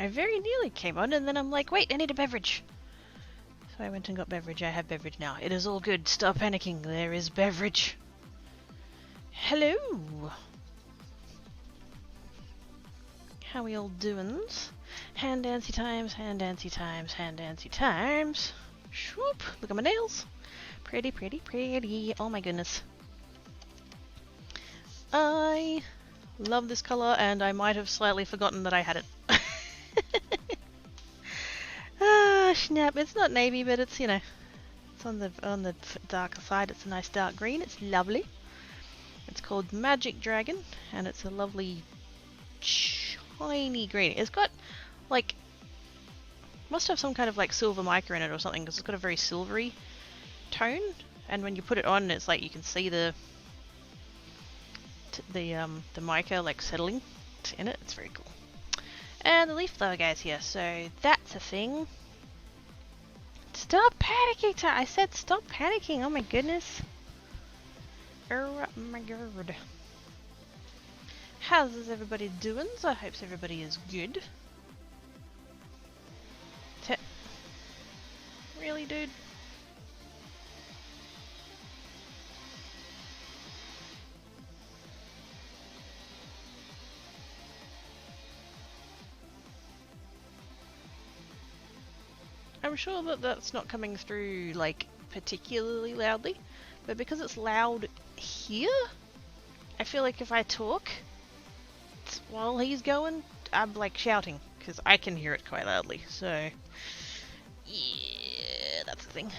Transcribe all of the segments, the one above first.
I very nearly came on, and then I'm like, wait, I need a beverage. So I went and got beverage. I have beverage now. It is all good. Stop panicking. There is beverage. Hello. How we all doing? Hand dancy times, hand dancy times, hand dancy times. Swoop. Look at my nails. Pretty, pretty, pretty. Oh my goodness. I love this color, and I might have slightly forgotten that I had it. Ah, snap. It's not navy, but it's, you know, it's on the darker side. It's a nice dark green. It's lovely. It's called Magic Dragon, and it's a lovely shiny green. It's got, like, must have some kind of, like, silver mica in it or something, because it's got a very silvery tone, and when you put it on, it's like you can see the mica, like, settling in it. It's very cool. And the leaf blower guy's here, so that's a thing. Stop panicking! I said stop panicking! Oh my goodness. Oh my god. How's everybody doing? I hope everybody is good. Really, dude? I'm sure that that's not coming through, like, particularly loudly, but because it's loud here, I feel like if I talk while he's going, I'm, like, shouting, because I can hear it quite loudly, so yeah, that's the thing.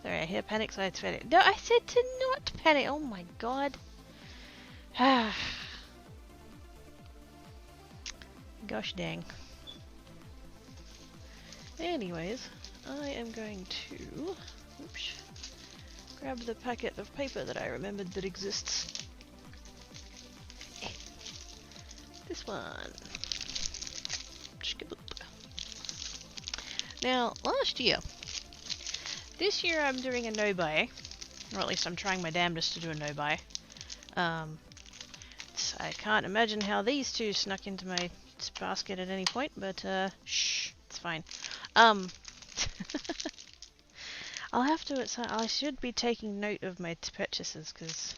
Sorry, I hear panic, so I panic. No, I said to not panic! Oh my god. Gosh dang. Anyways, I am going to grab the packet of paper that I remembered that exists. This one. Now, last year, this year I'm doing a no-buy, or at least I'm trying my damnedest to do a no-buy. I can't imagine how these two snuck into my basket at any point, but shh, it's fine. I'll have to. I should be taking note of my purchases because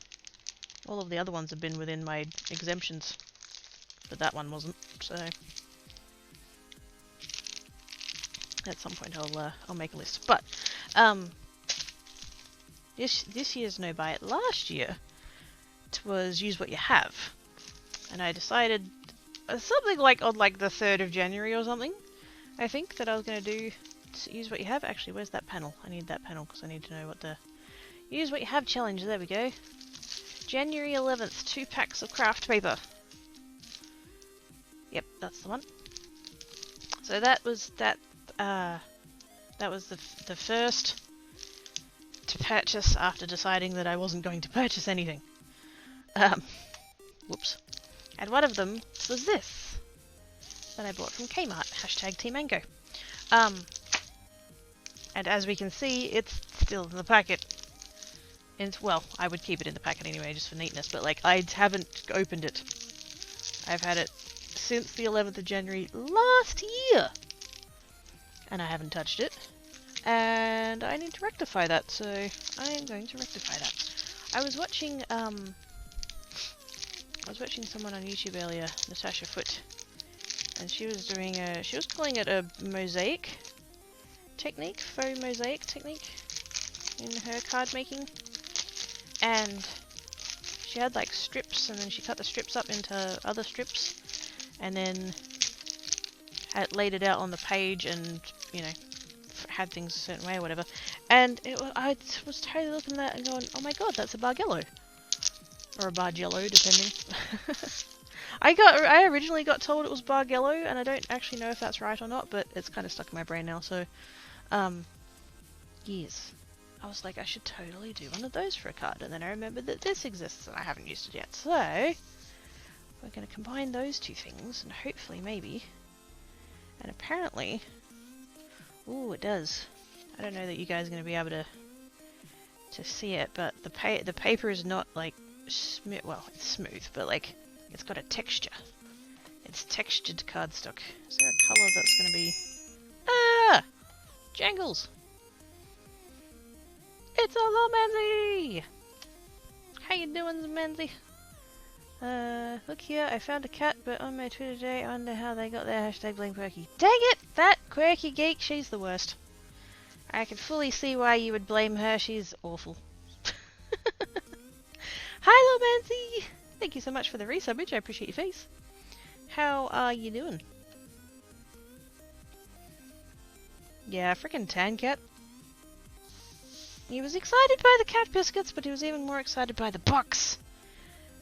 all of the other ones have been within my exemptions, but that one wasn't. So at some point I'll make a list. But this year's no buy. Last year it was use what you have, and I decided something like on like the 3rd of January or something. I think that I was going to do use what you have. Actually, where's that panel? I need that panel because I need to know what the use what you have challenge. There we go. January 11th, 2 packs of craft paper. Yep, that's the one. So that was that was the first to purchase after deciding that I wasn't going to purchase anything. Whoops. And one of them was this that I bought from Kmart. Hashtag Team Mango. And as we can see, it's still in the packet. And, well, I would keep it in the packet anyway, just for neatness, but, like, I haven't opened it. I've had it since the 11th of January last year! And I haven't touched it. And I need to rectify that, so I am going to rectify that. I was watching someone on YouTube earlier, Natasha Foot, and she was doing she was calling it a mosaic technique, faux mosaic technique in her card making. And she had like strips, and then she cut the strips up into other strips, and then laid it out on the page, and you know, had things a certain way or whatever. And I was totally looking at that and going, "Oh my god, that's a bargello, or a bargello, depending." I originally got told it was bargello, and I don't actually know if that's right or not, but it's kind of stuck in my brain now. So, yes. I was like, I should totally do one of those for a card, and then I remembered that this exists and I haven't used it yet. So, we're going to combine those two things, and hopefully, maybe, and apparently, ooh, it does. I don't know that you guys are going to be able to see it, but the paper is not like smooth. Well, it's smooth, but like it's got a texture It's textured cardstock. Is there a colour that's going to be... Ah! Jangles! It's a little Manzi! How you doing, Manzi? Look here, I found a cat, but on my Twitter today, I wonder how they got their hashtag blame quirky. Dang it! That quirky geek, she's the worst. I can fully see why you would blame her, she's awful. Hi, little Manzi! Thank you so much for the resub, I appreciate your face. How are you doing? Yeah, frickin' Tan Cat. He was excited by the cat biscuits, but he was even more excited by the box.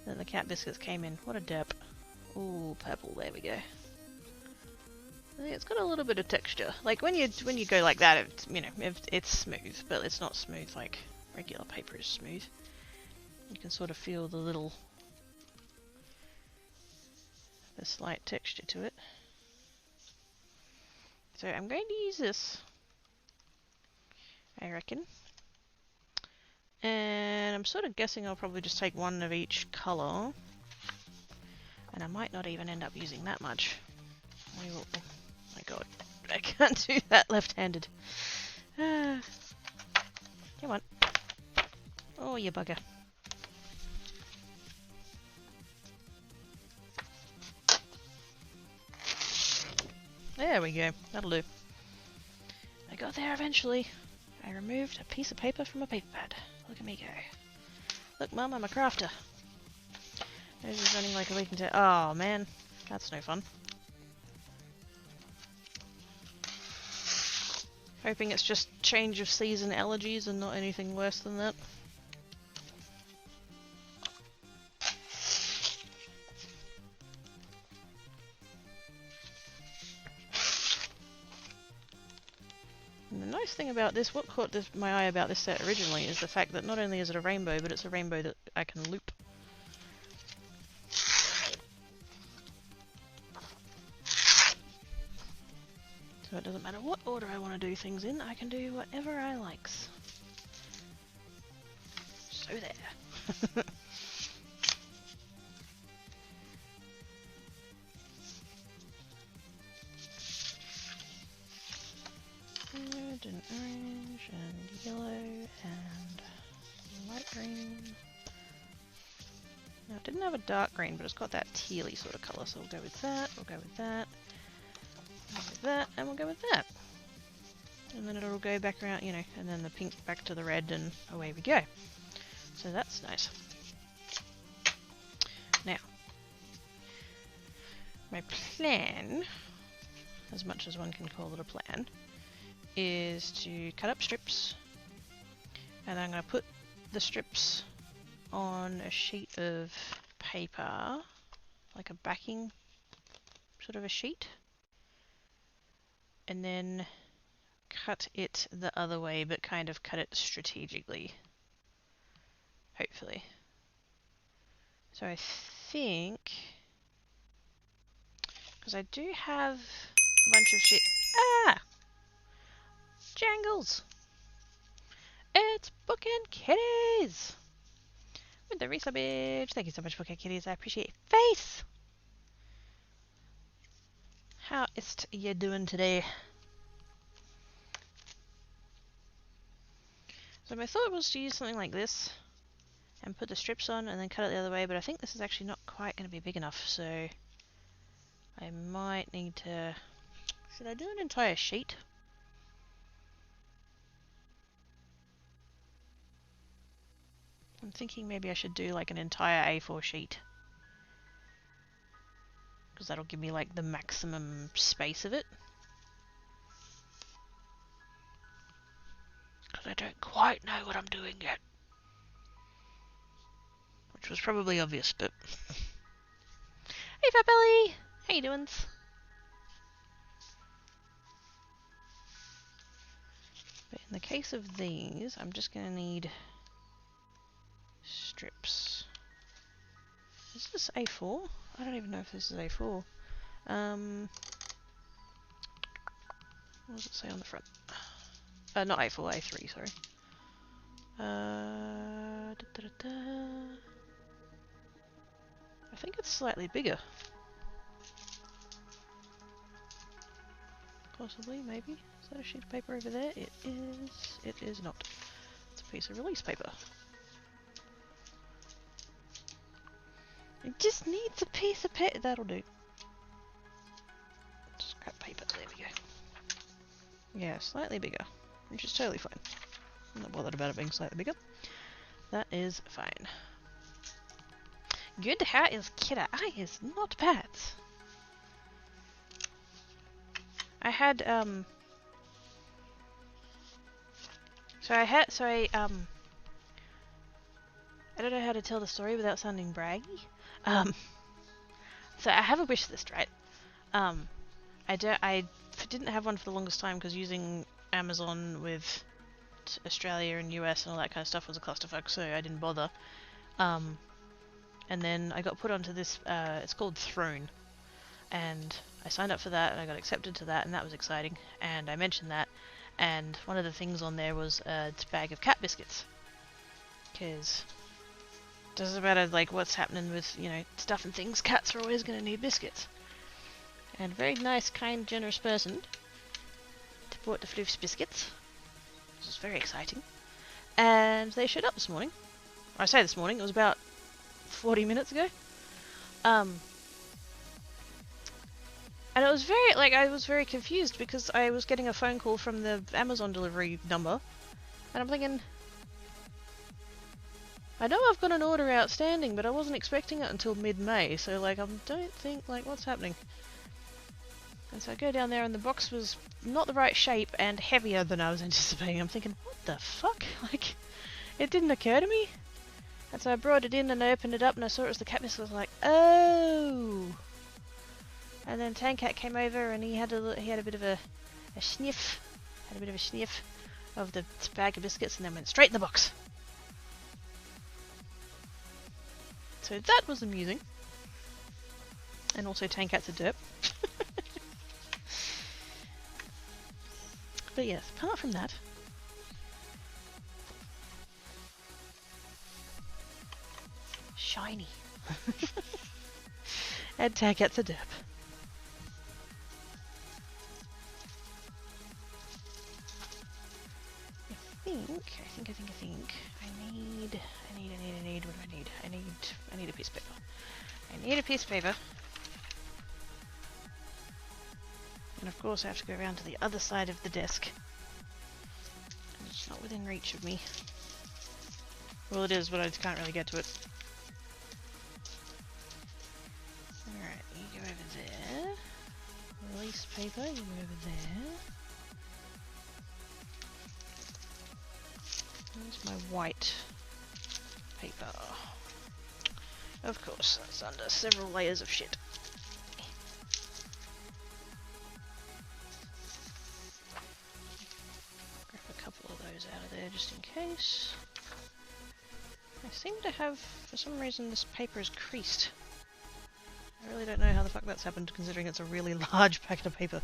Then the cat biscuits came in. What a derp. Ooh, purple, there we go. It's got a little bit of texture. Like when you go like that, it's, you know, it's smooth, but it's not smooth like regular paper is smooth. You can sort of feel the slight texture to it. So I'm going to use this, I reckon. And I'm sort of guessing I'll probably just take one of each colour. And I might not even end up using that much. Oh my god, I can't do that left-handed. Come on. Oh, you bugger. There we go, that'll do. I got there eventually. I removed a piece of paper from a paper pad. Look at me go. Look, Mum, I'm a crafter. This is running like a leaking tail. Oh man, that's no fun. Hoping it's just change of season allergies and not anything worse than that. And the nice thing about this, what caught my eye about this set originally, is the fact that not only is it a rainbow, but it's a rainbow that I can loop. So it doesn't matter what order I want to do things in, I can do whatever I likes. So there. Red and orange and yellow and light green. Now it didn't have a dark green, but it's got that tealy sort of colour, so we'll go with that, we'll go with that, we'll go with that, and we'll go with that. And then it'll go back around, you know, and then the pink back to the red, and away we go. So that's nice. Now, my plan, as much as one can call it a plan, is to cut up strips, and I'm going to put the strips on a sheet of paper, like a backing sort of a sheet, and then cut it the other way, but kind of cut it strategically, hopefully. So I think, because I do have a bunch of shit. Ah! Jangles! It's Book and Kitties! With the resubbage. Thank you so much, Book and Kitties. I appreciate your face! How is you doing today? So my thought was to use something like this and put the strips on and then cut it the other way, but I think this is actually not quite going to be big enough, so I might need to... Should I do an entire sheet? I'm thinking maybe I should do like an entire A4 sheet, because that'll give me like the maximum space of it. Because I don't quite know what I'm doing yet. Which was probably obvious, but... Hey Fat Belly! How you doing? But in the case of these, I'm just going to need strips. Is this A4? I don't even know if this is A4. What does it say on the front? Not A4, A3, sorry. I think it's slightly bigger. Possibly, maybe. Is that a sheet of paper over there? It is. It is not. It's a piece of release paper. It just needs a piece of paper. That'll do. Scrap paper. There we go. Yeah, slightly bigger, which is totally fine. I'm not bothered about it being slightly bigger. That is fine. Good, how is Kidda? Is not bad. I had, I don't know how to tell the story without sounding braggy. So I have a wish list, right? I didn't have one for the longest time because using Amazon with Australia and US and all that kind of stuff was a clusterfuck, so I didn't bother. And then I got put onto this, it's called Throne, and I signed up for that and I got accepted to that, and that was exciting, and I mentioned that, and one of the things on there was a bag of cat biscuits, because it doesn't matter like what's happening with, you know, stuff and things, cats are always going to need biscuits. And a very nice, kind, generous person bought the Floof's biscuits, which was very exciting, and they showed up this morning. I say this morning, it was about 40 minutes ago. And it was very, like, I was very confused because I was getting a phone call from the Amazon delivery number, and I'm thinking, I know I've got an order outstanding, but I wasn't expecting it until mid-May, so, like, I don't think, like, what's happening? And so I go down there and the box was not the right shape and heavier than I was anticipating. I'm thinking, what the fuck? Like, it didn't occur to me. And so I brought it in and I opened it up and I saw it was the cat biscuit. I was like, oh! And then Tankat came over and he had a bit of a sniff. Had a bit of a sniff of the bag of biscuits and then went straight in the box. So that was amusing. And also Tankat's a derp. But yes, apart from that, shiny. And Tankat's a derp. I think. I need, what do I need? I need a piece of paper. I need a piece of paper. And of course I have to go around to the other side of the desk. And it's not within reach of me. Well, it is, but I just can't really get to it. Alright, you go over there. Release paper, you go over there. There's my white paper. Of course, that's under several layers of shit. Grab a couple of those out of there just in case. I seem to have, for some reason, this paper is creased. I really don't know how the fuck that's happened, considering it's a really large packet of paper.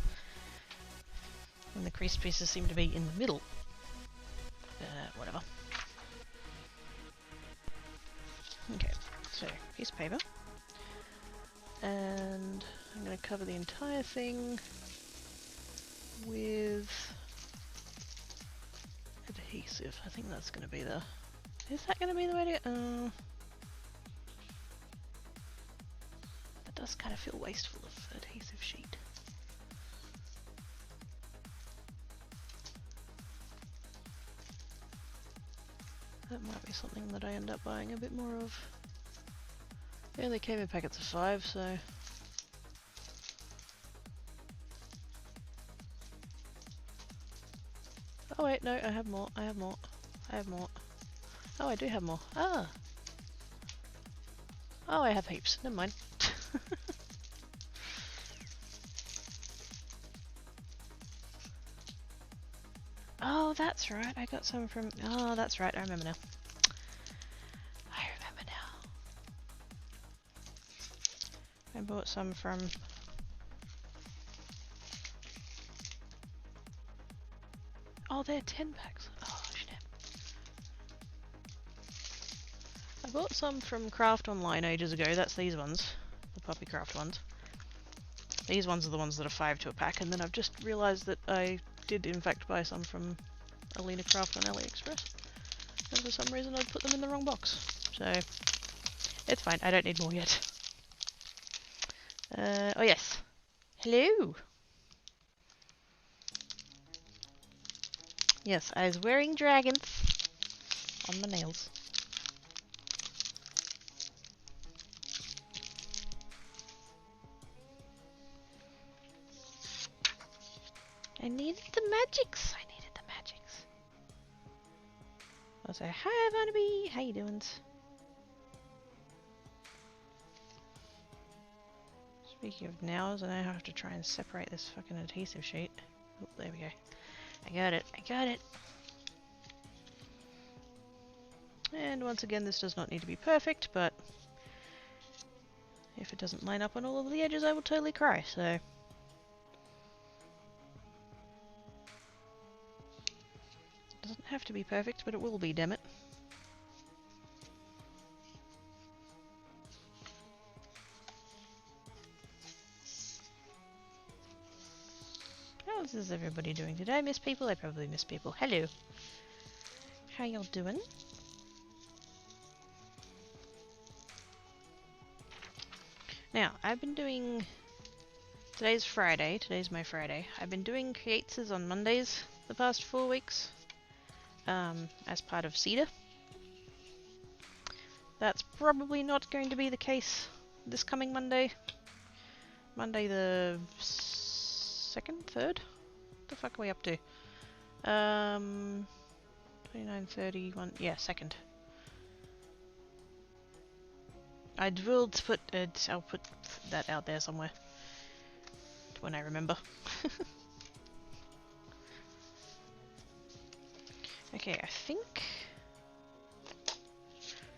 And the creased pieces seem to be in the middle. Whatever. Okay, so, piece of paper. And I'm going to cover the entire thing with adhesive. I think that's going to be the... Is that going to be the way to go? That does kind of feel wasteful of adhesive sheet. That might be something that I end up buying a bit more of. Yeah, they came in packets of 5, so... Oh wait, no, I have more. Oh, I do have more. Ah! Oh, I have heaps. Never mind. Oh, that's right. I got some from... Oh, that's right. I remember now. I bought some from... Oh, they're 10 packs. Oh, shit. I bought some from Craft Online ages ago. That's these ones. The Puppy Craft ones. These ones are the ones that are 5 to a pack, and then I've just realised that I did in fact buy some from Alina Craft on AliExpress, and for some reason I'd put them in the wrong box. So it's fine, I don't need more yet. Oh yes. Hello! Yes, I was wearing dragons on my nails. I needed the magics. I needed the magics. Also, hi Barnaby, how you doing? Speaking of nails, I now have to try and separate this fucking adhesive sheet. Oh, there we go. I got it. I got it. And once again, this does not need to be perfect, but if it doesn't line up on all of the edges, I will totally cry, so... It doesn't have to be perfect, but it will be, damn it. How is everybody doing? Did I miss people? I probably missed people. Hello. How y'all doing? Now, I've been doing... Today's Friday. Today's my Friday. I've been doing creates on Mondays the past 4 weeks. As part of SEDA. That's probably not going to be the case this coming Monday. Monday the 2nd? 3rd? What the fuck are we up to? 29, 31... Yeah, 2nd. I will put it... I'll put that out there somewhere. When I remember. Okay, I think...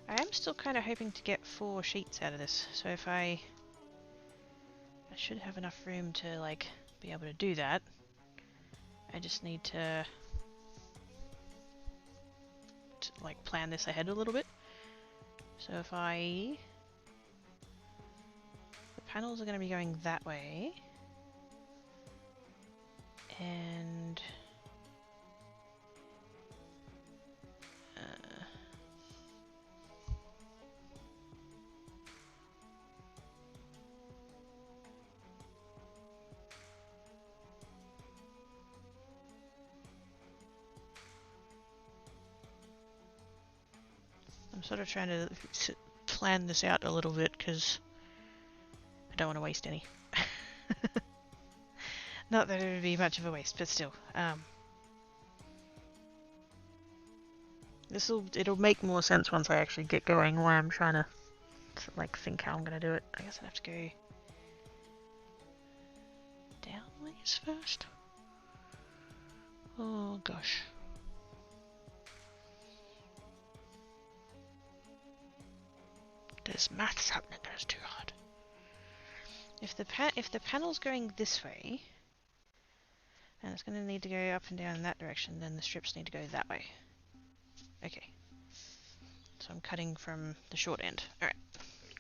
I am still kind of hoping to get 4 sheets out of this, so if I should have enough room to, like, be able to do that. I just need to like, plan this ahead a little bit. So if the panels are going to be going that way, and I'm sort of trying to plan this out a little bit because I don't want to waste any. Not that it would be much of a waste, but still. It'll make more sense once I actually get going, why I'm trying to like think how I'm gonna do it. I guess I'd have to go down these first. Oh gosh. There's maths happening, that's too hard. If the panel's going this way, and it's going to need to go up and down in that direction, then the strips need to go that way. Okay. So I'm cutting from the short end. Alright.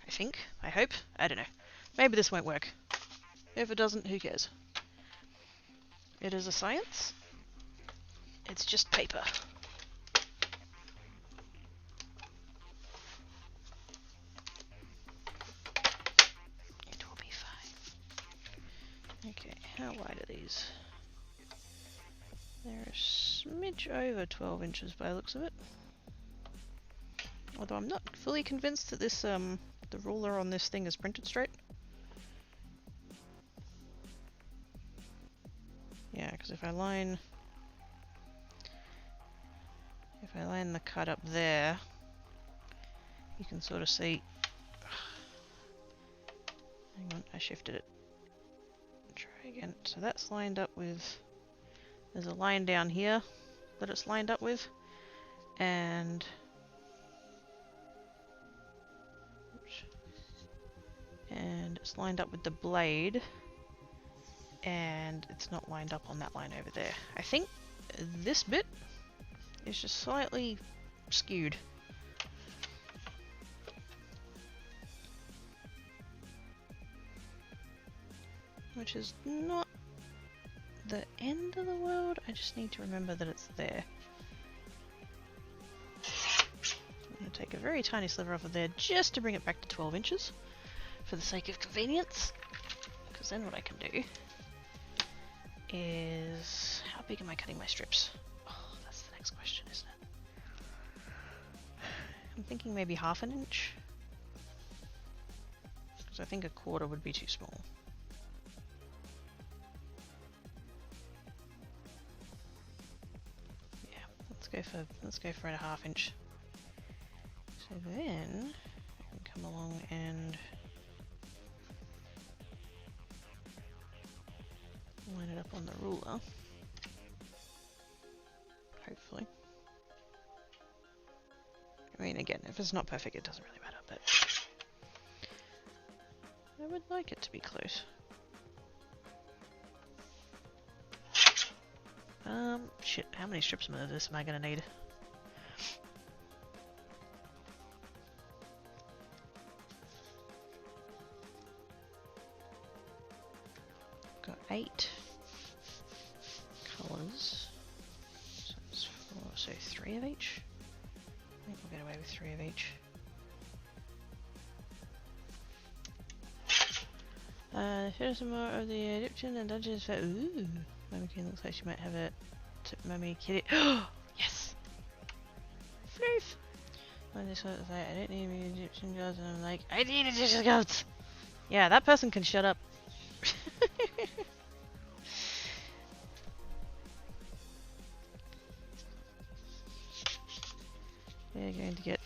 I think. I hope. I don't know. Maybe this won't work. If it doesn't, who cares? It is a science. It's just paper. It will be fine. Okay, how wide are these? They're a smidge over 12 inches by the looks of it. Although I'm not fully convinced that this, the ruler on this thing is printed straight. Yeah, because if I line the cut up there, you can sort of see. Hang on, I shifted it. Try again. So that's lined up with. There's a line down here that it's lined up with, and it's lined up with the blade, and it's not lined up on that line over there. I think this bit is just slightly skewed. which is not the end of the world. I just need to remember that it's there. I'm going to take a very tiny sliver off of there just to bring it back to 12 inches for the sake of convenience. Because then what I can do is... how big am I cutting my strips? Oh, that's the next question, isn't it? I'm thinking maybe half an inch. Because I think a quarter would be too small. Yeah, let's go for a half inch. So then I can come along and line it up on the ruler. Hopefully. I mean, again, if it's not perfect, it doesn't really matter, but I would like it to be close. Shit, how many strips of this am I gonna need? Got 8 colours, so it's 4, so 3 of each. I think we'll get away with 3 of each. Here's some more of the Egyptian and Dungeons for ooh. Mummy Kitty looks like she might have a Mummy Kitty. Yes! Floof! I just want to say I don't need any Egyptian gods, and I'm like, I need Egyptian gods! Yeah, that person can shut up. They're going to get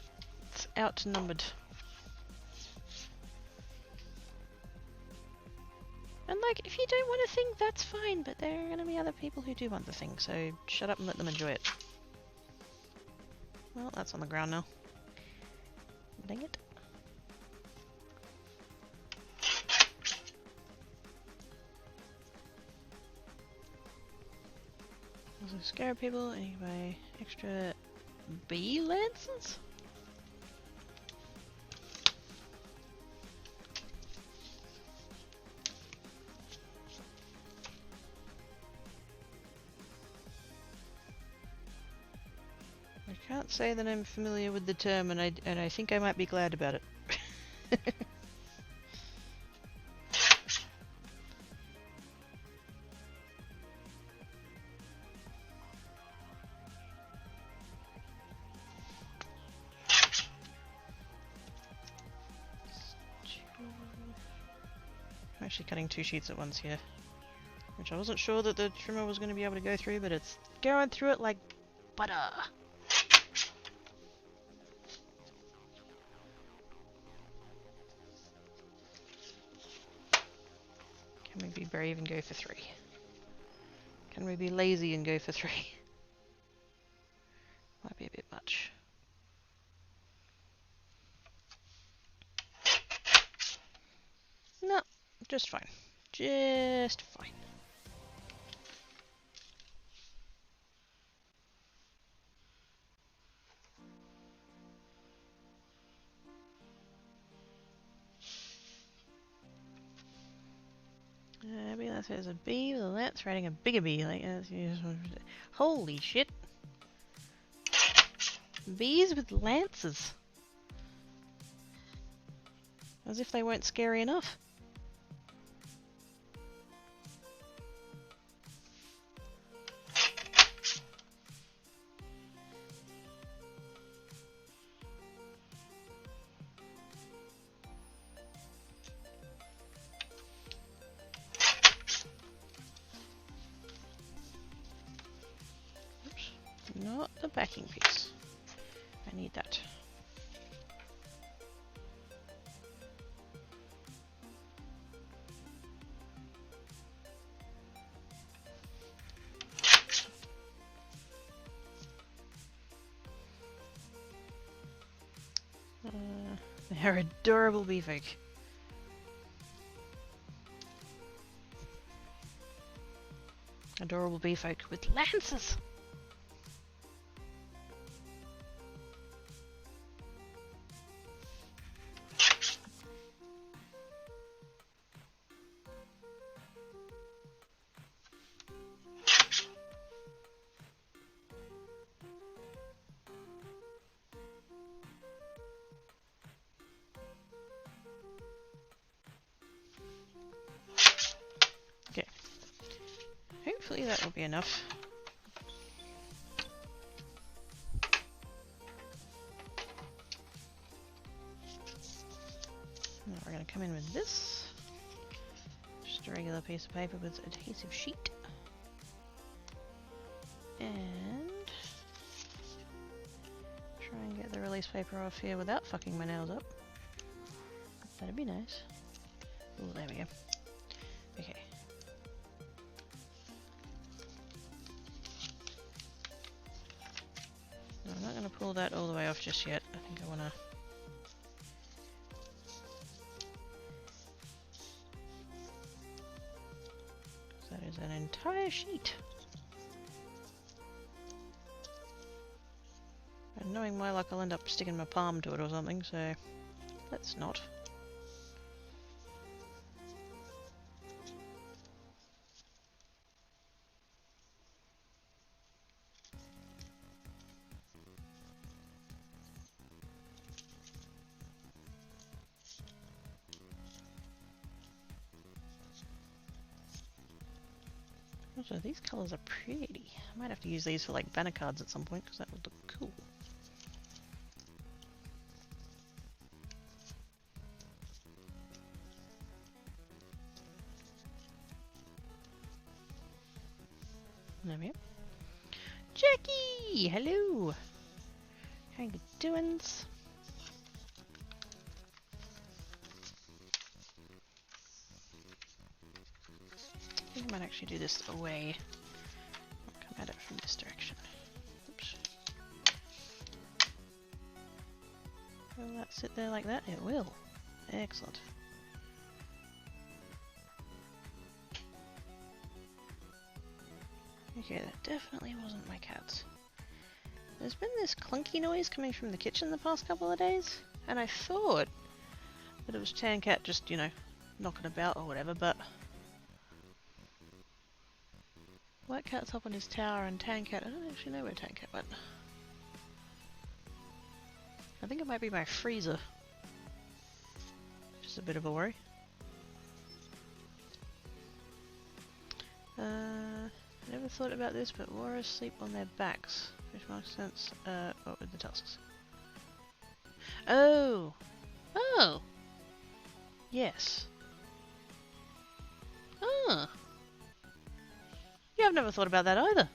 outnumbered. And like, if you don't want a thing, that's fine, but there are going to be other people who do want the thing, so shut up and let them enjoy it. Well, that's on the ground now. Dang it. Also scare people, and you can buy extra bee lances? I can't say that I'm familiar with the term, and I think I might be glad about it. I'm actually cutting 2 sheets at once here, which I wasn't sure that the trimmer was going to be able to go through, but it's going through it like butter. Can we be brave and go for 3? Can we be lazy and go for 3? Might be a bit much. No, just fine. Just fine. Maybe there's a bee with a lance riding a bigger bee. Like, holy shit! Bees with lances. As if they weren't scary enough. Oops. Not the backing piece. I need that. They're adorable bee folk. Adorable bee folk with lances! hopefully that will be enough. Now we're going to come in with this. Just a regular piece of paper with adhesive sheet. And try and get the release paper off here without fucking my nails up. That'd be nice. Oh, there we go. Okay. No, I'm not going to pull that all the way off just yet. I think I want to... That is an entire sheet. And knowing my luck, I'll end up sticking my palm to it or something, so let's not. Also, these colours are pretty. I might have to use these for like banner cards at some point because that would look cool. There we go. Jackie! Hello! How you doings? I think I might actually do this away. I'll come at it from this direction. Oops. Will that sit there like that? It will. Excellent. Okay, that definitely wasn't my cat's. There's been this clunky noise coming from the kitchen the past couple of days, and I thought that it was Tan Cat just, you know, knocking about or whatever, but White Cat's up on his tower and Tan Cat, I don't actually know where Tan Cat went. I think it might be my freezer. Just a bit of a worry. Never thought about this, but warriors sleep on their backs, which makes sense. What with the tusks? Oh! Oh! Yes. Ah! Yeah, I've never thought about that either.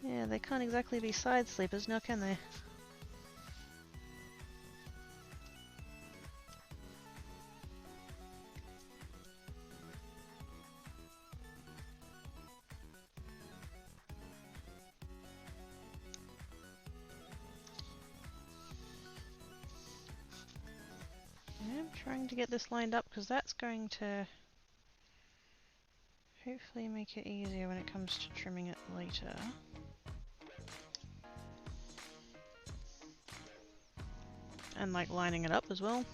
Yeah, they can't exactly be side sleepers now, can they? I'm trying to get this lined up because that's going to hopefully make it easier when it comes to trimming it later. And like lining it up as well.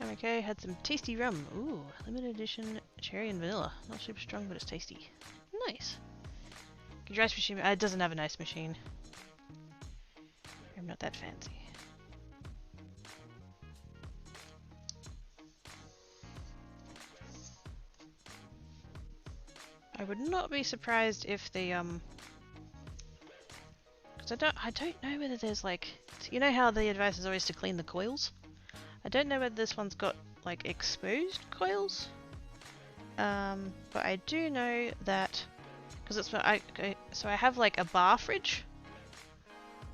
I'm okay, had some tasty rum. Ooh, limited edition cherry and vanilla. Not super strong, but it's tasty. Nice. Good ice machine. It doesn't have an ice machine. I'm not that fancy. I would not be surprised if the because I don't know whether there's like, you know how the advice is always to clean the coils? I don't know whether this one's got like exposed coils. But I do know that because it's what so I have like a bar fridge.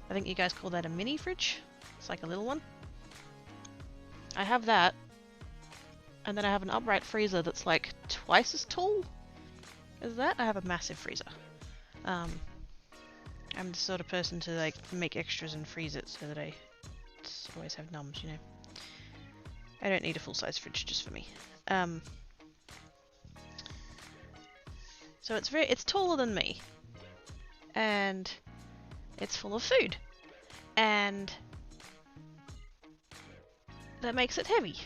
I think you guys call that a mini fridge. It's like a little one. I have that, and then I have an upright freezer that's like twice as tall as that. I have a massive freezer. I'm the sort of person to like make extras and freeze it so that I always have nums, you know. I don't need a full-size fridge just for me. So it's taller than me, and it's full of food, and that makes it heavy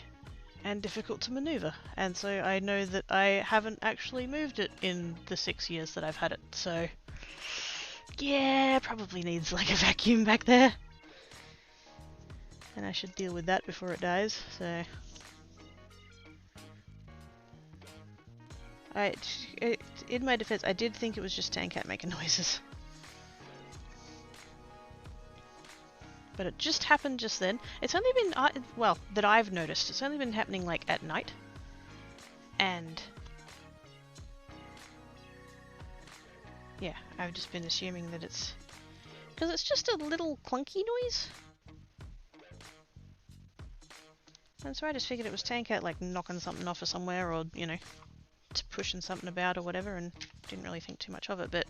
and difficult to maneuver. And so I know that I haven't actually moved it in the 6 years that I've had it. So yeah, probably needs like a vacuum back there. And I should deal with that before it dies, so... in my defense, I did think it was just Tankat making noises. But it just happened just then. It's only been, well, that I've noticed, it's only been happening like at night. And... yeah, I've just been assuming that it's... because it's just a little clunky noise. And so I just figured it was Tankat like knocking something off of somewhere, or, you know, pushing something about or whatever, and didn't really think too much of it. But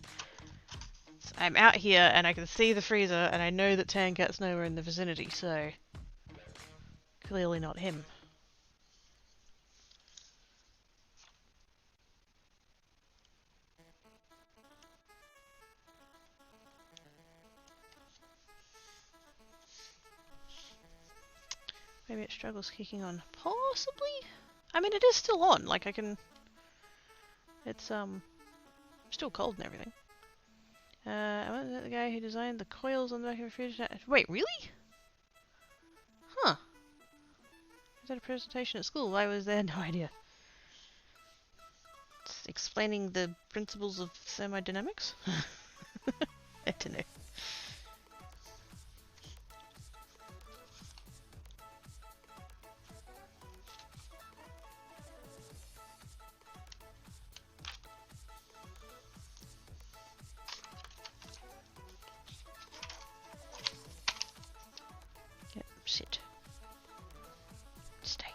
I'm out here and I can see the freezer and I know that Tankat's nowhere in the vicinity, so clearly not him. Maybe it struggles kicking on. Possibly? I mean, it is still on. Like, I can... it's, still cold and everything. I went to the guy who designed the coils on the back of a fridge. Wait, really? Huh. Was that a presentation at school? I was there, no idea. It's explaining the principles of thermodynamics? I don't know. Yep, sit. Stay.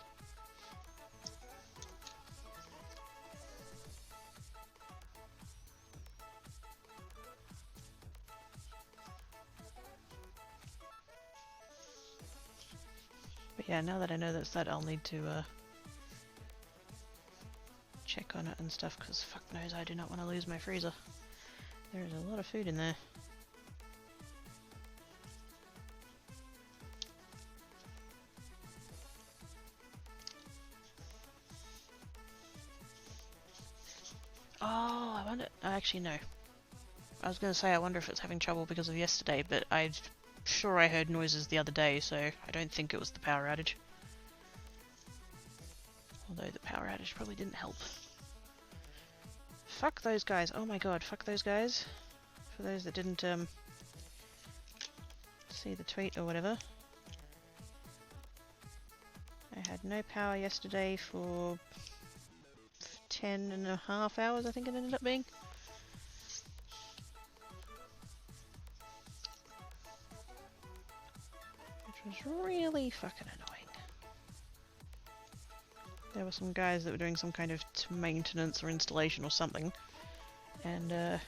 But yeah, now that I know that's that, I'll need to check on it and stuff, because fuck knows I do not want to lose my freezer. There is a lot of food in there. Oh, I wonder... actually, no. I was going to say I wonder if it's having trouble because of yesterday, but I'm sure I heard noises the other day, so I don't think it was the power outage. Although the power outage probably didn't help. Fuck those guys. Oh my god, fuck those guys. For those that didn't see the tweet or whatever. I had no power yesterday for 10.5 hours, I think it ended up being. Which was really fucking annoying. There were some guys that were doing some kind of maintenance or installation or something, and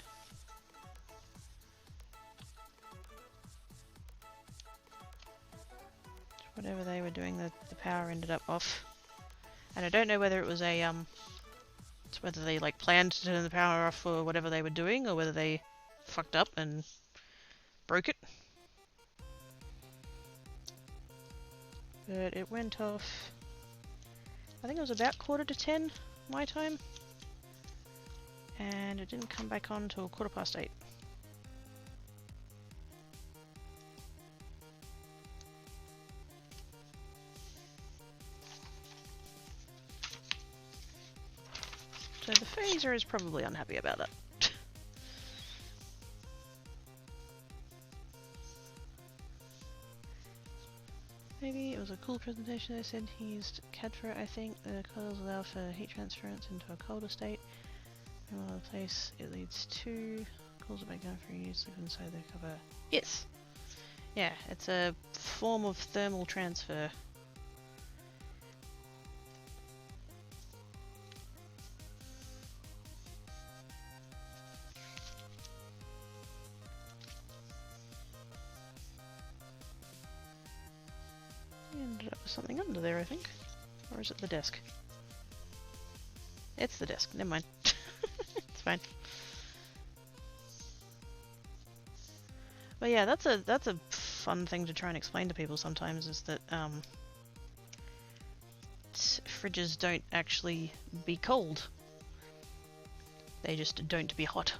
whatever they were doing, the power ended up off. And I don't know whether it was a whether they like planned to turn the power off for whatever they were doing, or whether they fucked up and broke it. But it went off, I think it was about 9:45 my time, and it didn't come back on until 8:15. So the freezer is probably unhappy about that. Maybe it was a cool presentation. They said he used CAD for it, I think. The coils allow for heat transference into a colder state. In another place it leads to coils are back down for use inside the cover. Yes! Yeah, it's a form of thermal transfer. Ended up with something under there, I think. Or is it the desk? It's the desk, never mind. It's fine. But yeah, that's a fun thing to try and explain to people sometimes, is that fridges don't actually be cold. They just don't be hot.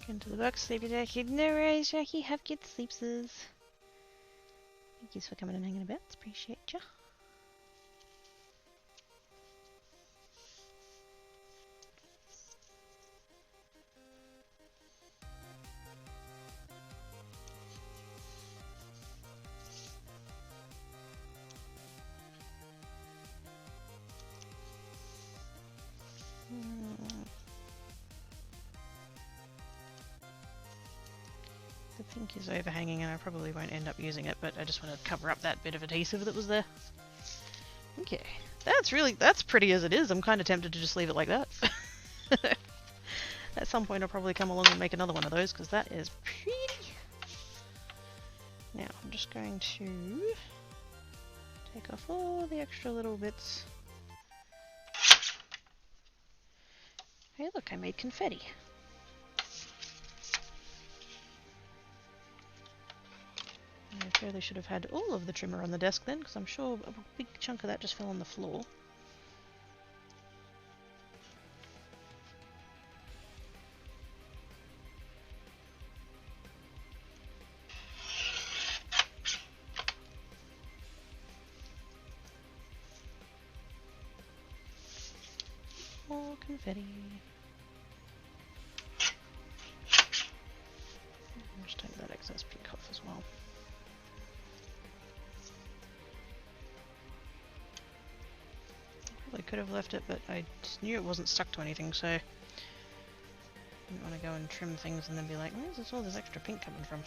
Into the box, sleepy Jackie. No worries, Jackie. Have good sleepses. Thank you for coming and hanging about. Appreciate ya. The pink is overhanging and I probably won't end up using it, but I just want to cover up that bit of adhesive that was there. Okay, that's pretty as it is. I'm kind of tempted to just leave it like that. At some point I'll probably come along and make another one of those, because that is pretty. Now I'm just going to take off all the extra little bits. Hey look, I made confetti. I fairly should have had all of the trimmer on the desk then, because I'm sure a big chunk of that just fell on the floor. More confetti. I'll just take that excess pink off as well. Probably could have left it, but I just knew it wasn't stuck to anything, so I didn't want to go and trim things and then be like, where's all this extra pink coming from?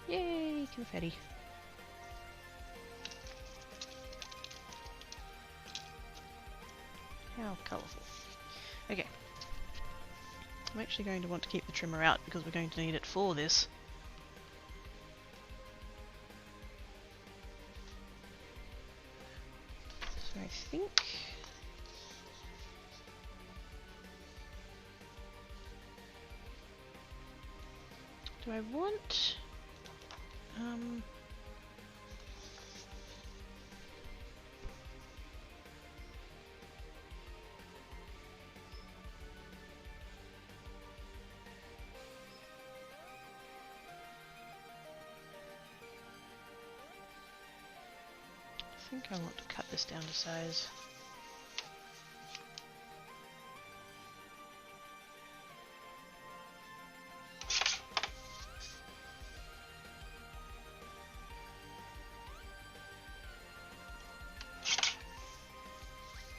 Yay, confetti. How colourful. Okay. I'm actually going to want to keep the trimmer out because we're going to need it for this. So I think... Do I want... I think I want to cut this down to size.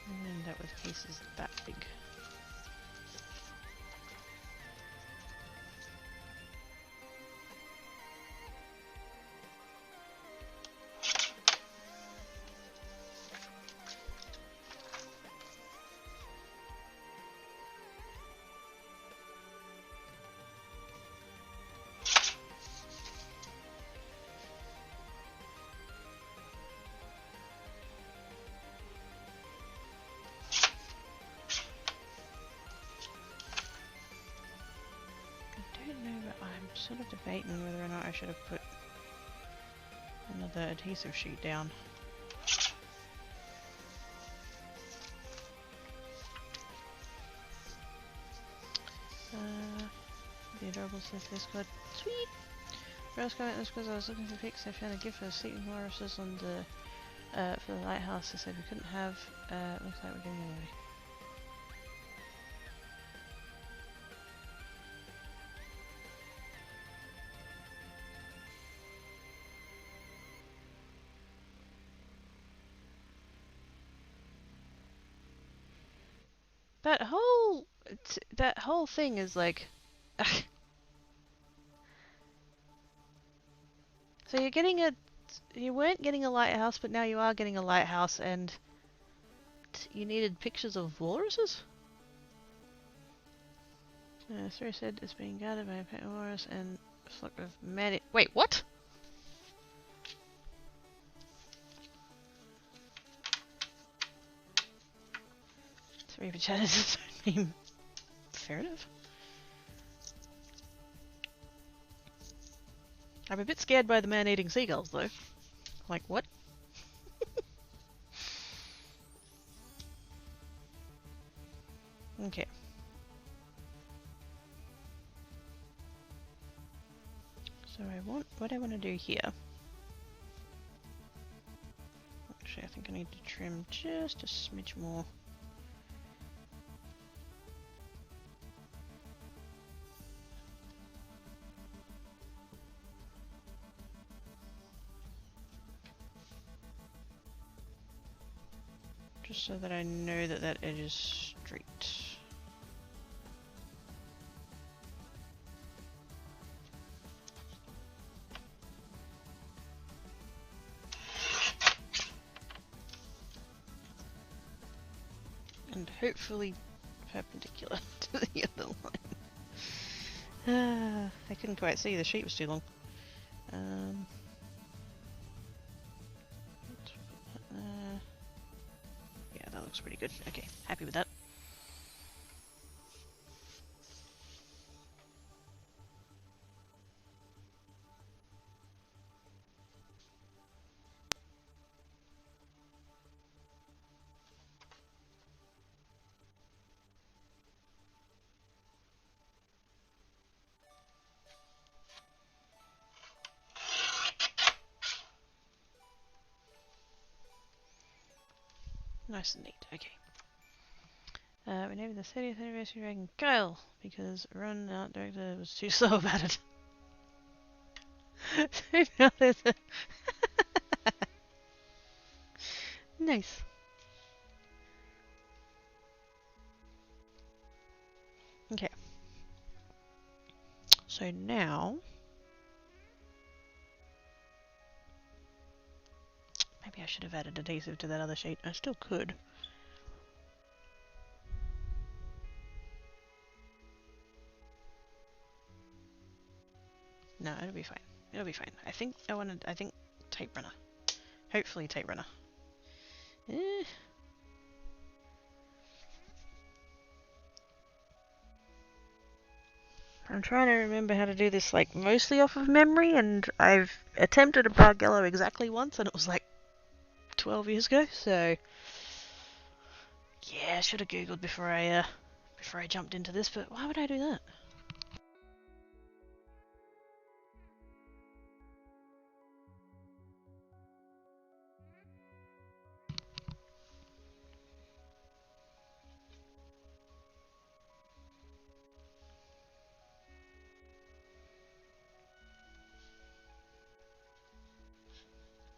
And end up with pieces that big. I'm sort of debating whether or not I should have put another adhesive sheet down. The adorable says Discord. Sweet! Rose comment this because I was looking for pics. I found a gift for Sleeping Walruses on the for the lighthouse. They said we couldn't have. Looks like we're getting away. That whole thing is like. So you're getting you weren't getting a lighthouse, but now you are getting a lighthouse, and you needed pictures of walruses? Sarah said it's being guarded by a pet walrus and a flock of man. Wait, what? Three vaginas don't mean fair enough. I'm a bit scared by the man-eating seagulls, though. Like, what? Okay. So what I want to do here. Actually, I think I need to trim just a smidge more. Just so that I know that that edge is straight. And hopefully perpendicular to the other line. I couldn't quite see, the sheet was too long. Yeah, that looks pretty good. Okay, happy with that. Nice and neat, okay. We named the 30th anniversary dragon Kyle because Run Art Director was too slow about it. So now there's a nice. Okay. So now maybe I should have added adhesive to that other sheet. I still could. No, it'll be fine. It'll be fine. I think tape runner. Hopefully tape runner. I'm trying to remember how to do this like mostly off of memory, and I've attempted a bargello exactly once and it was like 12 years ago, so yeah, I should have googled before I jumped into this, but why would I do that?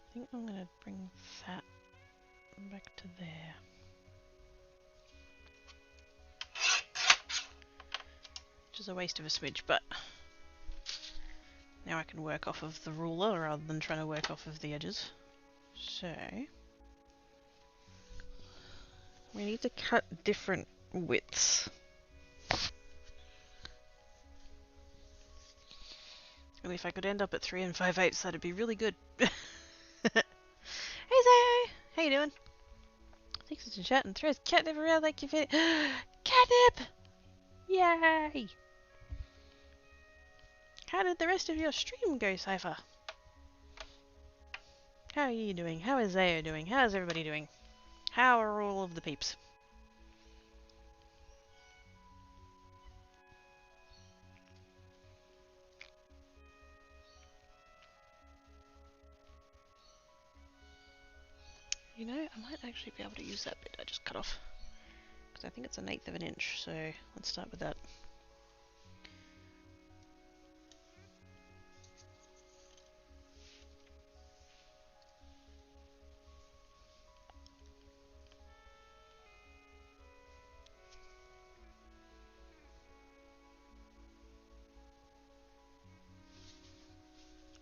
I think I'm gonna bring that back to there. Which is a waste of a smidge, but now I can work off of the ruler rather than trying to work off of the edges. So we need to cut different widths. And if I could end up at 3 5/8, that'd be really good. Hey Zoe! How you doing? Thanks for chatting. Throws catnip around like you fit. Catnip! Yay! How did the rest of your stream go so far? How are you doing? How is Zaya doing? How's everybody doing? How are all of the peeps? You know, I might actually be able to use that bit I just cut off. Because I think it's 1/8 of an inch, so let's start with that.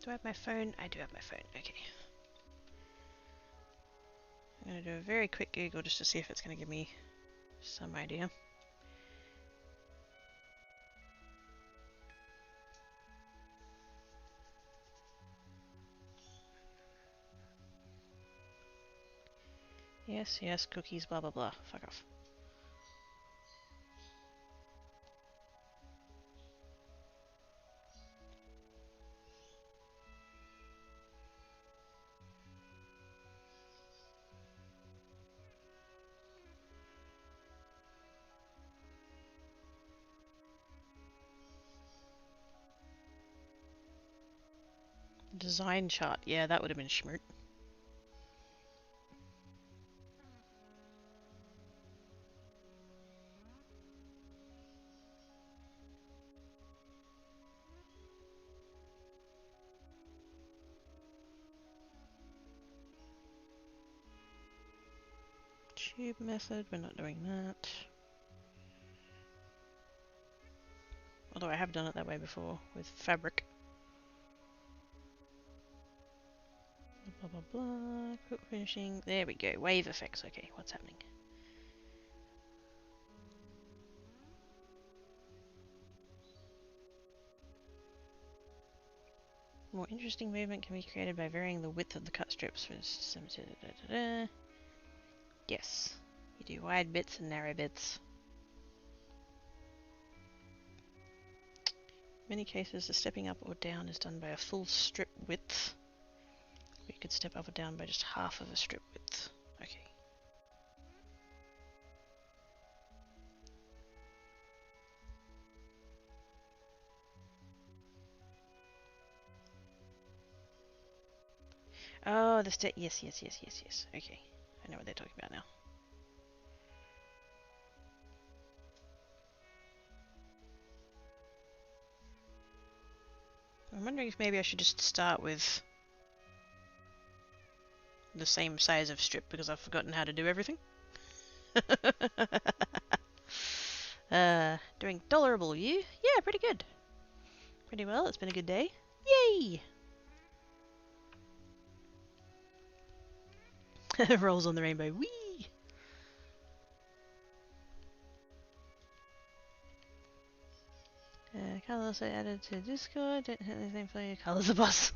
Do I have my phone? I do have my phone, okay. I'm going to do a very quick Google just to see if it's going to give me some idea. Yes, yes, cookies, blah blah blah. Fuck off. Design chart. Yeah, that would have been schmoot. Tube method, we're not doing that. Although I have done it that way before with fabric. Blah blah blah. Quick finishing. There we go. Wave effects. Okay, what's happening? More interesting movement can be created by varying the width of the cut strips for system. Yes. You do wide bits and narrow bits. In many cases, the stepping up or down is done by a full strip width. You could step up or down by just half of a strip width. Okay. Oh, the step. Yes, yes, yes, yes, yes. Okay. I know what they're talking about now. I'm wondering if maybe I should just start with the same size of strip because I've forgotten how to do everything. Doing tolerable, you? Yeah, pretty good. Pretty well, it's been a good day. Yay! Rolls on the rainbow, whee! Color also added to Discord, don't hit anything for you, color's a boss.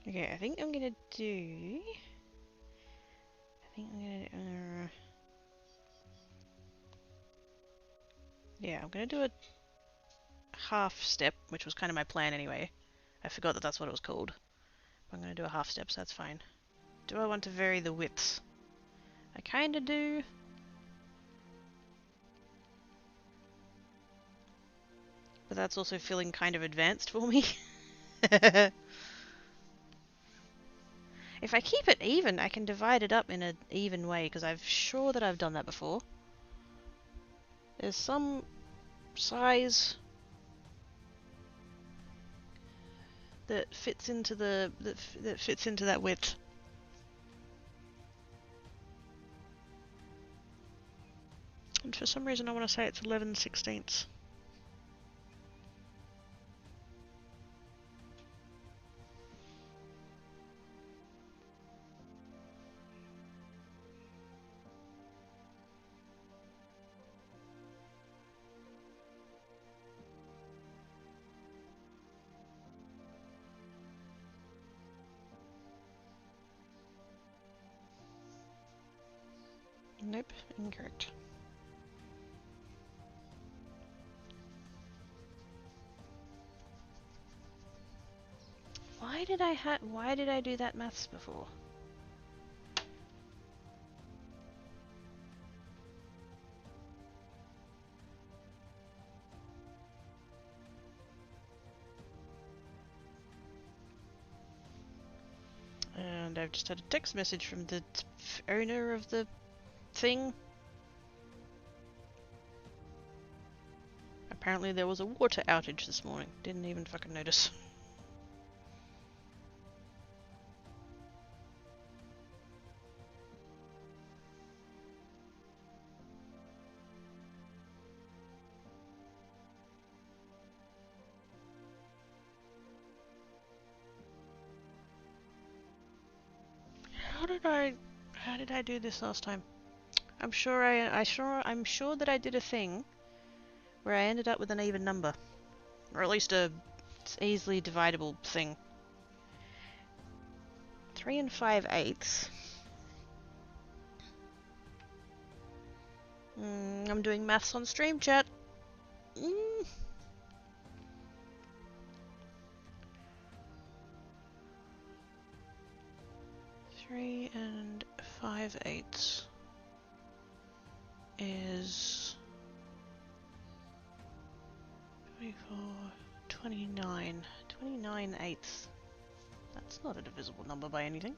Okay, I think I'm gonna do... yeah, I'm gonna do a half step, which was kind of my plan anyway. I forgot that that's what it was called. I'm gonna do a half step, so that's fine. Do I want to vary the widths? I kinda do. But that's also feeling kind of advanced for me. If I keep it even, I can divide it up in an even way, because I'm sure that I've done that before. There's some size that fits into the that fits into that width. And for some reason I want to say it's 11/16. Nope, incorrect. Why did I do that maths before? And I've just had a text message from the owner of the thing. Apparently there was a water outage this morning. Didn't even fucking notice. How did I do this last time? I'm sure that I did a thing where I ended up with an even number. Or at least a easily dividable thing. 3 5/8. I'm doing maths on stream chat. 5/8 is 24, 29, 29/8. That's not a divisible number by anything.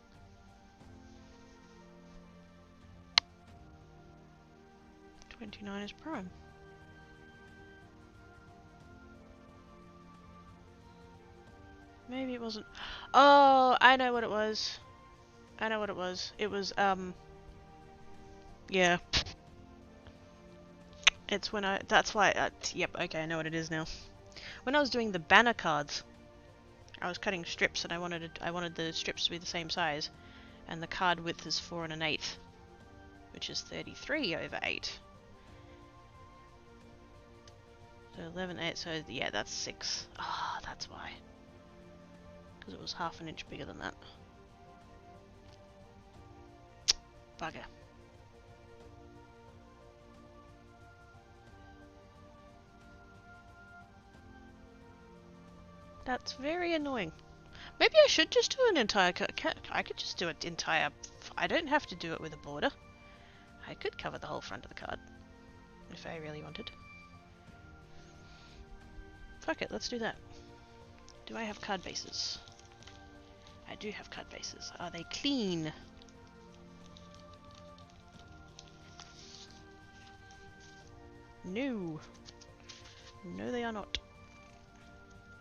Twenty-nine is prime. Maybe it wasn't. Oh, I know what it was. I know what it was. It was, yeah. It's when I, that's why, yep, okay, I know what it is now. When I was doing the banner cards, I was cutting strips and I wanted the strips to be the same size. And the card width is 4 1/8, which is 33/8. So 11/8, so yeah, that's 6. Ah, that's why. Because it was half an inch bigger than that. Bugger. That's very annoying. Maybe I should just do an entire I could just do it entire. I don't have to do it with a border. I could cover the whole front of the card if I really wanted. Fuck it, let's do that. Do I have card bases? I do have card bases. Are they clean? No. No, they are not.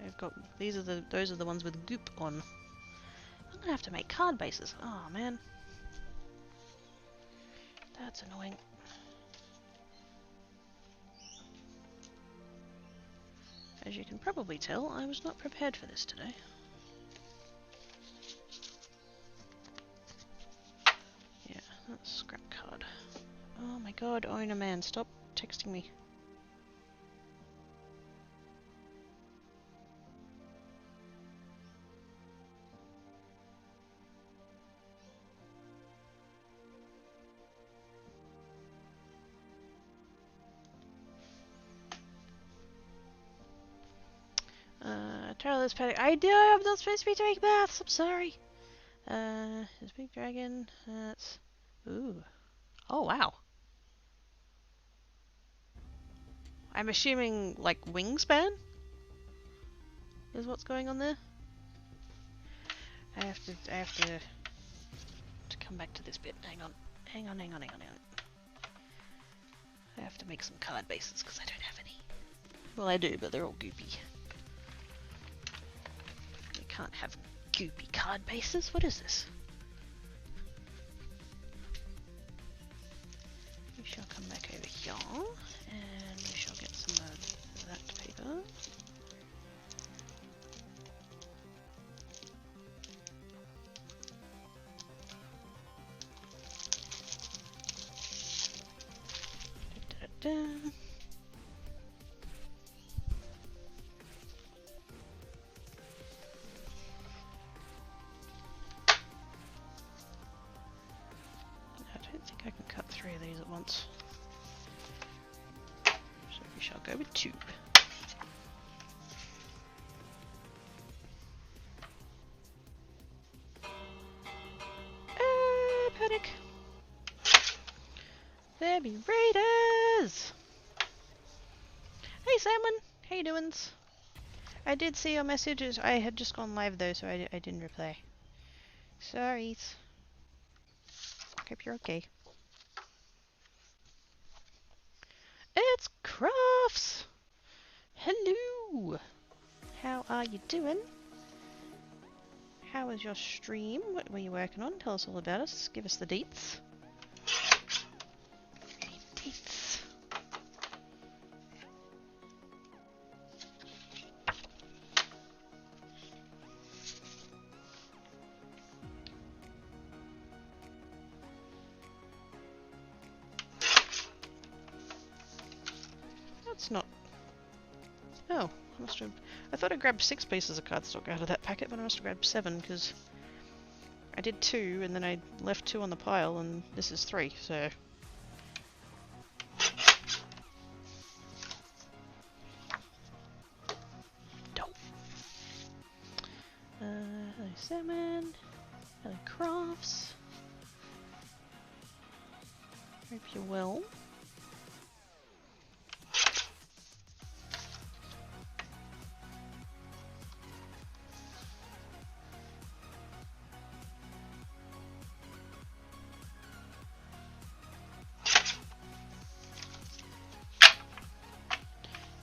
I've got those are the ones with goop on. I'm gonna have to make card bases. Oh man. That's annoying. As you can probably tell, I was not prepared for this today. Yeah, that's scrap card. Oh my god, owner man, stop texting me. Tyler's panic. I'm not supposed to be doing maths, I'm sorry. This big dragon, that's... Ooh. Oh, wow. I'm assuming, like, wingspan? Is what's going on there? I have to come back to this bit. Hang on. I have to make some card bases, because I don't have any. Well, I do, but they're all goopy. Can't have goopy card bases. What is this? We shall come back over here and we shall get some of that paper. Da, da, da. I can cut 3 of these at once. So we shall go with 2. Panic! There be raiders! Hey Salmon! How you doings? I did see your messages. I had just gone live though, so I didn't reply. Sorry. Hope you're okay. It's Crafts! Hello! How are you doing? How was your stream? What were you working on? Tell us all about us. Give us the deets. Deets. That's not... Oh, I must have... I thought I grabbed 6 pieces of cardstock out of that packet, but I must have grabbed 7, because I did 2, and then I left 2 on the pile, and this is 3, so... Hello Salmon. Hello Crafts. Hope you're well.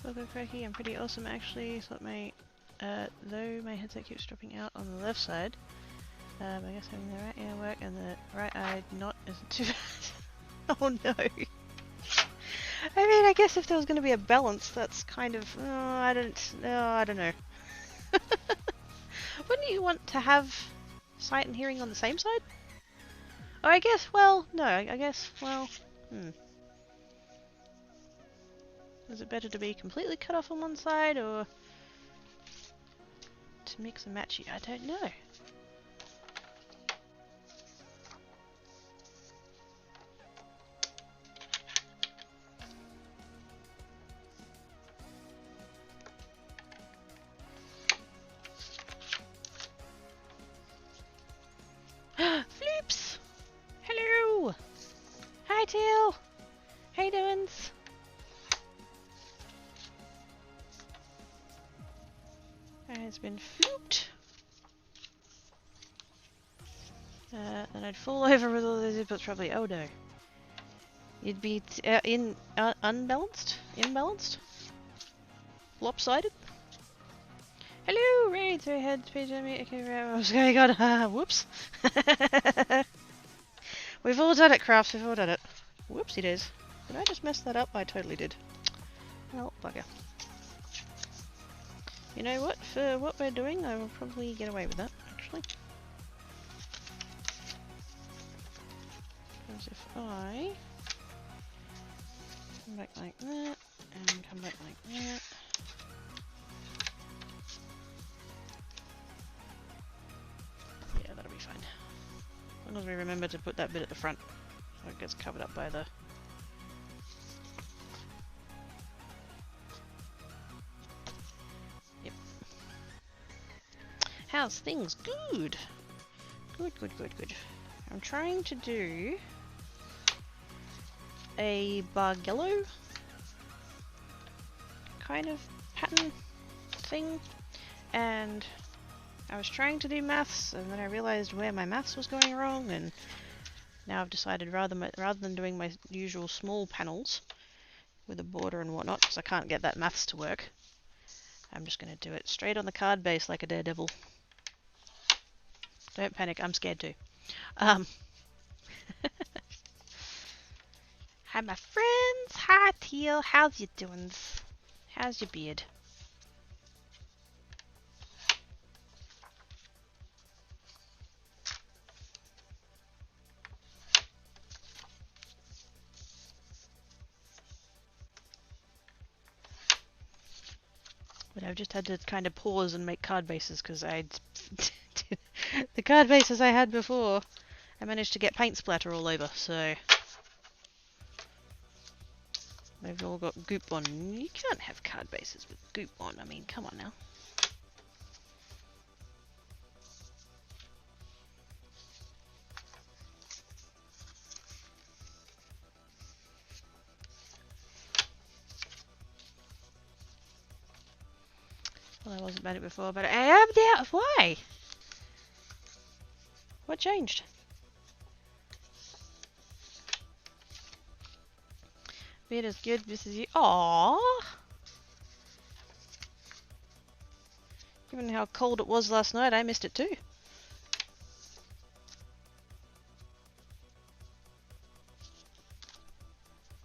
Welcome, Cracky. I'm pretty awesome actually. Thought though my headset keeps dropping out on the left side. I guess having the right ear work and the right eye not isn't too bad. Oh no. I mean, I guess if there was going to be a balance, that's kind of, I don't know. Wouldn't you want to have sight and hearing on the same side? Or I guess, well, no, I guess, well, Is it better to be completely cut off on one side, or to mix and match? I don't know. Floops! Hello! Hi, Teal! How you doing? Has been flooped. Then I'd fall over with all those inputs probably. Oh no. You'd be unbalanced? Imbalanced? Lopsided? Hello! Right, so head page on me. Okay, right, what's going on? Whoops! We've all done it, Crafts, we've all done it. Whoopsie days. Did I just mess that up? I totally did. Well, bugger. You know what? For what we're doing, I will probably get away with that, actually. Because if I come back like that, and come back like that. Yeah, that'll be fine. As long as we remember to put that bit at the front, so it gets covered up by the... Yep. How's things? Good! Good, good, good, good. I'm trying to do a bargello kind of pattern thing, and I was trying to do maths, and then I realized where my maths was going wrong, and now I've decided rather than doing my usual small panels with a border and whatnot, because I can't get that maths to work, I'm just going to do it straight on the card base like a daredevil. Don't panic, I'm scared too. Hi my friends! Hi Teal, how's you doing? How's your beard? But I've just had to kind of pause and make card bases because the card bases I had before, I managed to get paint splatter all over, so they've all got goop on. You can't have card bases with goop on, I mean, come on now. Well, I wasn't bad at it before, but I am now. Why? What changed? Beard is good, this is you. Aww! Given how cold it was last night, I missed it too.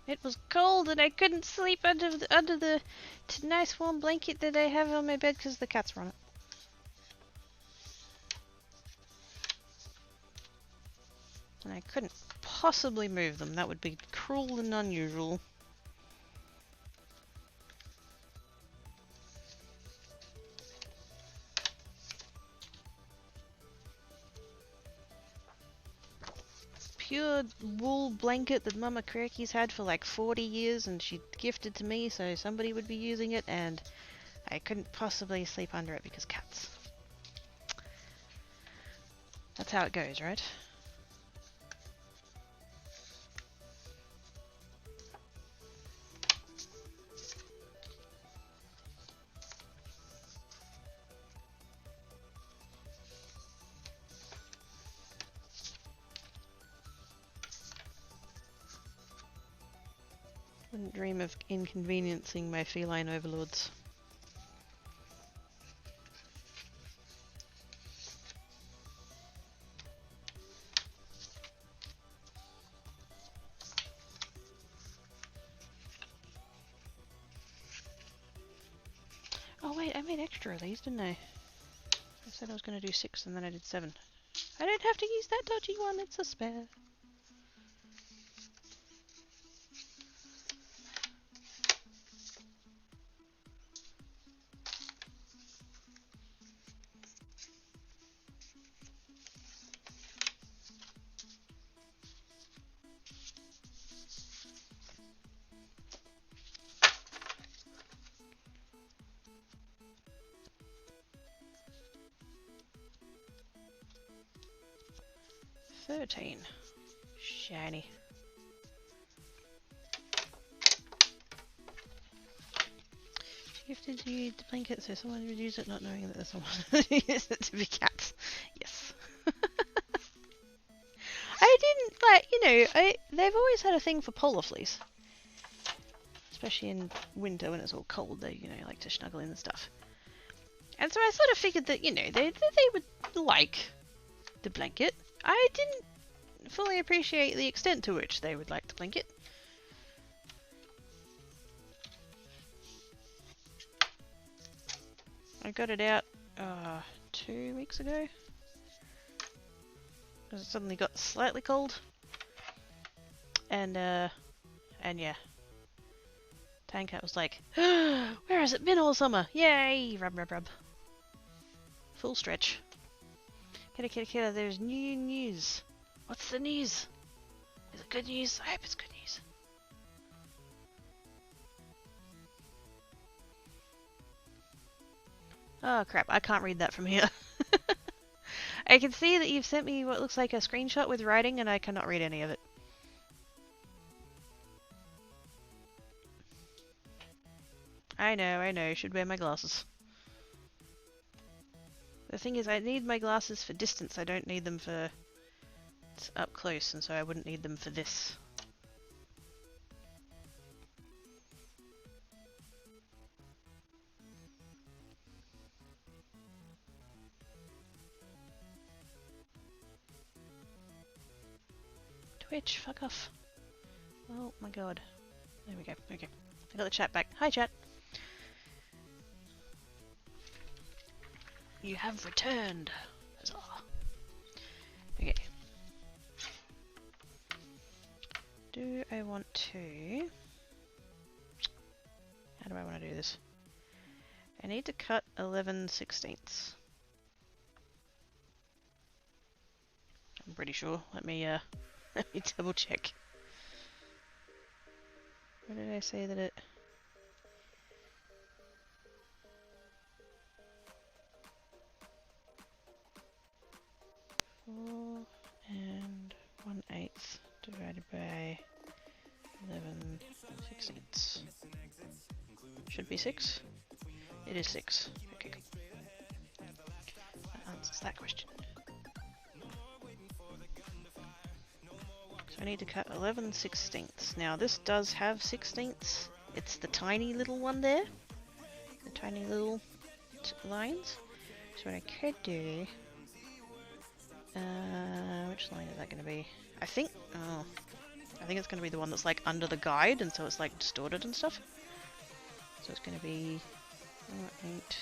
It was cold and I couldn't sleep under the nice warm blanket that I have on my bed because the cats were on it. And I couldn't possibly move them. That would be cruel and unusual. Pure wool blanket that Mama Cracky's had for like 40 years and she gifted to me so somebody would be using it, and I couldn't possibly sleep under it because cats. That's how it goes, right? Wouldn't dream of inconveniencing my feline overlords. Oh wait, I made extra of these, didn't I? I said I was going to do 6 and then I did 7. I don't have to use that dodgy one, it's a spare. Shiny. You have to do the blanket so someone would use it not knowing that there's someone who uses it to be cats. Yes. I didn't, like, you know, they've always had a thing for polar fleece. Especially in winter when it's all cold, they, you know, like to snuggle in and stuff. And so I sort of figured that, you know, they would like the blanket. I didn't fully appreciate the extent to which they would like the blanket. I got it out 2 weeks ago. Because it suddenly got slightly cold. And yeah. Tankat was like, where has it been all summer? Yay! Rub, rub, rub. Full stretch. Kidda, kidda, kidda, there's new news. What's the news? Is it good news? I hope it's good news. Oh crap, I can't read that from here. I can see that you've sent me what looks like a screenshot with writing and I cannot read any of it. I know, should wear my glasses. The thing is, I need my glasses for distance, I don't need them for up close, and so I wouldn't need them for this. Twitch, fuck off. Oh my god. There we go, okay. I got the chat back. Hi chat! You have returned! Huzzah. Okay. Do I want to... How do I want to do this? I need to cut 11/16. I'm pretty sure. Let me let me double check. Where did I say that it... 4 and 1/8 divided by 11/16. Should be 6. It is 6. Okay, good. That answers that question. So I need to cut 11/16. Now this does have 16ths. It's the tiny little one there. The tiny little lines. So what I could do... which line is that going to be? I think it's going to be the one that's like under the guide, and so it's like distorted and stuff. So it's going to be 8,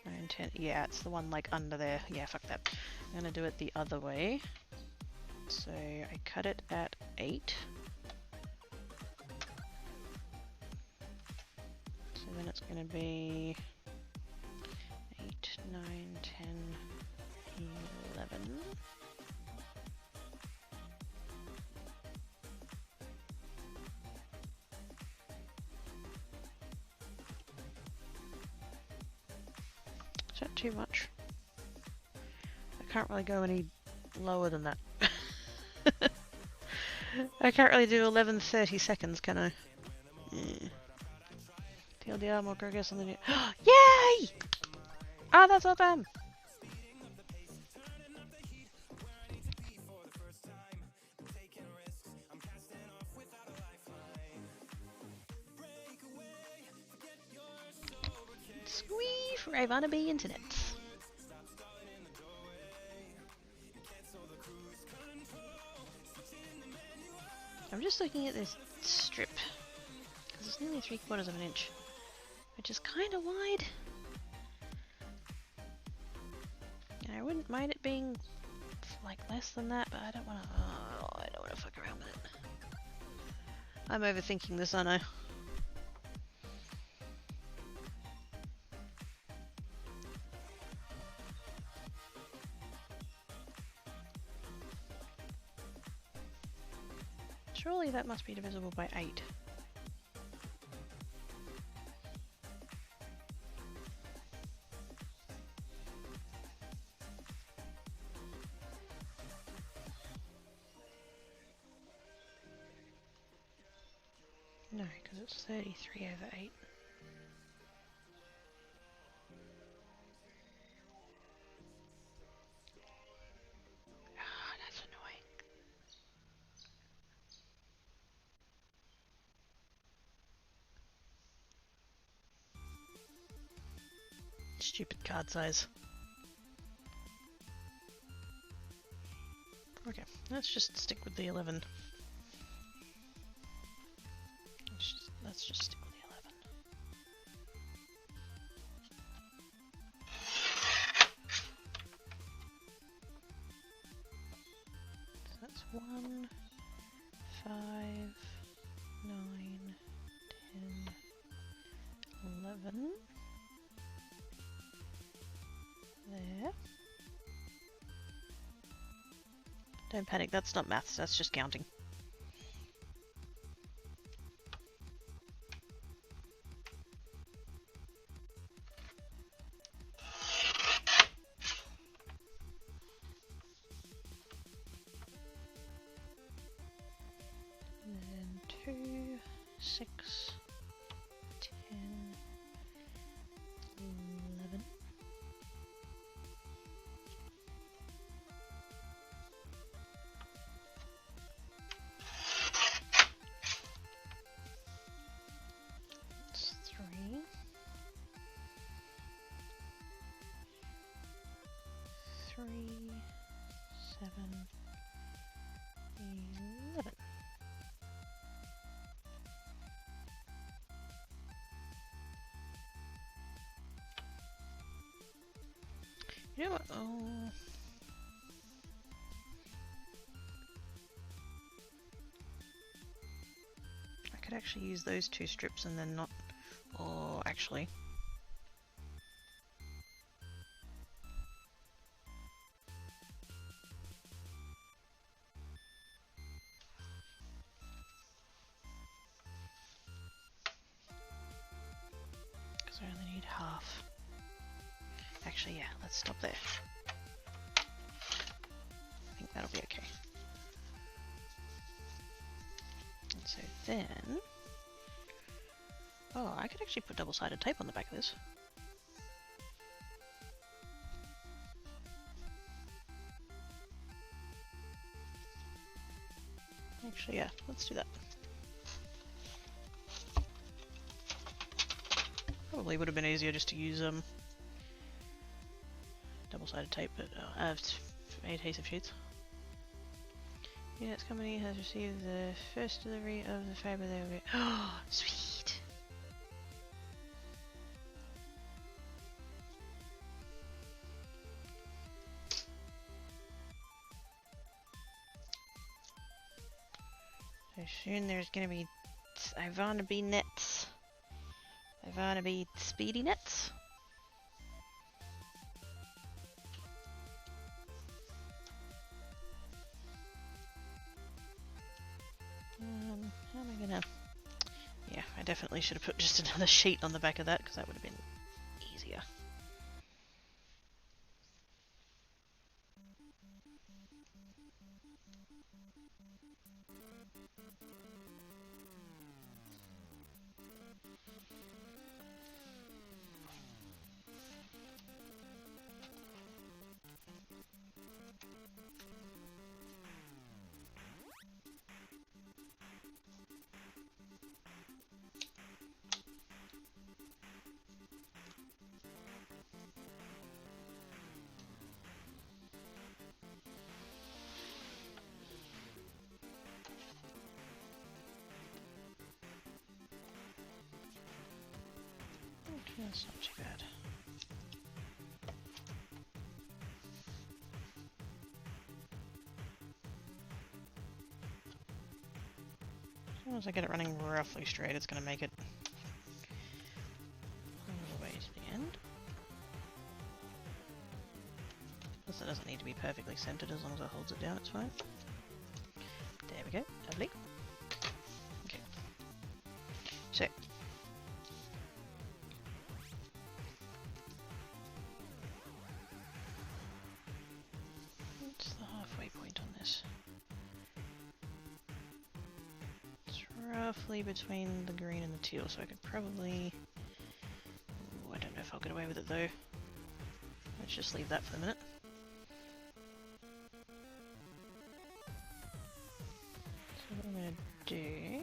9, 10. Yeah, it's the one like under there. Yeah, fuck that. I'm going to do it the other way. So I cut it at 8. So then it's going to be 8, 9, 10, 11. Is that too much? I can't really go any lower than that. I can't really do 11:30 seconds, can I? Yeah. TLDR, more progress on the new... Yay! Ah, that's awesome! Ivana B internet. I'm just looking at this strip because it's nearly 3/4 of an inch, which is kind of wide. And I wouldn't mind it being like less than that, but I don't want to. Oh, I don't want to fuck around with it. I'm overthinking this, aren't I? Surely that must be divisible by 8. No, because it's 33/8. Ah, that's annoying. Stupid card size. Okay, let's just stick with the 11. Let's just stick with the 11. So that's 1, 5, 9, 10, 11. There. Don't panic, that's not maths, that's just counting. And then 2, 6, 10, 11. That's 3. 3, 7, 11. You know what? Oh. I could actually use those 2 strips and then not. Or actually. Because I only need half. Actually, yeah, let's stop there. I think that'll be okay. And so then... Oh, I could actually put double-sided tape on the back of this. Actually, yeah, let's do that. Probably would have been easier just to use double-sided tape, but I have adhesive sheets. Units company has received the first delivery of the fiber they will get. Oh, sweet! So soon there's gonna be Ivana B nets. Ivana B speedy nets. How am I gonna... Yeah, I definitely should have put just another sheet on the back of that because that would have been easier. That's not too bad. As long as I get it running roughly straight, it's going to make it all the way to the end. Plus it doesn't need to be perfectly centered, as long as it holds it down, it's fine. There we go, lovely. Okay. So. What's the halfway point on this? Roughly between the green and the teal, so I could probably... Ooh, I don't know if I'll get away with it though. Let's just leave that for the minute. So what I'm going to do...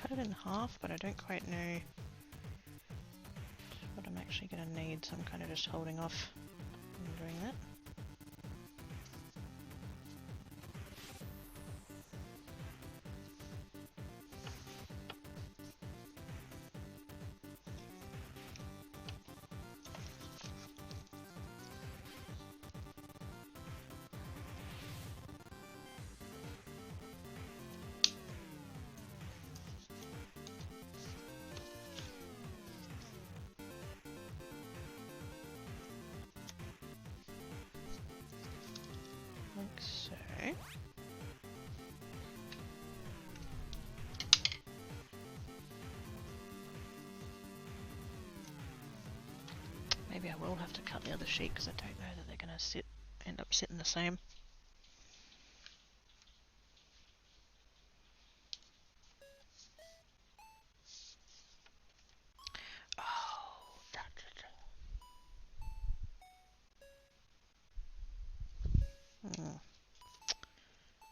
cut it in half, but I don't quite know what I'm actually going to need, so I'm kind of just holding off on doing that. Like so. Maybe I will have to cut the other sheet because I don't know that they're going to end up sitting the same.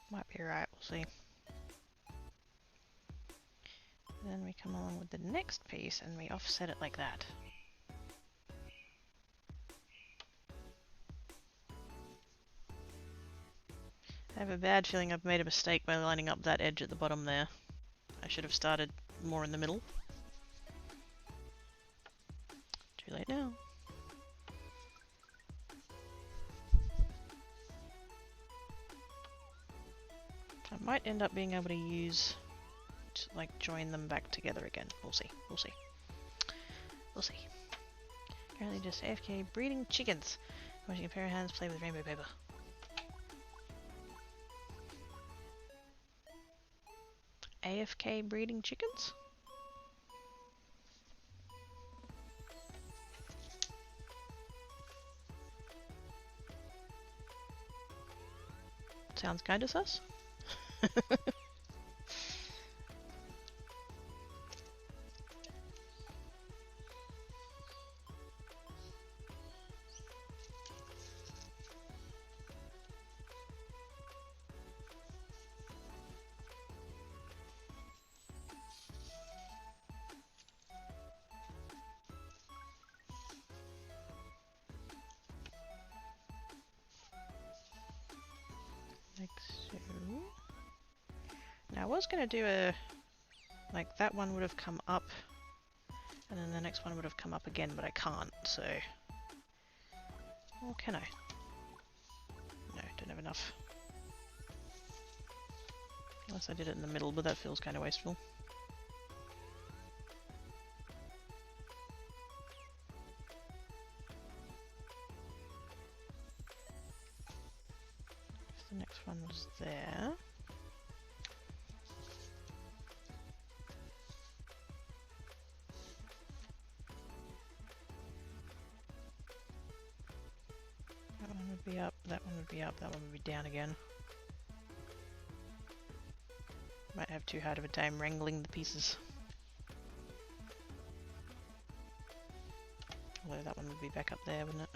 Might be right, we'll see. Then we come along with the next piece and we offset it like that. I have a bad feeling I've made a mistake by lining up that edge at the bottom there. I should have started more in the middle. Too late now. I might end up being able to use, like, join them back together again. We'll see. We'll see. We'll see. Apparently just AFK breeding chickens. Watching a pair of hands play with rainbow paper. AFK breeding chickens? Sounds kinda sus. Like so. Now I was going to do a, like that one would have come up and then the next one would have come up again, but I can't, so, or can I? No, don't have enough. Unless I did it in the middle, but that feels kind of wasteful. If the next one was there. That one would be up, that one would be up, that one would be down again. Might have too hard of a time wrangling the pieces. Although that one would be back up there, wouldn't it?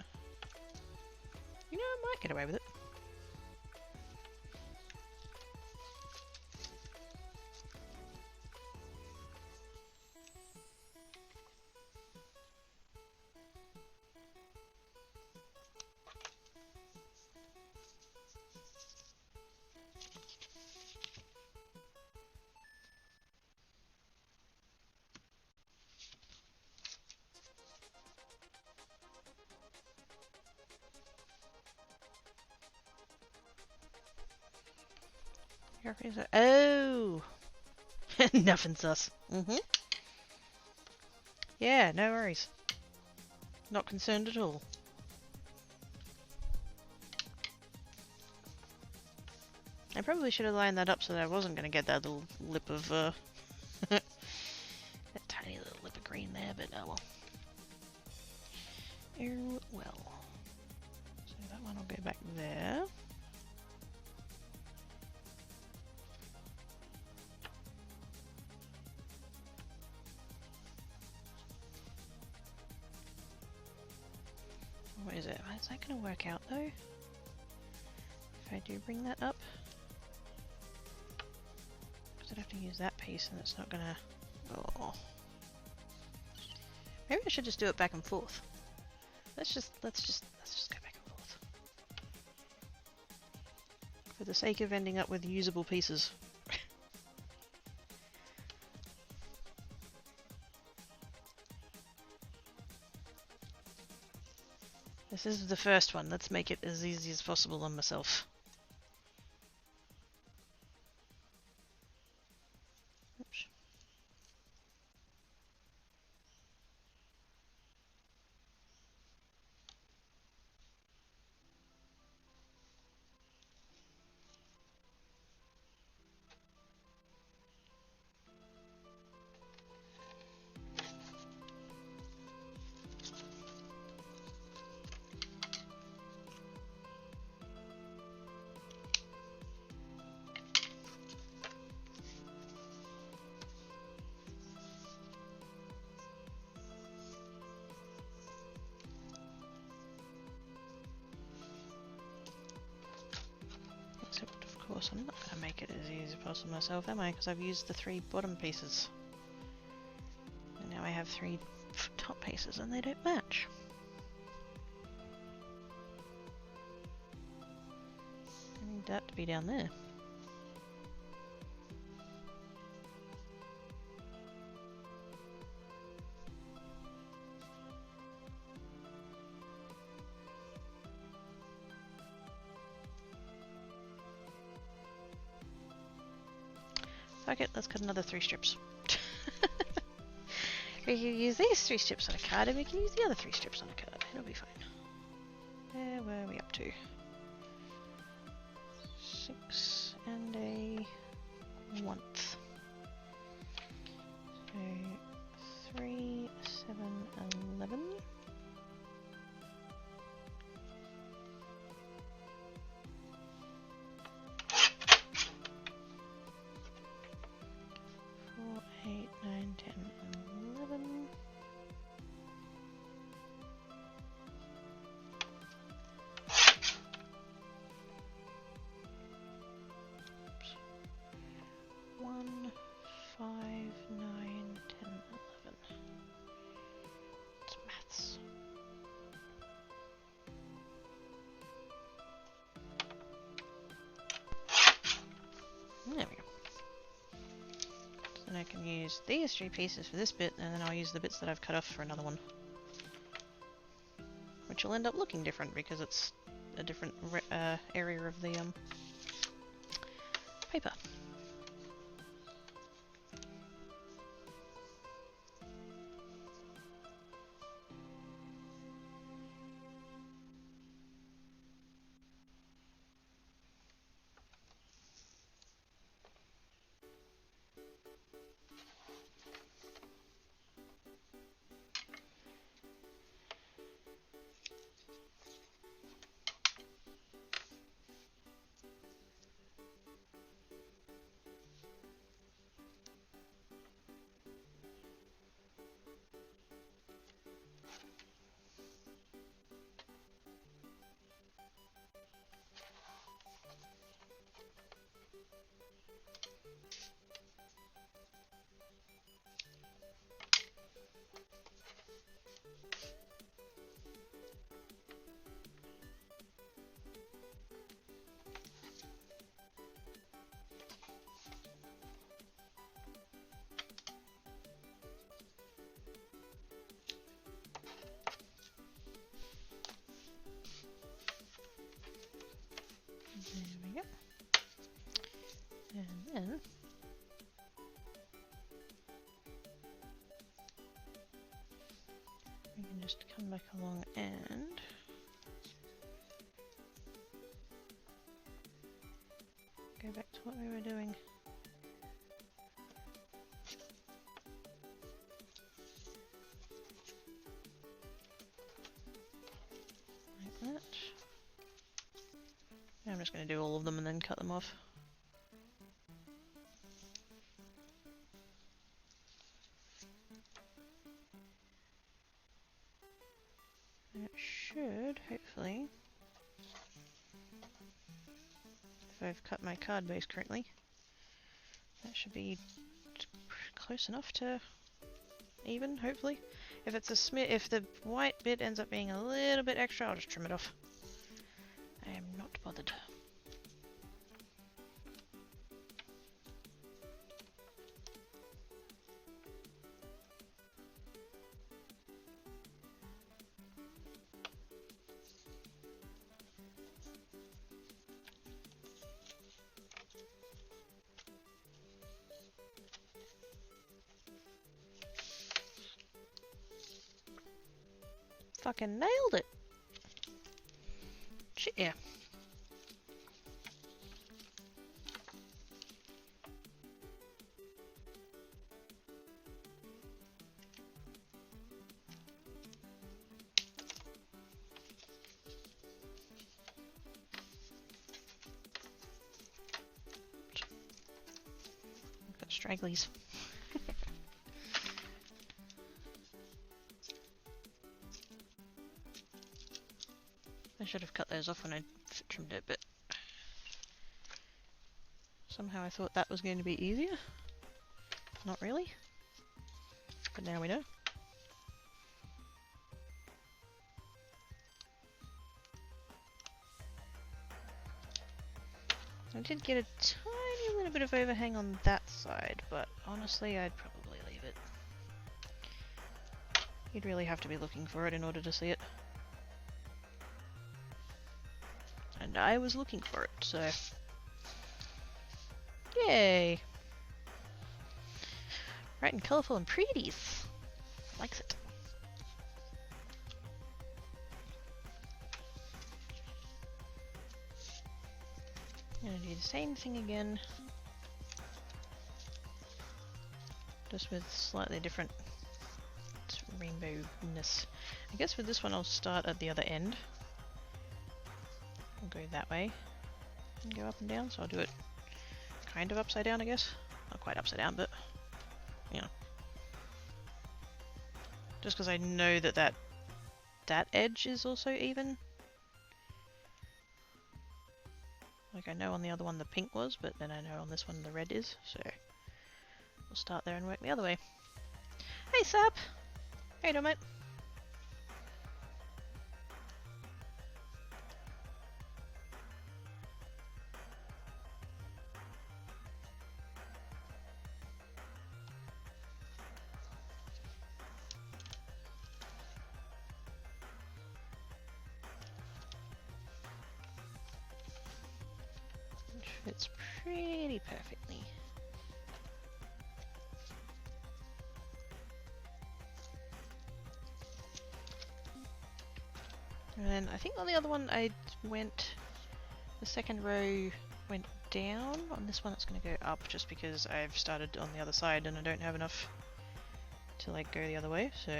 You know, I might get away with it. Oh! Nothing sus. Yeah, no worries. Not concerned at all. I probably should have lined that up so that I wasn't going to get that little lip of, that tiny little lip of green there, but oh well. Oh well. So that one will go back there. What is it? Is that going to work out though? If I do bring that up? Because I'd have to use that piece and it's not going to... Oh. Maybe I should just do it back and forth. Let's just go back and forth. For the sake of ending up with usable pieces. This is the first one. Let's make it as easy as possible on myself. Oops. Of course, I'm not going to make it as easy as possible myself, am I? Because I've used the 3 bottom pieces. And now I have 3 top pieces and they don't match. I need that to be down there. Fuck it, let's cut another 3 strips. We can use these 3 strips on a card and we can use the other 3 strips on a card. It'll be fine. Where are we up to? 6 and a 1th. So 3, 7, 11. There we go. So then I can use these 3 pieces for this bit, and then I'll use the bits that I've cut off for another one. Which will end up looking different because it's a different area of the paper. then we can just come back along and go back to what we were doing. Like that. Now I'm just going to do all of them and then cut them off. That should, hopefully, if I've cut my card base correctly, that should be close enough to even, hopefully. If it's if the white bit ends up being a little bit extra, I'll just trim it off. I am not bothered. Fucking nailed it! Shit, yeah. I've got stragglies. I should have cut those off when I trimmed it, but somehow I thought that was going to be easier. Not really. But now we know. I did get a tiny little bit of overhang on that side, but honestly I'd probably leave it. You'd really have to be looking for it in order to see it. And I was looking for it, so yay! Bright and colourful and pretty. Likes it. I'm gonna do the same thing again, just with slightly different rainbow-ness. I guess with this one I'll start at the other end. I'll go that way and go up and down, so I'll do it kind of upside down, I guess. Not quite upside down, but you know. Just because I know that that edge is also even. Like I know on the other one the pink was, but then I know on this one the red is, so we'll start there and work the other way. Hey Sap! How you doing, mate? Fits pretty perfectly. And then I think on the other one I went, the second row went down. On this one it's going to go up just because I've started on the other side and I don't have enough to like go the other way, so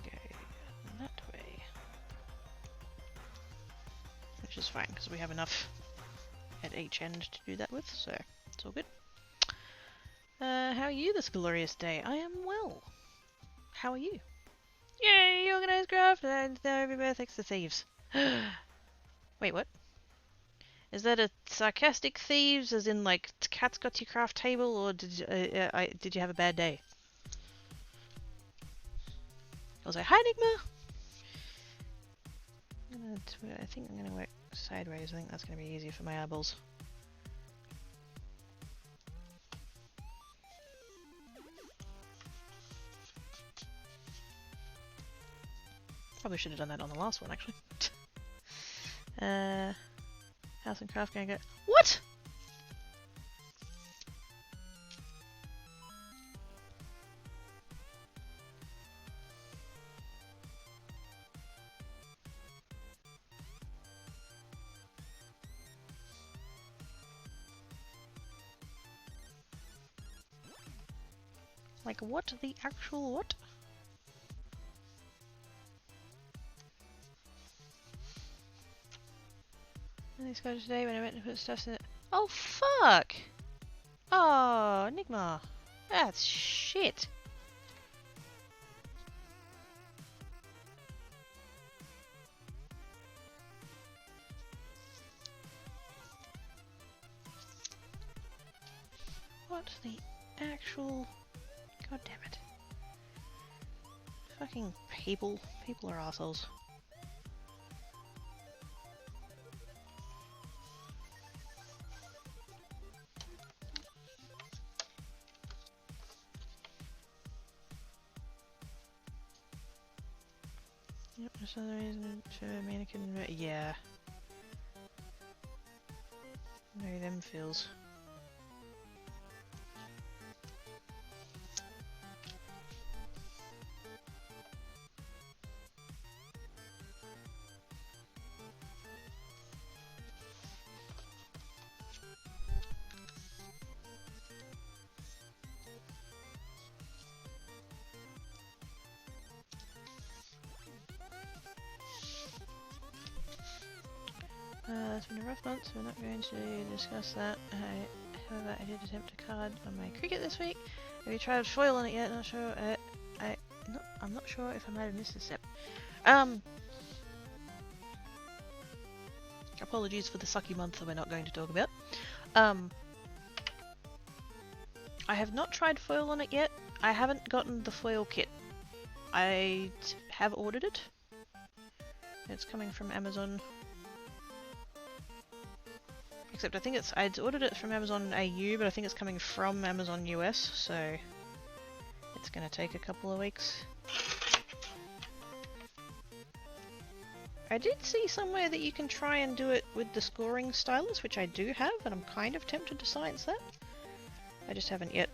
go that way. Which is fine because we have enough at each end to do that with, so it's all good. How are you this glorious day? I am well. How are you? Yay, organised craft and happy birthday to thieves. Wait, what? Is that a sarcastic thieves, as in like cat's got your craft table, or did you have a bad day? I was like, hi Enigma! I think I'm gonna work sideways. I think that's gonna be easier for my eyeballs. Probably should have done that on the last one, actually. How House and craft going to go. What? Like, what the actual what? And these guys today when I went to put stuff in it. Oh, fuck! Oh, Enigma. That's shit. What the actual... God damn it. Fucking people. People are assholes. Yep, that's another reason for mannequin. Yeah. No, them feels. It's been a rough month, so we're not going to discuss that. However, I did attempt a card on my cricket this week. Have you tried foil on it yet? Not sure. I'm not sure if I might have missed this step. Apologies for the sucky month that we're not going to talk about. I have not tried foil on it yet. I haven't gotten the foil kit. I have ordered it. It's coming from Amazon. Except I think I'd ordered it from Amazon AU, but I think it's coming from Amazon US, so it's gonna take a couple of weeks. I did see somewhere that you can try and do it with the scoring stylus, which I do have, and I'm kind of tempted to science that. I just haven't yet.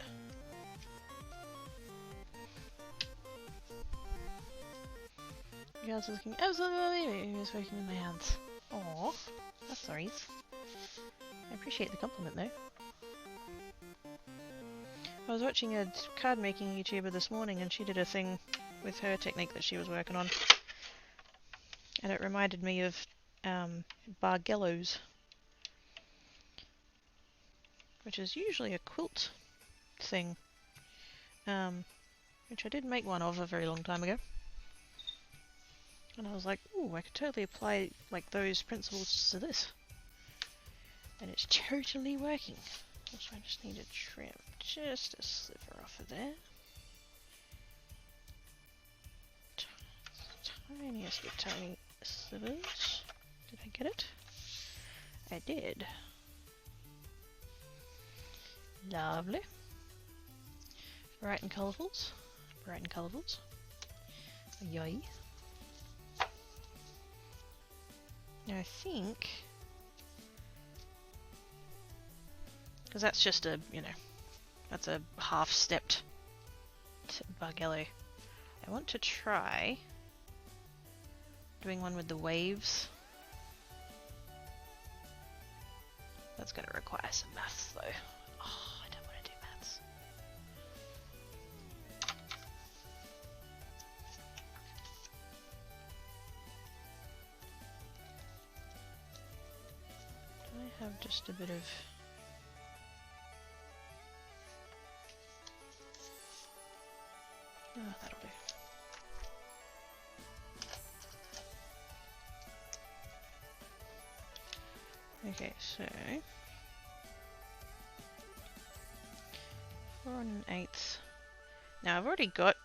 You guys are looking absolutely just working with my hands. Aww, that's nice. I appreciate the compliment though. I was watching a card making YouTuber this morning and she did a thing with her technique that she was working on. And it reminded me of bargellos, which is usually a quilt thing, which I did make one of a very long time ago. And I was like, ooh, I could totally apply like those principles to this. And it's totally working. Also, I just need to trim just a sliver off of there. Tiniest of tiny slivers. Did I get it? I did. Lovely. Bright and colourfuls. Bright and colourfuls. Yay. Now I think... because that's just a, you know, that's a half-stepped bargello. I want to try doing one with the waves. That's going to require some maths though. Oh, I don't want to do maths. Do I have just a bit of... oh, that'll do. Okay, so 4 1/8. Now I've already got,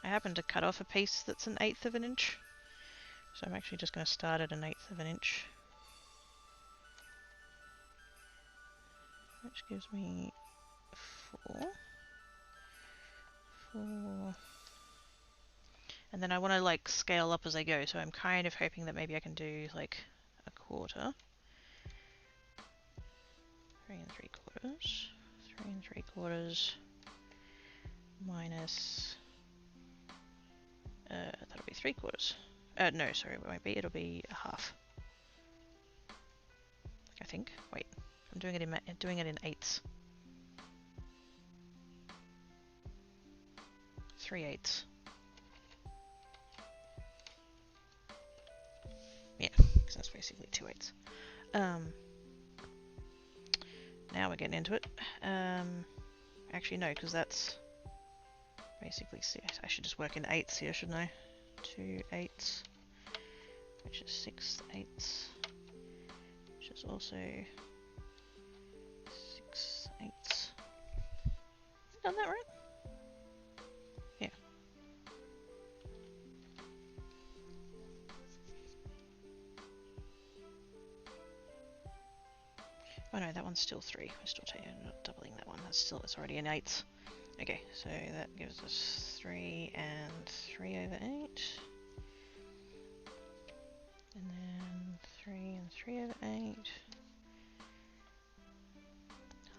I happen to cut off a piece that's 1/8 of an inch. So I'm actually just going to start at 1/8 of an inch. Which gives me 4. And then I want to like scale up as I go, so I'm kind of hoping that maybe I can do like 1/4. 3 3/4. 3 3/4 minus. That'll be 3/4. No, sorry, it won't be. It'll be a half. I think. Wait, I'm doing it in eighths. 3/8. Yeah, because that's basically 2/8. Now we're getting into it. Actually no, because that's basically, I should just work in eighths here, shouldn't I? 2/8, which is 6/8, which is also 6/8. Done that right? Yeah. Oh no, that one's still 3. We're still not doubling that one. It's already in eighths. Okay, so that gives us 3 and 3/8. And then 3 and 3/8.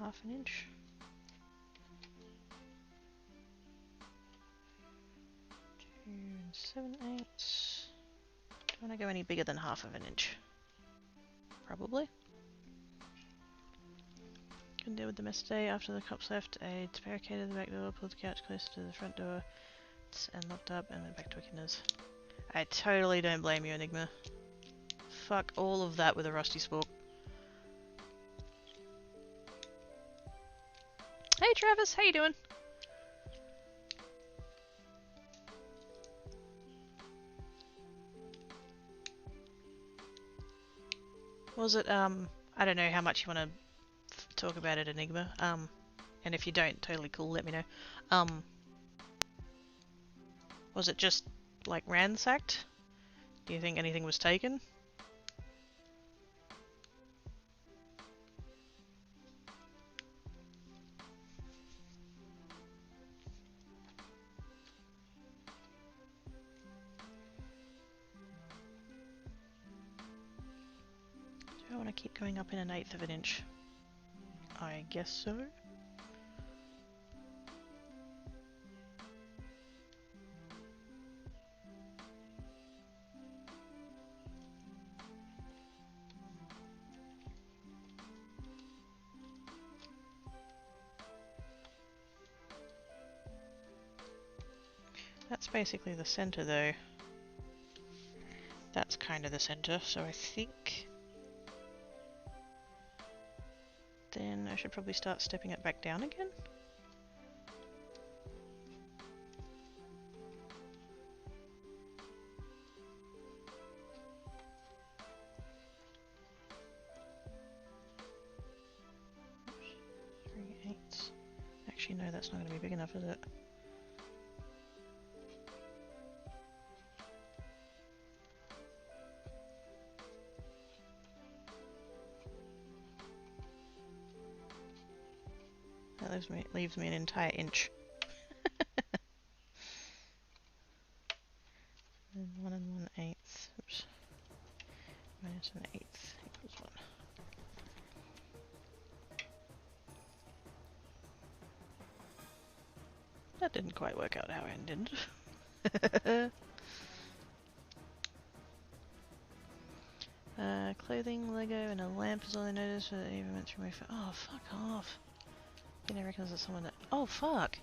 Half an inch. 2 and 7/8. Do I want to go any bigger than half of an inch? Probably. Couldn't deal with the mess today. After the cops left, I barricaded the back door, pulled the couch closer to the front door, and locked up, and went back to Echidna's. I totally don't blame you, Enigma. Fuck all of that with a rusty spork. Hey Travis, how you doing? Was it, I don't know how much you want to talk about it, Enigma. And if you don't, totally cool, let me know. Was it just, like, ransacked? Do you think anything was taken? Do I want to keep going up in 1/8 of an inch? I guess so. That's basically the center though. That's kind of the center, so I think then I should probably start stepping it back down again. Oops, 3/8. Actually no, that's not going to be big enough, is it? That leaves me an entire inch. And 1 1/8. Oops. Minus 1/8 equals 1. That didn't quite work out how I intended. Clothing, Lego, and a lamp is all I noticed. But it even went through my phone. Oh, fuck off. You know, reckons it's someone that. Oh, fuck!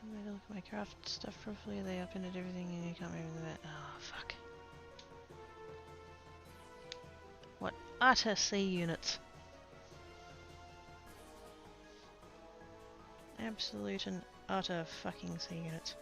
Can I look at my craft stuff properly? They upended everything and you can't remember that. Oh, fuck. What utter C units. Absolute and utter fucking C units.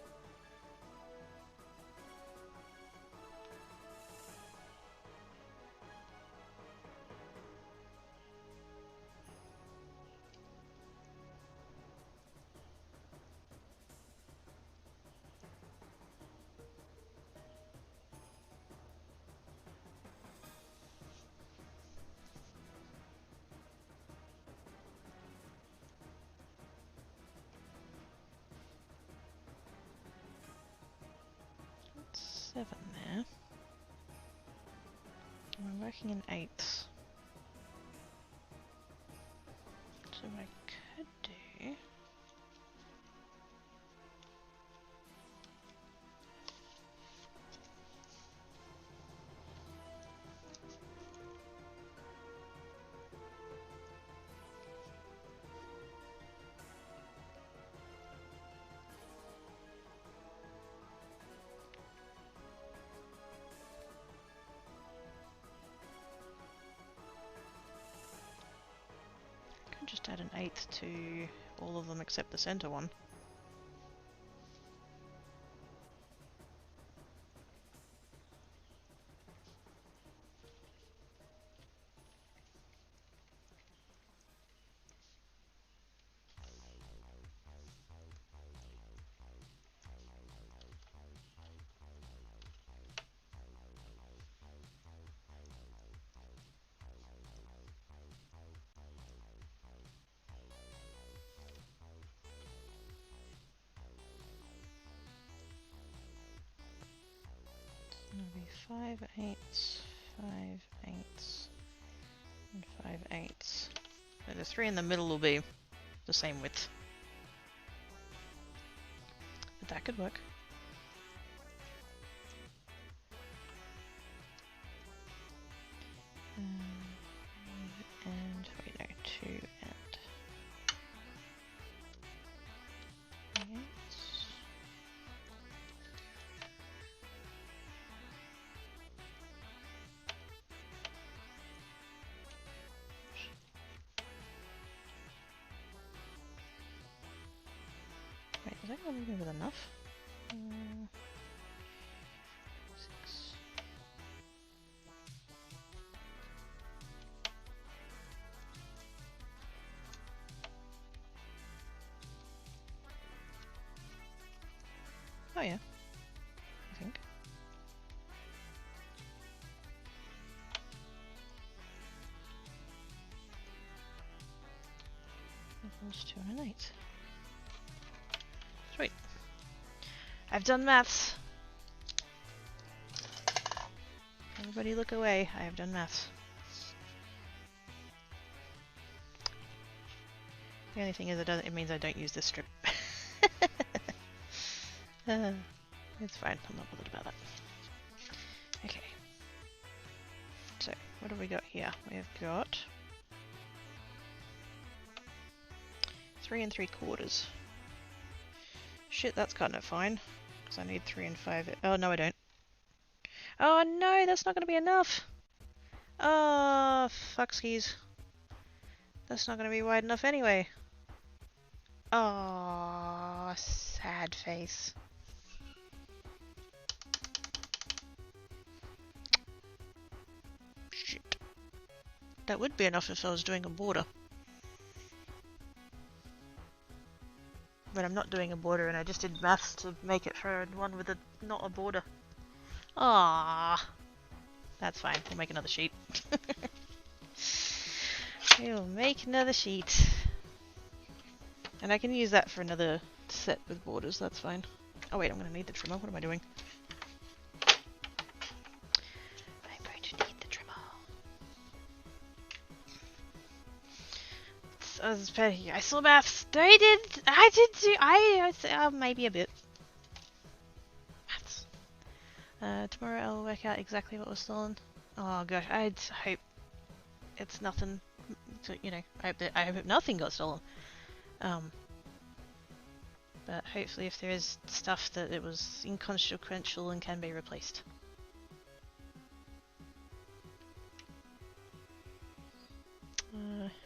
7 there. We're working in 8ths. So what I could do... just add an 8th to all of them except the center one. It'll be 5 8ths, 5 8ths, and 5 8ths. So the 3 in the middle will be the same width. But that could work. And wait, no, 2 and 3 8ths. Wait, is that going to leave me with enough? 6. Oh yeah, I think. Equals 2 and an 8. Sweet. I've done maths. Everybody look away. I have done maths. The only thing is it means I don't use this strip. It's fine. I'm not bothered about that. Okay. So, what have we got here? We've got 3 3/4. Shit, that's kind of fine. Because I need 3 and 5. Oh, no, I don't. Oh, no, that's not going to be enough. Oh, fuckskis. That's not going to be wide enough anyway. Oh, sad face. Shit. That would be enough if I was doing a border. But I'm not doing a border and I just did maths to make it for one with not a border. Ah, that's fine. We'll make another sheet. We'll make another sheet. And I can use that for another set with borders, that's fine. Oh wait, I'm going to need the trimmer. What am I doing? I'm going to need the trimmer. I saw maths. I did maybe a bit. Maths. Tomorrow I'll work out exactly what was stolen. Oh gosh, I hope it's nothing. So, you know, I hope nothing got stolen. But hopefully if there is stuff that it was inconsequential and can be replaced.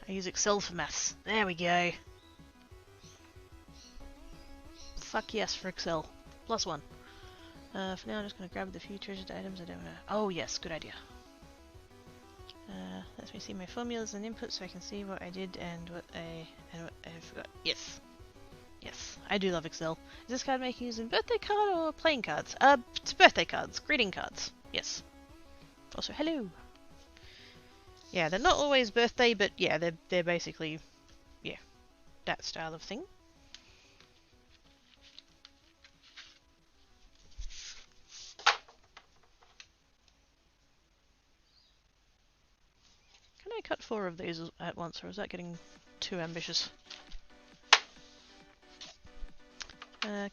I use Excel for maths. There we go. Fuck yes for Excel. +1. For now I'm just going to grab the few treasured items I don't know. Oh yes, good idea. Let me see my formulas and inputs so I can see what I did and what I forgot. Yes. Yes, I do love Excel. Is this card making using birthday card or playing cards? It's birthday cards, greeting cards. Yes. Also, hello. Yeah, they're not always birthday, but yeah, they're basically, yeah, that style of thing. cut 4 of these at once, or is that getting too ambitious?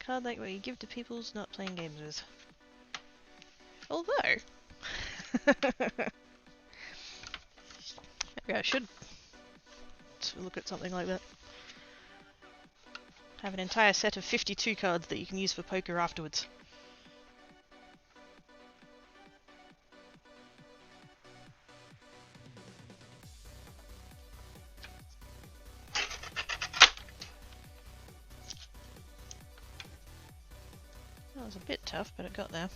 Card like what you give to people's not playing games with. Although... maybe I should look at something like that. Have an entire set of 52 cards that you can use for poker afterwards. That was a bit tough, but it got there.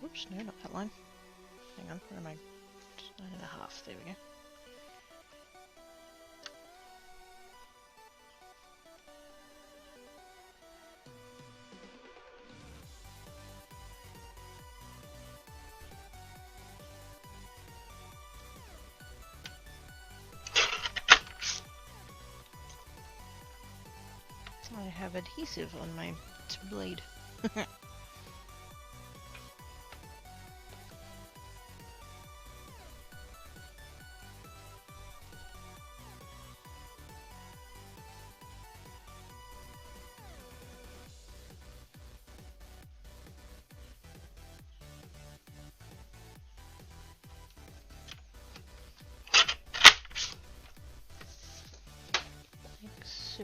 Whoops, no, not that line. Hang on, where am I? 9.5, there we go. I have adhesive on my blade. Like so.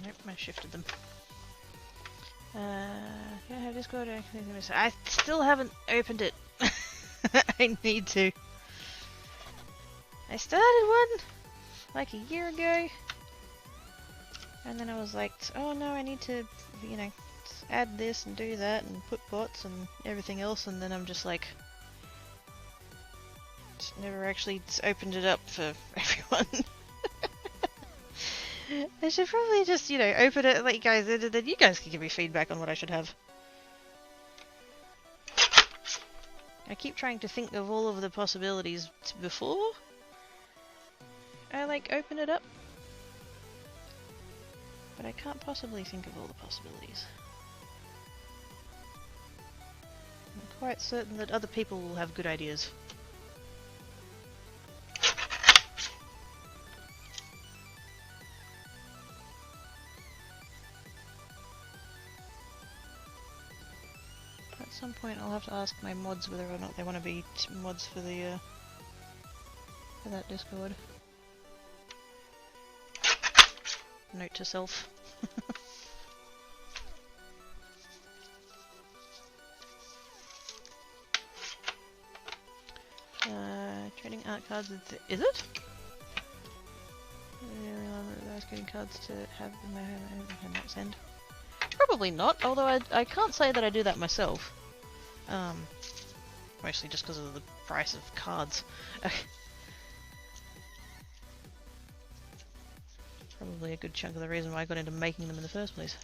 Nope, I shifted them. Yeah, I have Discord. I still haven't opened it. I need to. I started one like a year ago, and then I was like, oh no, I need to, you know, add this and do that and put bots and everything else, and then I'm just like, just never actually opened it up for everyone. I should probably just, you know, open it and let you guys in, and then you guys can give me feedback on what I should have. I keep trying to think of all of the possibilities before I, like, open it up. But I can't possibly think of all the possibilities. I'm quite certain that other people will have good ideas. At some point I'll have to ask my mods whether or not they want to be mods for the for that Discord. Note to self. Trading art cards, is it? Those getting cards to have in my home and not send. Probably not, although I can't say that I do that myself. Mostly just because of the price of cards. Probably a good chunk of the reason why I got into making them in the first place.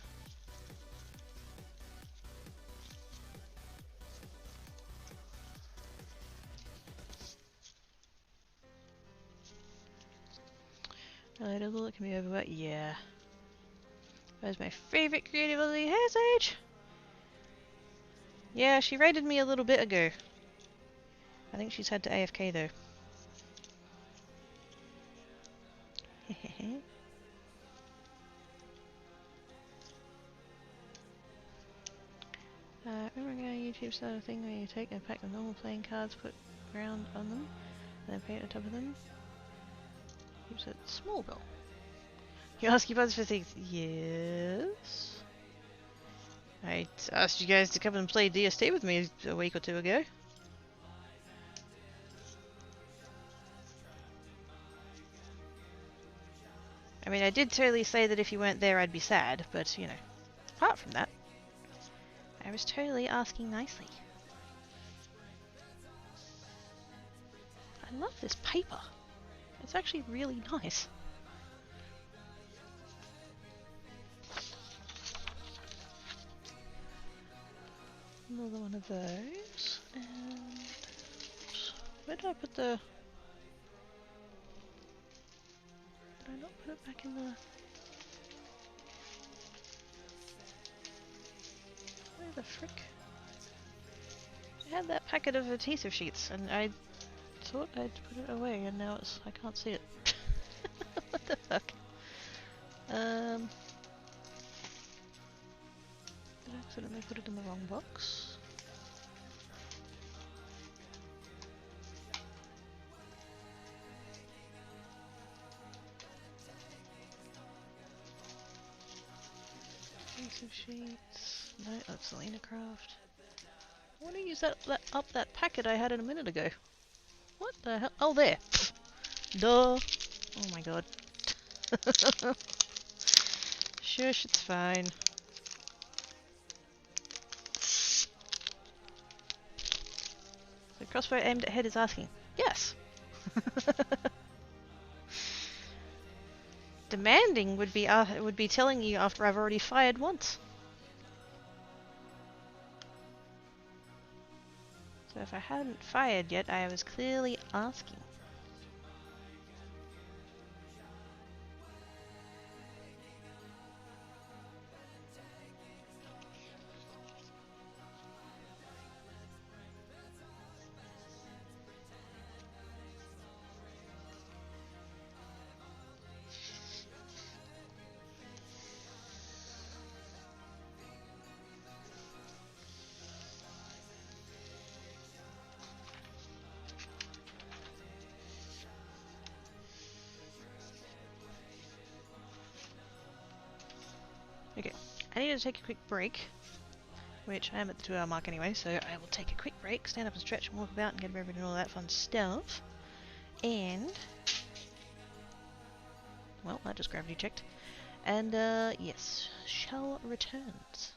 Relatable, it can be overworked. Yeah. That was my favourite creative of the Hair Sage! Yeah, she raided me a little bit ago. I think she's had to AFK though. Hehehe. Remember a YouTube started a thing where you take a pack of normal playing cards, put ground on them, and then paint on top of them? Keeps it small goal. You ask your buds for things. Yes. I asked you guys to come and play DST with me a week or two ago. I mean, I did totally say that if you weren't there I'd be sad, but, you know, apart from that, I was totally asking nicely. I love this paper. It's actually really nice. Another one of those. And where did I put the... Did I not put it back in the... Where the frick? I had that packet of adhesive sheets and I thought I'd put it away and now I can't see it. What the fuck? Did I accidentally put it in the wrong box? Adhesive sheets. No, that's Selena Craft. I want to use that packet I had a minute ago. What the hell? Oh, there. Duh. Oh my god. Shush, it's fine. The crossbow aimed at head is asking. Yes. Demanding would be telling you after I've already fired once. So if I hadn't fired yet, I was clearly asking. Okay, I need to take a quick break, which I am at the 2-hour mark anyway, so I will take a quick break, stand up and stretch and walk about and get everything and all that fun stuff. And... well, that just gravity checked. And, yes, shall returns.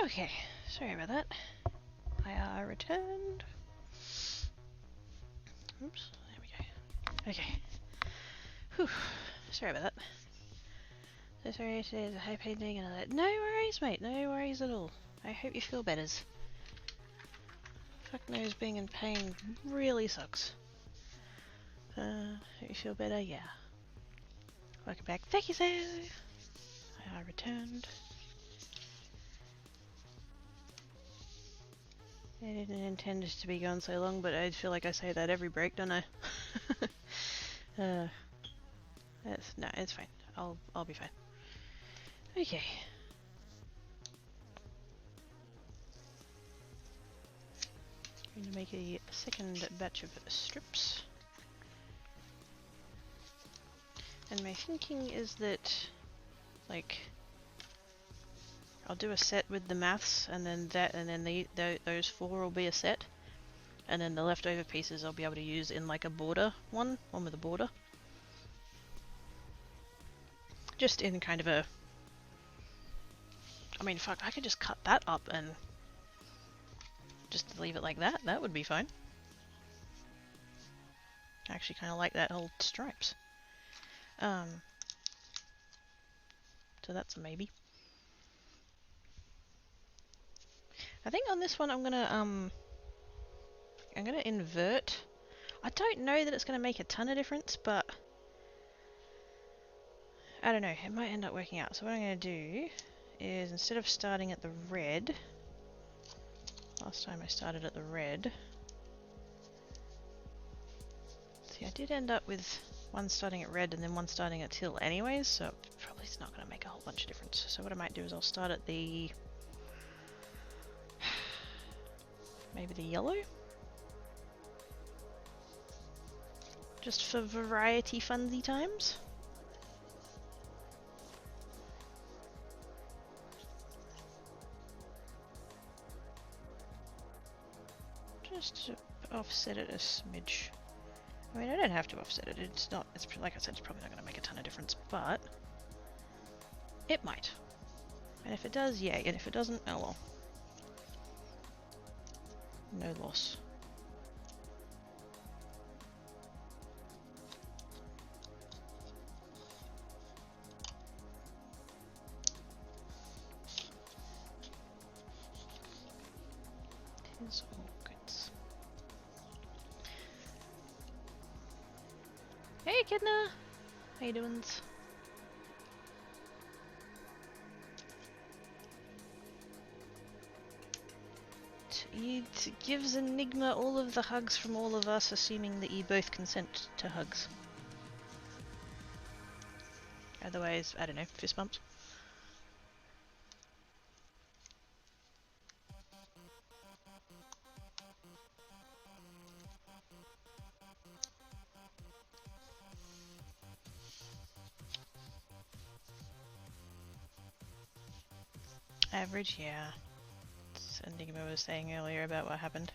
Okay, sorry about that. I returned. Oops, there we go. Okay. Whew, sorry about that. So sorry today, the high painting and all that. No worries, mate, no worries at all. I hope you feel better. Fuck knows being in pain really sucks. Hope you feel better, yeah. Welcome back. Thank you, sir. I returned. I didn't intend it to be gone so long, but I feel like I say that every break, don't I? No, it's fine. I'll be fine. Okay. I'm going to make a second batch of strips. And my thinking is that, like, I'll do a set with the maths, and then those 4 will be a set, and then the leftover pieces I'll be able to use in like a border one with a border. Just in kind of a, I mean, fuck, I could just cut that up and just leave it like that. That would be fine. I actually kind of like that whole stripes. So that's a maybe. I think on this one I'm gonna invert. I don't know that it's gonna make a ton of difference, but I don't know, it might end up working out. So what I'm gonna do is, instead of starting at the red, last time I started at the red, see, I did end up with one starting at red and then one starting at teal anyways, so probably it's not gonna make a whole bunch of difference. So what I might do is I'll start at the maybe the yellow, just for variety funsy times. Just to offset it a smidge. I mean, I don't have to offset it. It's like I said, it's probably not going to make a ton of difference, but it might. And if it does, yay. And if it doesn't, oh well. No loss. Here's all goods. Hey, Kidna! How you doing? It gives Enigma all of the hugs from all of us, assuming that you both consent to hugs. Otherwise, I don't know, fist bumps. Average, yeah. Enigma was saying earlier about what happened.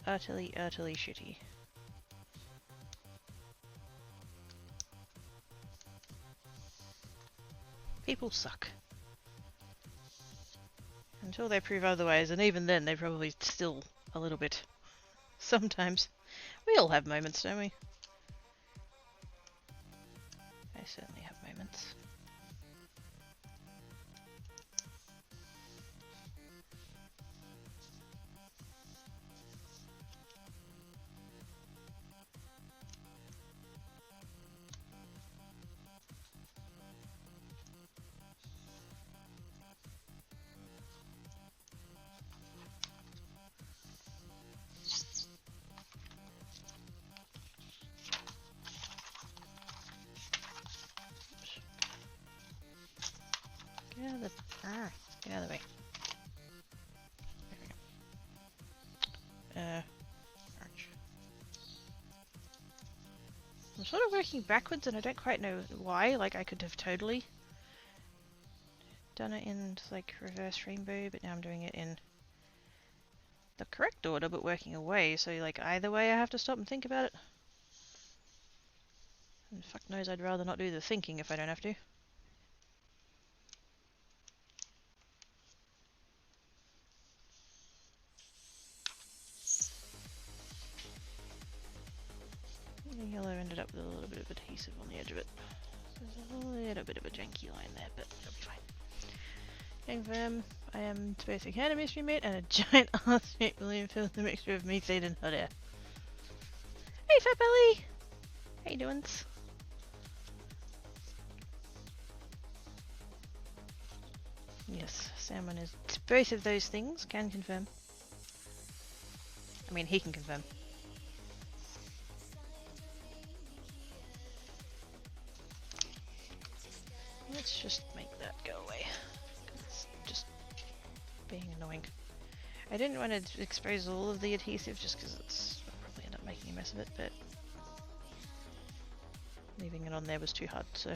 Utterly, utterly shitty. People suck. Until they prove otherwise, and even then they're probably still a little bit. Sometimes. We all have moments, don't we? I certainly have moments. Get out of the way. There we go. Arch. I'm sort of working backwards and I don't quite know why. Like, I could have totally done it in, like, reverse rainbow, but now I'm doing it in the correct order, but working away. So, like, either way I have to stop and think about it. And fuck knows I'd rather not do the thinking if I don't have to. it up with a little bit of adhesive on the edge of it. There's a little bit of a janky line there, but it'll be fine. Confirm, I am both a can of mystery meat and a giant ass-shaped balloon filled with a mixture of methane and hot air. Hey, Fat Belly! How you doing? Yes, salmon is both of those things, can confirm. I mean, he can confirm. Let's just make that go away. It's just being annoying. I didn't want to expose all of the adhesive just because I'll probably end up making a mess of it, but leaving it on there was too hard, so.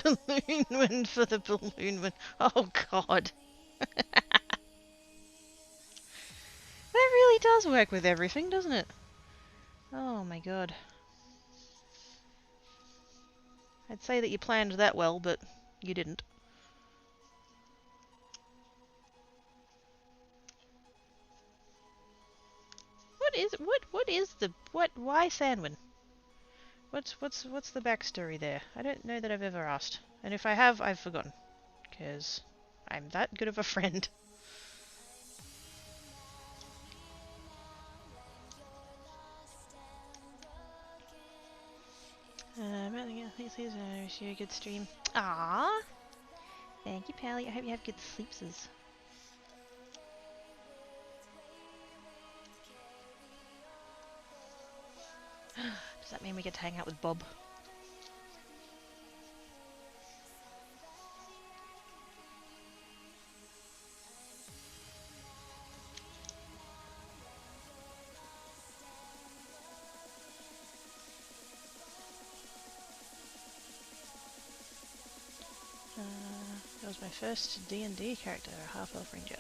Balloon wind for the balloon wind. Oh god. That really does work with everything, doesn't it? Oh my god. I'd say that you planned that well, but you didn't. Why Sandwin? What's the backstory there? I don't know that I've ever asked. And if I have, I've forgotten. Because I'm that good of a friend. Please wish you a good stream. Ah, thank you, Pally. I hope you have good sleepses. Does that mean we get to hang out with Bob? That was my first D&D character, a half-elf ranger.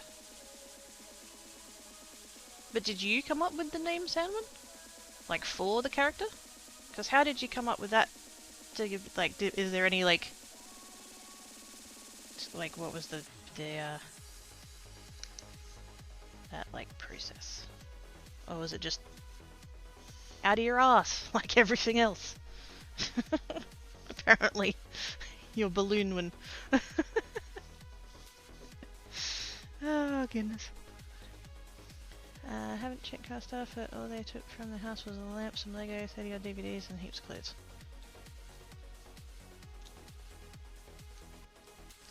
But did you come up with the name Sandman? Like, for the character? Because how did you come up with that? To give, like, is there any, like, what was that, like, process? Or was it just out of your ass, like everything else? Apparently, your balloon one. Oh, goodness. I haven't checked car stuff, but all they took from the house was a lamp, some Lego, 30 odd DVDs, and heaps of clothes.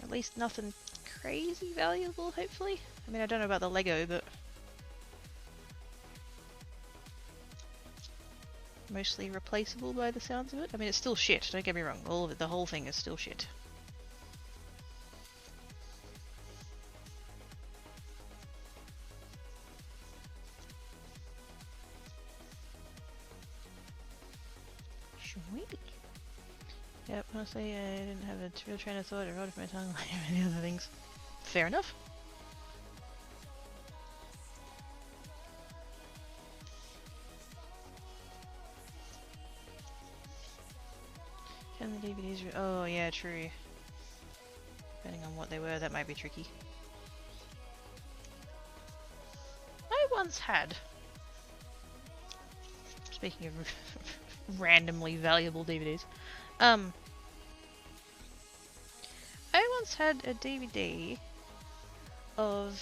At least nothing crazy valuable, hopefully. I mean, I don't know about the Lego, but mostly replaceable by the sounds of it. I mean, it's still shit, don't get me wrong. All of it, the whole thing is still shit. Sweet. Yep, honestly, I didn't have a real train of thought. I wrote off my tongue like many other things. Fair enough. Can the DVDs... Oh, yeah, true. Depending on what they were, that might be tricky. I once had... Speaking of randomly valuable DVDs. I once had a DVD of...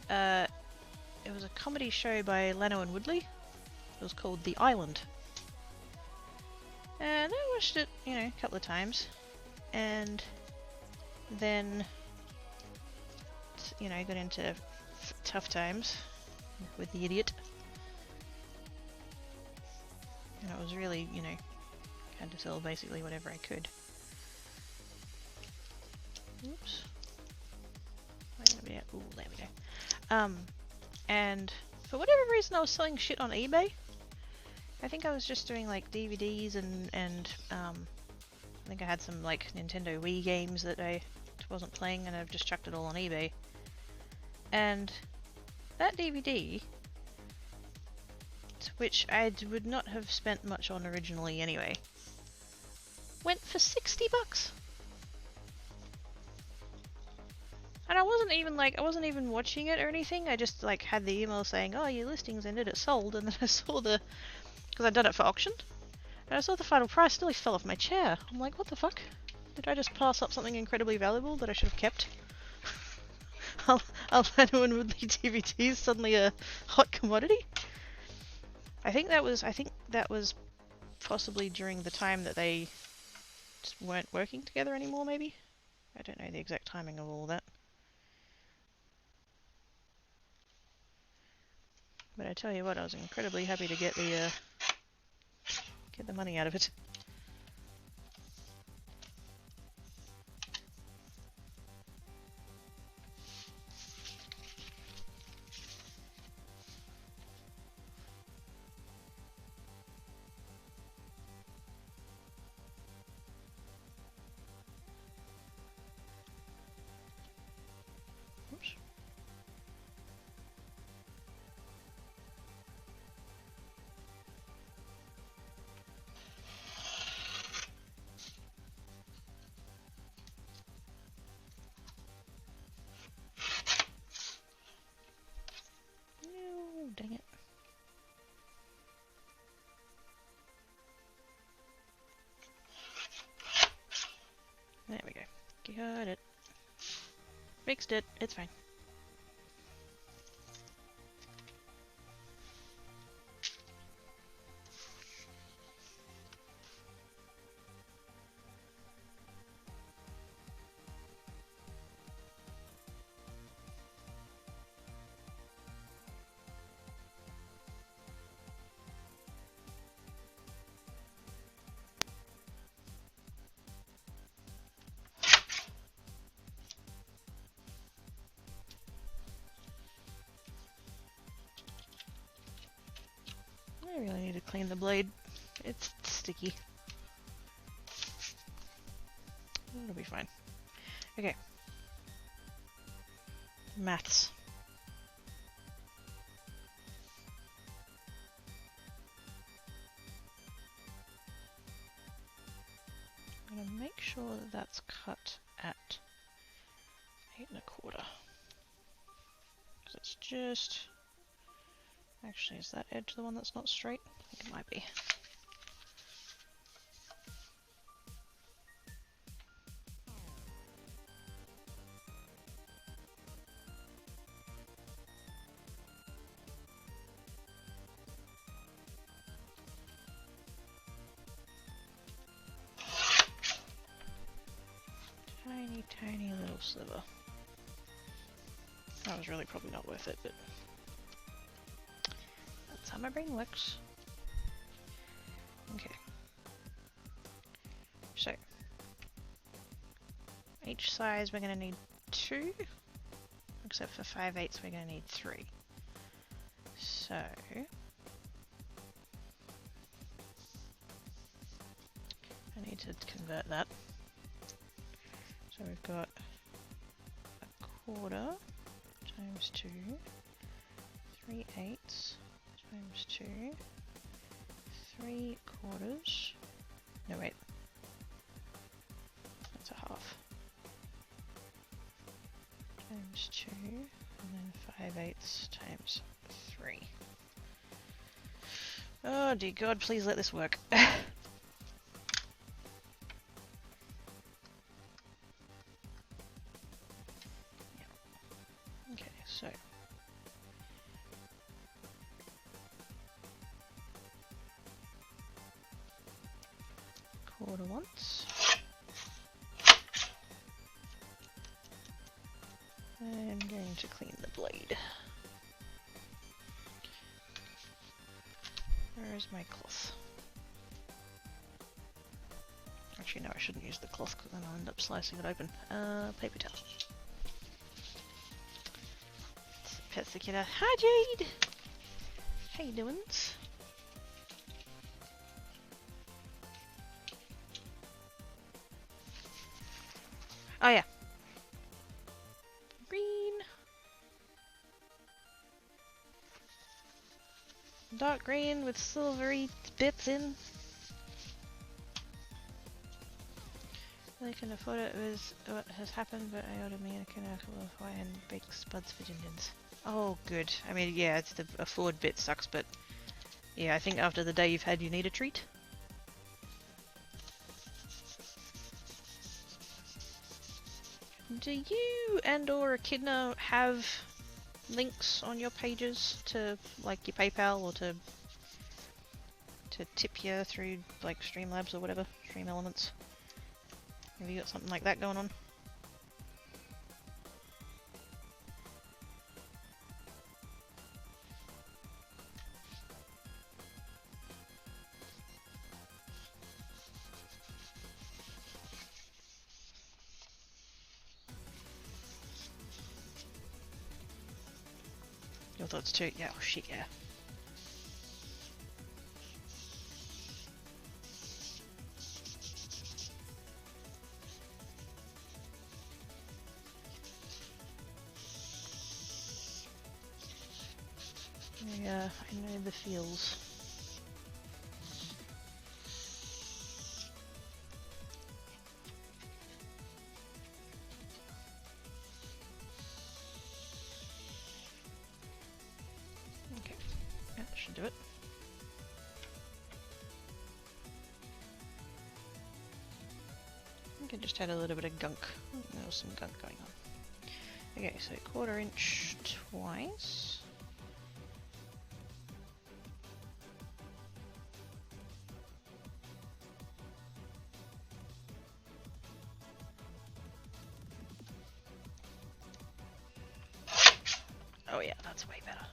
it was a comedy show by Leno and Woodley. It was called The Island. And I watched it, you know, a couple of times. And then, you know, got into tough times with the idiot. And I was really, you know, had to sell basically whatever I could. Oops. Ooh, there we go. And for whatever reason I was selling shit on eBay. I think I was just doing like DVDs and I think I had some like Nintendo Wii games that I wasn't playing, and I've just chucked it all on eBay. And that DVD, which I would not have spent much on originally anyway, went for $60. And I wasn't even watching it or anything. I just like had the email saying, "Oh, your listing's ended, it's sold," and then I saw because I'd done it for auction, and I saw the final price. Nearly fell off my chair. I'm like, what the fuck? Did I just pass up something incredibly valuable that I should have kept? Albano Woodley DVDs suddenly a hot commodity. I think that was possibly during the time that they just weren't working together anymore. Maybe, I don't know the exact timing of all that. But I tell you what, I was incredibly happy to get the money out of it. Oops. No, dang it. There we go. Got it. Fixed it. It's fine. I really need to clean the blade. It's sticky. It'll be fine. Okay. Maths. I'm going to make sure that that's cut at 8 1/4. Because it's just... Actually, is that edge the one that's not straight? I think it might be. Tiny, tiny little sliver. That was really probably not worth it, but that's how my brain works. Okay. So, each size we're going to need 2, except for 5/8 we're going to need 3. So, I need to convert that. So we've got 1/4 times 2, 3/8 times 2, 3/4. No, wait. That's a half. Times 2, and then 5/8 times 3. Oh dear God, please let this work. Okay, so 1/4 once, and I'm going to clean the blade. Where is my cloth? Actually, no, I shouldn't use the cloth because then I'll end up slicing it open. Paper towel. Pet Cicada. Hi, Jade! How you doing? Oh yeah. Green. Dark green with silvery bits in. I can afford it with what has happened, but I ordered me a couple of high-end baked spuds for Gingins. Oh, good. I mean, yeah, it's the afford bit sucks, but yeah, I think after the day you've had, you need a treat. Do you and/or Echidna have links on your pages to like your PayPal or to tip you through like Streamlabs or whatever, Stream Elements? Have you got something like that going on? Your thoughts too? Yeah, oh shit, yeah. Yeah, I know the feels. Okay, yeah, that should do it. I think I just had a little bit of gunk. There was some gunk going on. Okay, so 1/4 inch twice. Oh yeah, that's way better.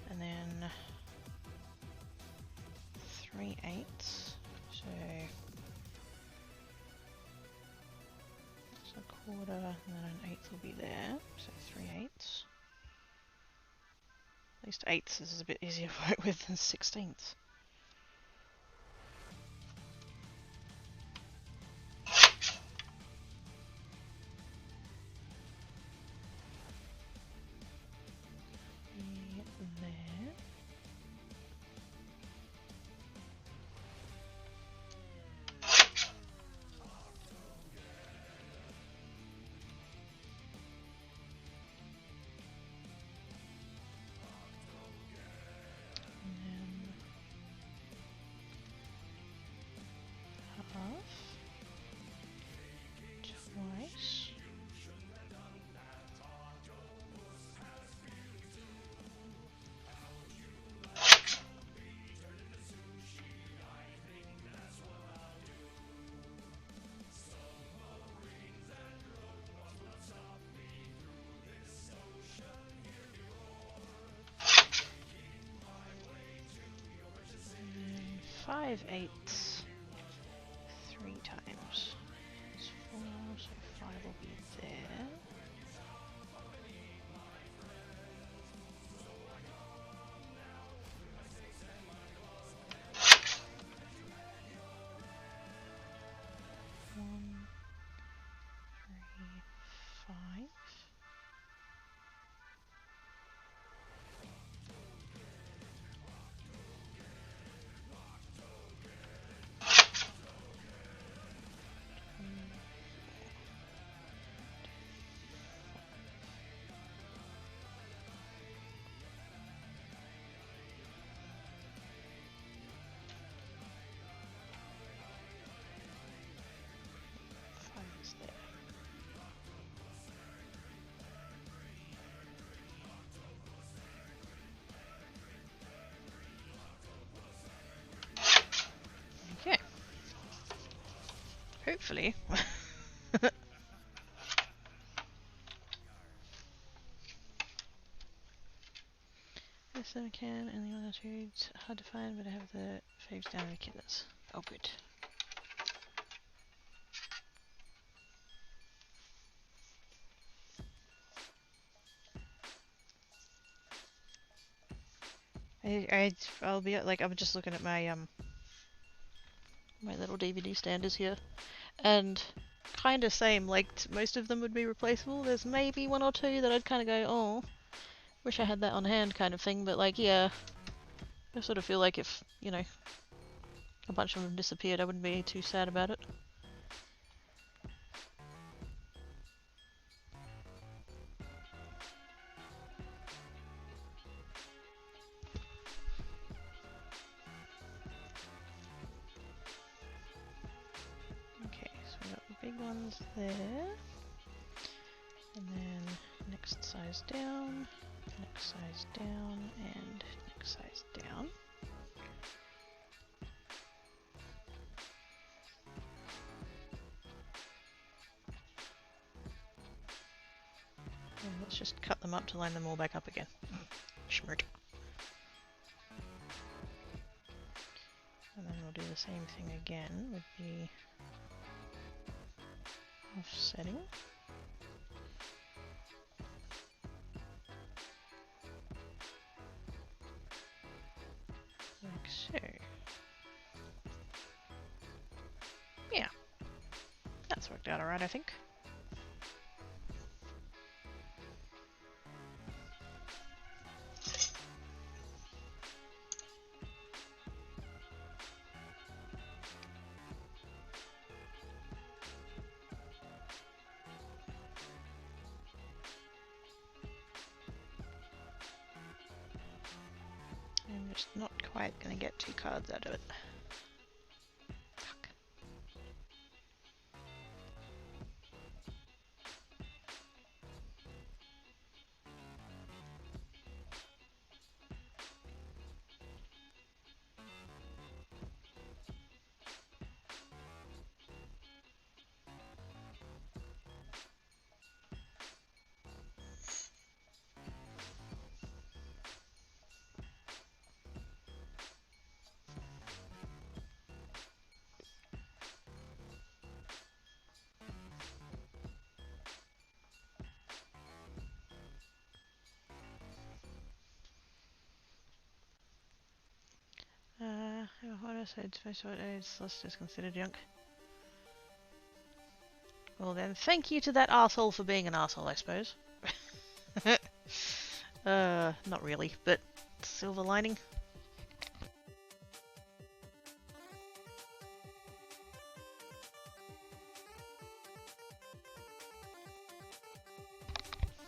And then 3/8. So it's 1/4, and then an 1/8 will be there. So 3/8. At least 1/8 is a bit easier to work with than 1/16. There. And then half. Twice. And 5/8 3 times. It's 4, so 5 will be there. One, 3, 5. Is there. Okay. Hopefully. Yes, I can, and the other foods hard to find, but I have the faves down with kidneys. Oh, good. I'll be like, I'm just looking at my my little DVD standers here, and kind of same. Like, most of them would be replaceable. There's maybe one or two that I'd kind of go, oh, wish I had that on hand kind of thing. But, like, yeah, I sort of feel like if, you know, a bunch of them disappeared, I wouldn't be too sad about it. Okay, so we got the big ones there. And then next size down, next size down, and next size down. And let's just cut them up to line them all back up again. Schmert. And then we'll do the same thing again with the offsetting. Like so. Yeah. That's worked out alright, I think. I'm just not quite gonna get 2 cards out of it. Fuck. What else I'd special aids listed as considered junk. Well then, thank you to that arsehole for being an arsehole, I suppose. Not really, but silver lining.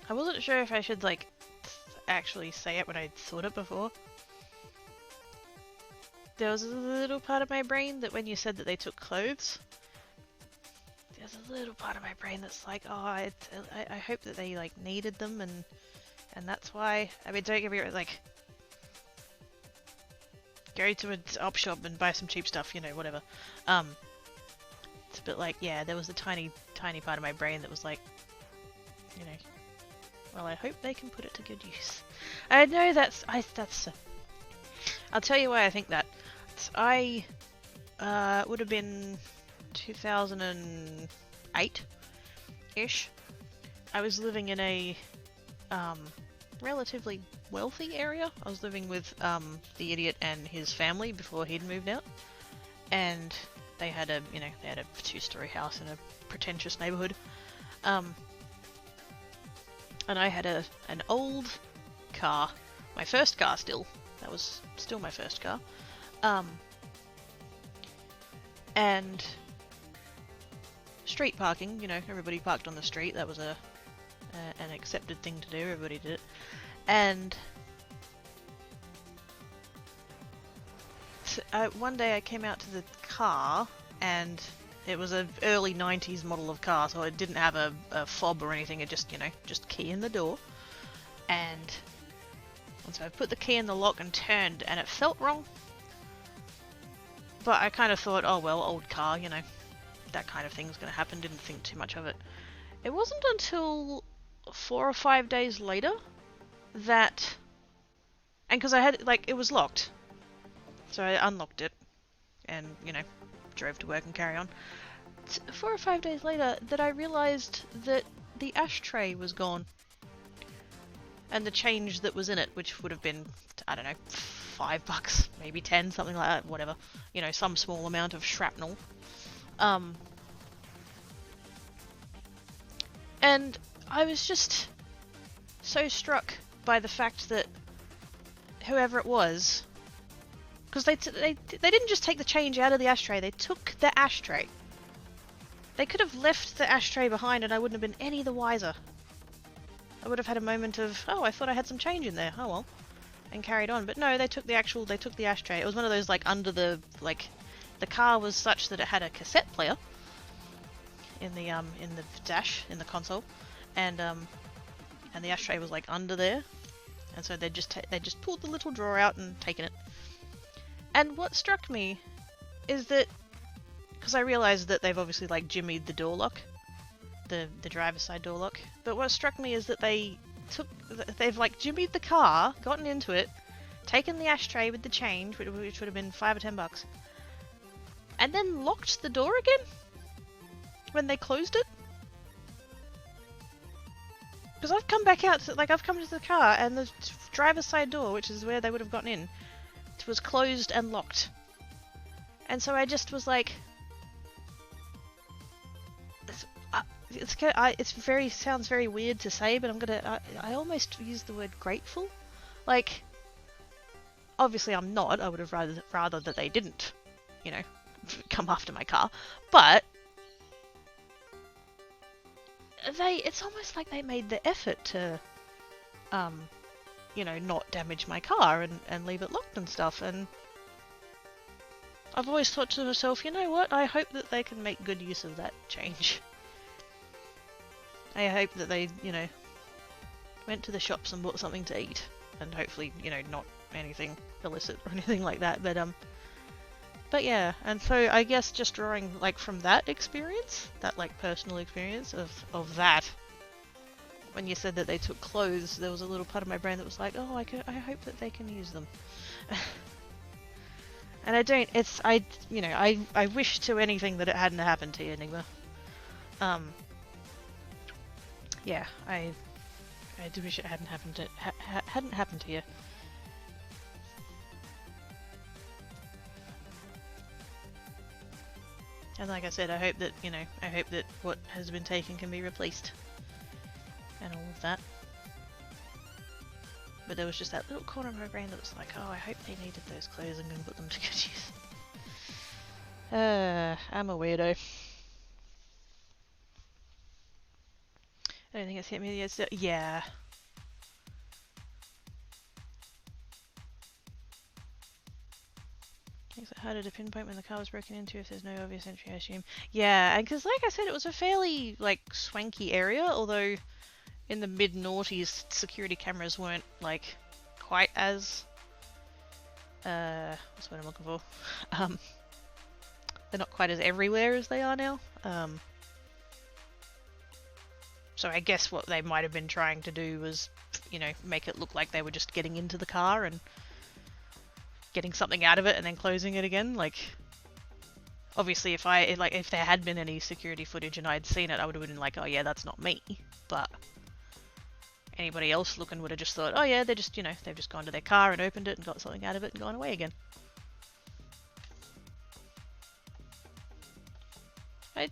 I wasn't sure if I should, like, actually say it when I'd thought it before. There was a little part of my brain that when you said that they took clothes, there's a little part of my brain that's like, oh, I hope that they, like, needed them and that's why. I mean, don't get me wrong, like, go to an op shop and buy some cheap stuff, you know, whatever. It's a bit like, yeah, there was a tiny part of my brain that was like, you know, well, I hope they can put it to good use. I know I'll tell you why I think that. I would have been 2008-ish. I was living in a relatively wealthy area. I was living with the idiot and his family before he'd moved out, and they had a 2-story house in a pretentious neighborhood. And I had an old car, my first car still. That was still my first car. And street parking, you know, everybody parked on the street. That was an accepted thing to do. Everybody did it. And so, one day I came out to the car, and it was an early 90s model of car, so it didn't have a fob or anything. It just, you know, just key in the door. And so I put the key in the lock and turned, and it felt wrong. But I kind of thought, oh well, old car, you know, that kind of thing's gonna happen. Didn't think too much of it. It wasn't until 4 or 5 days later that, and because I had, like, it was locked, so I unlocked it, and, you know, drove to work and carry on. 4 or 5 days later that I realized that the ashtray was gone. And the change that was in it, which would have been, I don't know, $5, maybe 10, something like that, whatever. You know, some small amount of shrapnel. And I was just so struck by the fact that whoever it was, because they didn't just take the change out of the ashtray, they took the ashtray. They could have left the ashtray behind and I wouldn't have been any the wiser. I would have had a moment of, oh, I thought I had some change in there, oh well, and carried on. But no, they took the ashtray. It was one of those, like, under the, like, the car was such that it had a cassette player in the dash, in the console, and the ashtray was, like, under there, and so they just pulled the little drawer out and taken it. And what struck me is that, because I realised that they've obviously, like, jimmied the door lock, the driver's side door lock, but what struck me is that they've like jimmied the car, gotten into it, taken the ashtray with the change, which would have been $5 or $10, and then locked the door again when they closed it. Because I've come back out, I've come to the car and the driver's side door, which is where they would have gotten in, was closed and locked. And so I just was like, sounds very weird to say, but I almost use the word grateful. Like, obviously I'm not. I would have rather that they didn't, you know, come after my car. But it's almost like they made the effort to, you know, not damage my car and leave it locked and stuff. And I've always thought to myself, you know what? I hope that they can make good use of that change. I hope that they, you know, went to the shops and bought something to eat, and hopefully, you know, not anything illicit or anything like that. But yeah, and so I guess just drawing like from that experience, that like personal experience of that. When you said that they took clothes, there was a little part of my brain that was like, oh, I hope that they can use them. And I don't. I wish to anything that it hadn't happened to you, Enigma. Yeah, I do wish it hadn't happened to you. And like I said, I hope that what has been taken can be replaced, and all of that. But there was just that little corner of my brain that was like, oh, I hope they needed those clothes and can put them to good use. I'm a weirdo. I don't think it's hit me yet. So yeah. Makes it harder to pinpoint when the car was broken into if there's no obvious entry, I assume. Yeah, and because like I said, it was a fairly like swanky area, although in the mid-noughties security cameras weren't like quite as what's what I'm looking for? They're not quite as everywhere as they are now. So I guess what they might have been trying to do was, you know, make it look like they were just getting into the car and getting something out of it and then closing it again. Like, obviously if there had been any security footage and I'd seen it, I would have been like, oh yeah, that's not me. But anybody else looking would have just thought, oh yeah, they're just, you know, they've just gone to their car and opened it and got something out of it and gone away again. I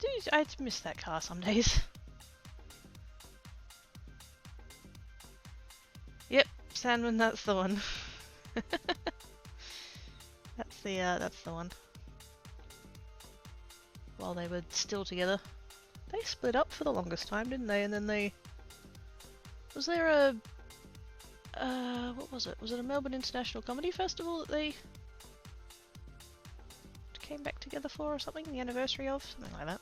miss that car some days. Yep, Sandman, that's the one. That's the one. While they were still together. They split up for the longest time, didn't they? And then they... Was there a... what was it? Was it a Melbourne International Comedy Festival that they came back together for or something? The anniversary of? Something like that.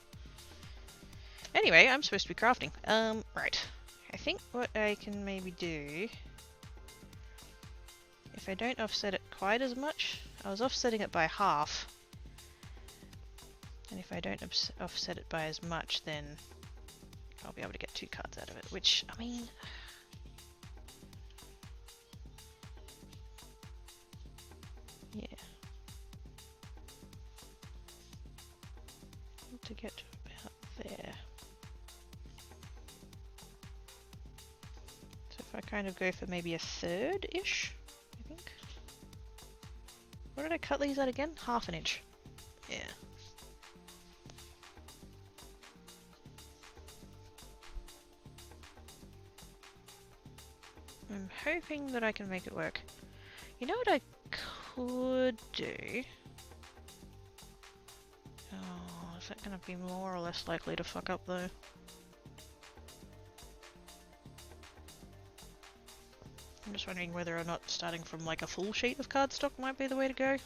Anyway, I'm supposed to be crafting. Right. I think what I can maybe do... If I don't offset it quite as much... I was offsetting it by half. And if I don't offset it by as much, then I'll be able to get 2 cards out of it, which, I mean... Yeah. To get to about there. So if I kind of go for maybe a third-ish, I think. What did I cut these at again? 1/2 inch. Yeah. I'm hoping that I can make it work. You know what I could do? Oh, is that going to be more or less likely to fuck up though? I'm just wondering whether or not starting from like a full sheet of cardstock might be the way to go.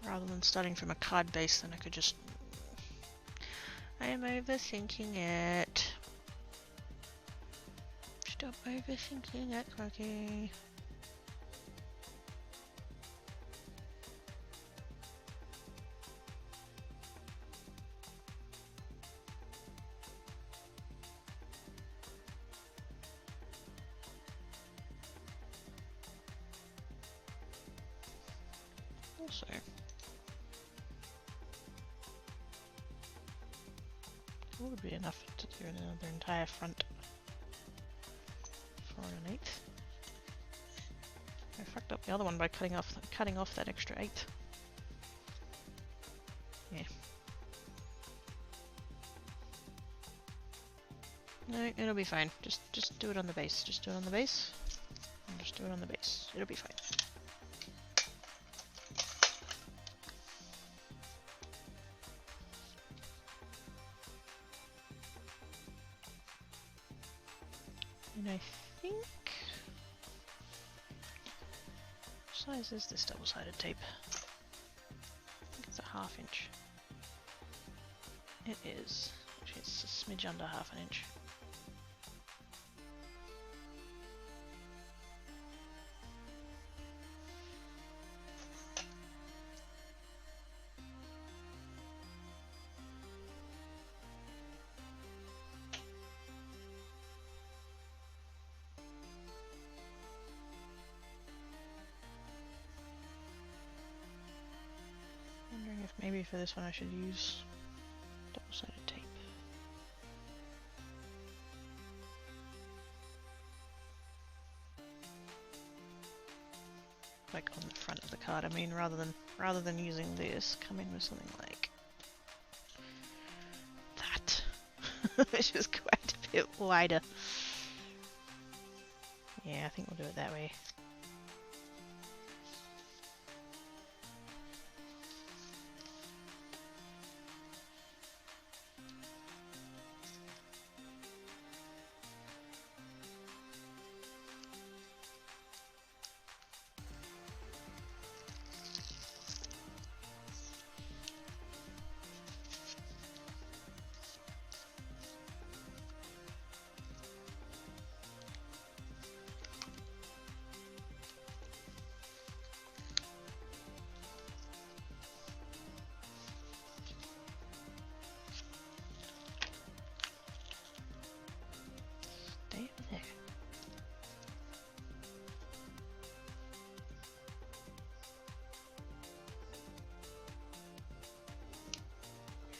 Rather than starting from a card base, then I could just... I am overthinking it. Stop overthinking it, Cookie. Also, it would be enough to do another entire front for an eighth. I fucked up the other one by cutting off that extra eighth. Yeah. No, it'll be fine. Just do it on the base. Just do it on the base. And just do it on the base. It'll be fine. And I think... what size is this double-sided tape? I think it's a 1/2 inch. It is. Actually, it's a smidge under 1/2 inch. Wondering if maybe for this one I should use double-sided tape. Like on the front of the card. I mean, rather than using this, come in with something like that, which is quite a bit wider. Yeah, I think we'll do it that way.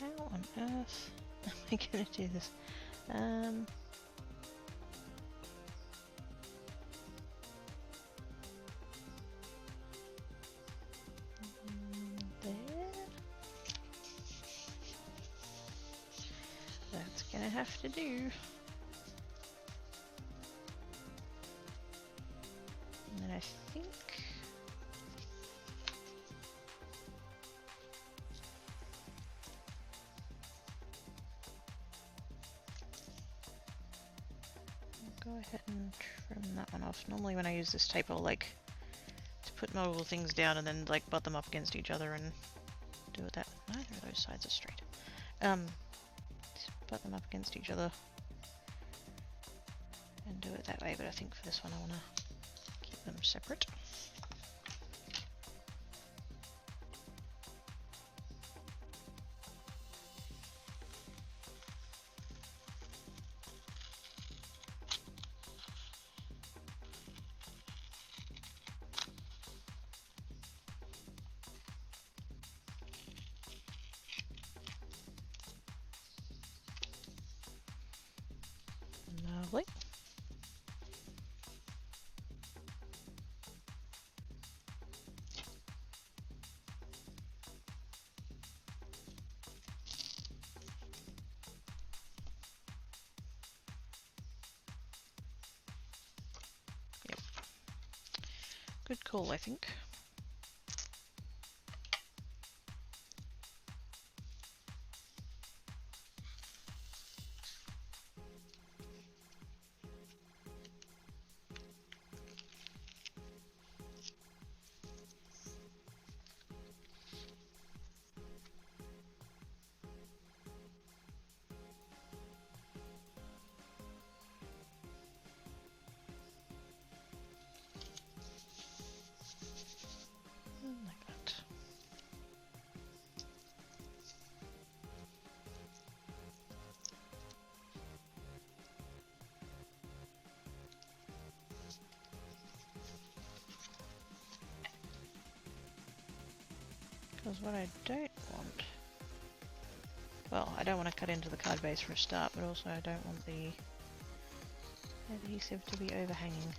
How on earth am I going to do this? There. That's going to have to do. And then I think... go ahead and trim that one off. Normally when I use this tape I'll like to put multiple things down and then like butt them up against each other and do it that. Neither of those sides are straight. Butt them up against each other and do it that way, but I think for this one I want to keep them separate. Lovely. Good call, I think. Like that. Because what I don't want... Well, I don't want to cut into the card base for a start, but also I don't want the adhesive to be overhanging.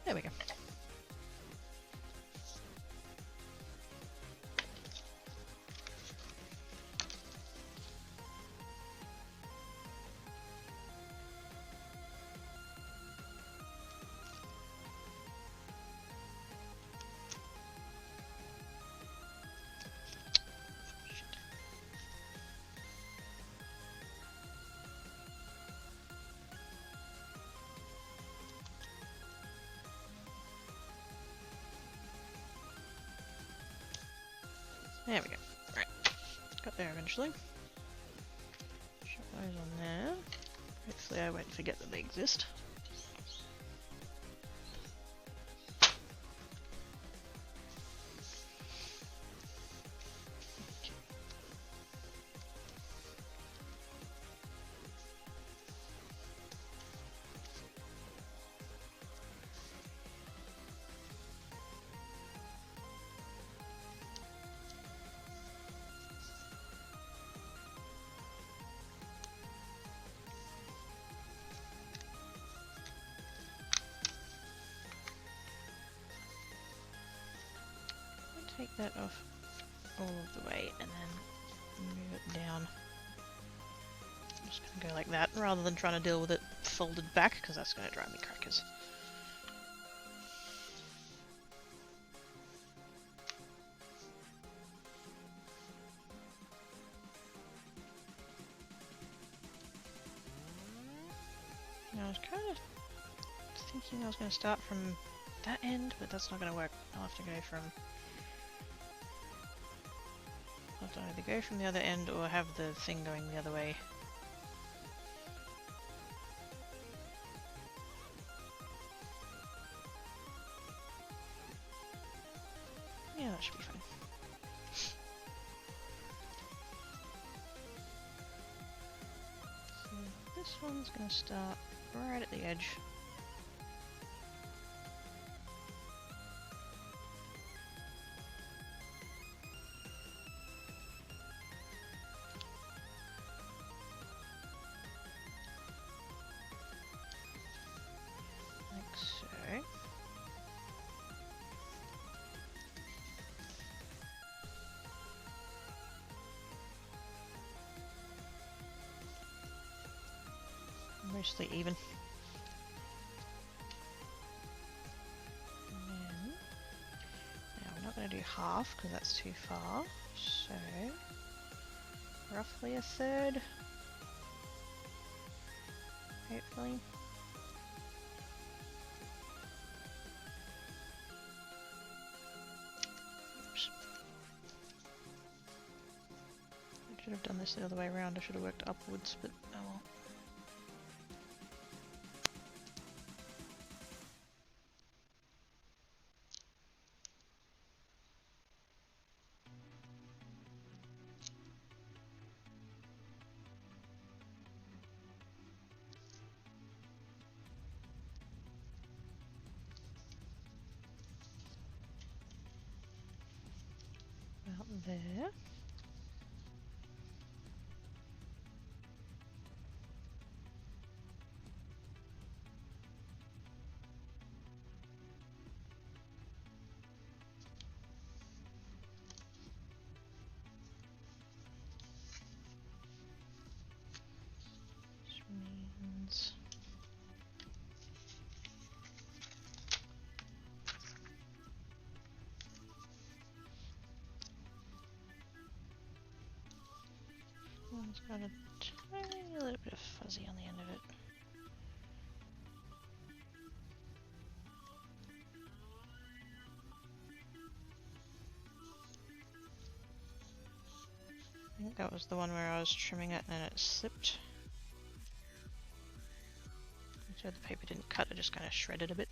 There we go. There we go. Right. Got there eventually. Shove those on there. Hopefully I won't forget that they exist. Take that off all of the way and then move it down. I'm just going to go like that rather than trying to deal with it folded back because that's going to drive me crackers. Now I was kind of thinking I was going to start from that end, but that's not going to work. I'll have to go from... I'll have to either go from the other end or have the thing going the other way. Yeah, that should be fine. So this one's going to start right at the edge. Like so. Mostly even. And then, now we're not going to do half because that's too far, so roughly a third, hopefully. Oops. I should have done this the other way around, I should have worked upwards, but oh well. About there. Got a tiny little bit of fuzzy on the end of it. I think that was the one where I was trimming it and it slipped. So the paper didn't cut, it just kind of shredded a bit.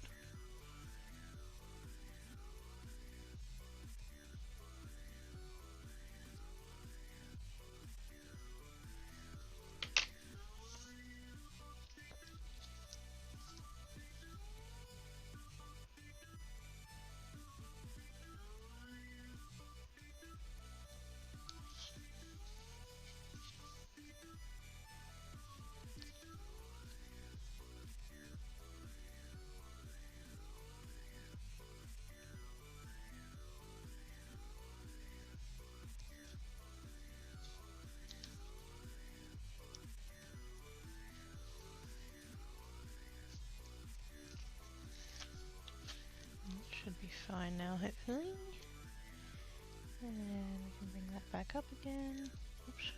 Should be fine now, hopefully. And we can bring that back up again. Oops.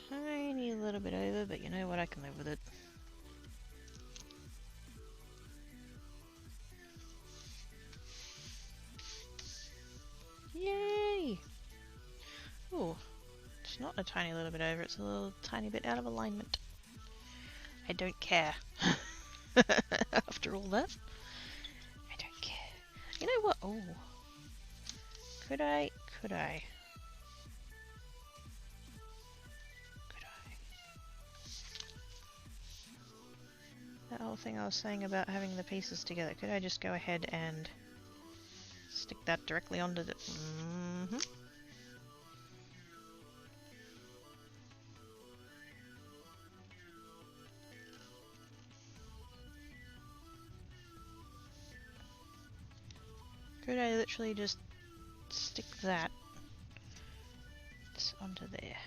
Tiny little bit over, but you know what, I can live with it. Yay! Ooh, it's not a tiny little bit over, it's a little tiny bit out of alignment. I don't care. After all that, I don't care. You know what? Oh, could I? That whole thing I was saying about having the pieces together, could I just go ahead and stick that directly onto the... Could I literally just stick that onto there?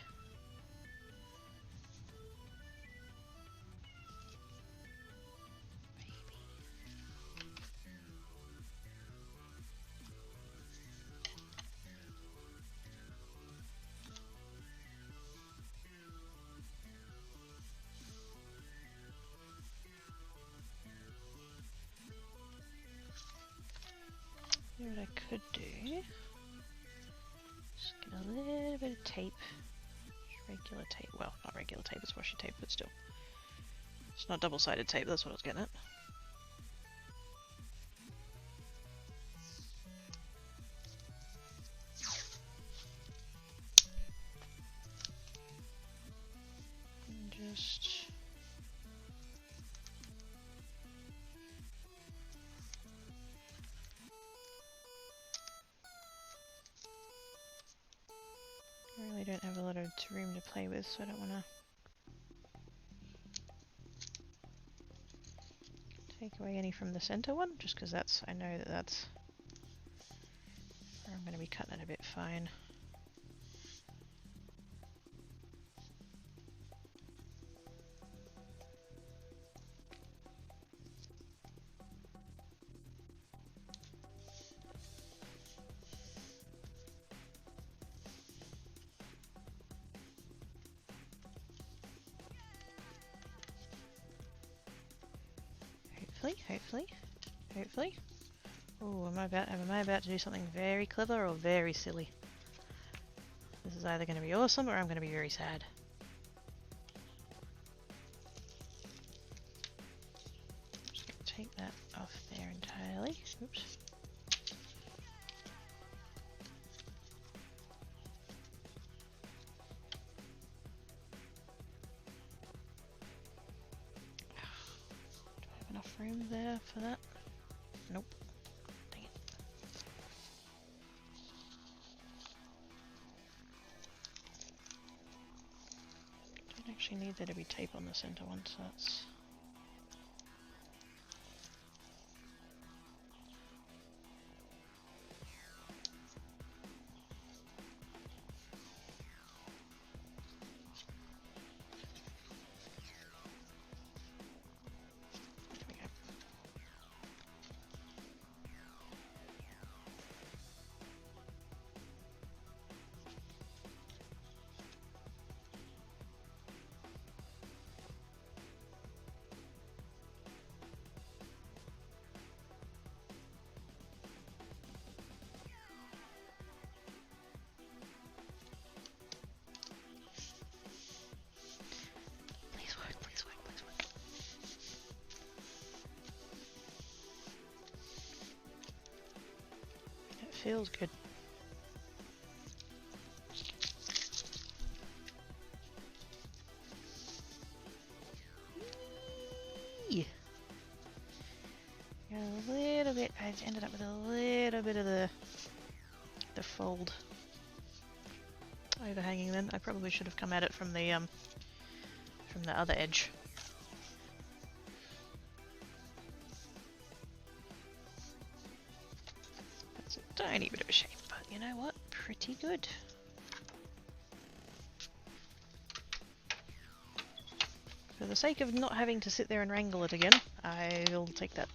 You know what I could do? Just get a little bit of tape. Just regular tape. Well, not regular tape, it's washi tape, but still. It's not double-sided tape, that's what I was getting at. And just... I really don't have a lot of room to play with, so I don't want to take away any from the center one, just because that's, I know that that's where I'm going to be cutting it a bit fine. Hopefully. Oh, am I about to do something very clever or very silly? This is either going to be awesome or I'm going to be very sad. Just going to take that off there entirely. Oops. frame there for that? Nope. Dang it. Don't actually need there to be tape on the center one, so that's... Feels good. Eee. Got a little bit. I ended up with a little bit of the fold overhanging. Then I probably should have come at it from the other edge. That's a tiny bit of a shape, but you know what? Pretty good. For the sake of not having to sit there and wrangle it again, I'll take that.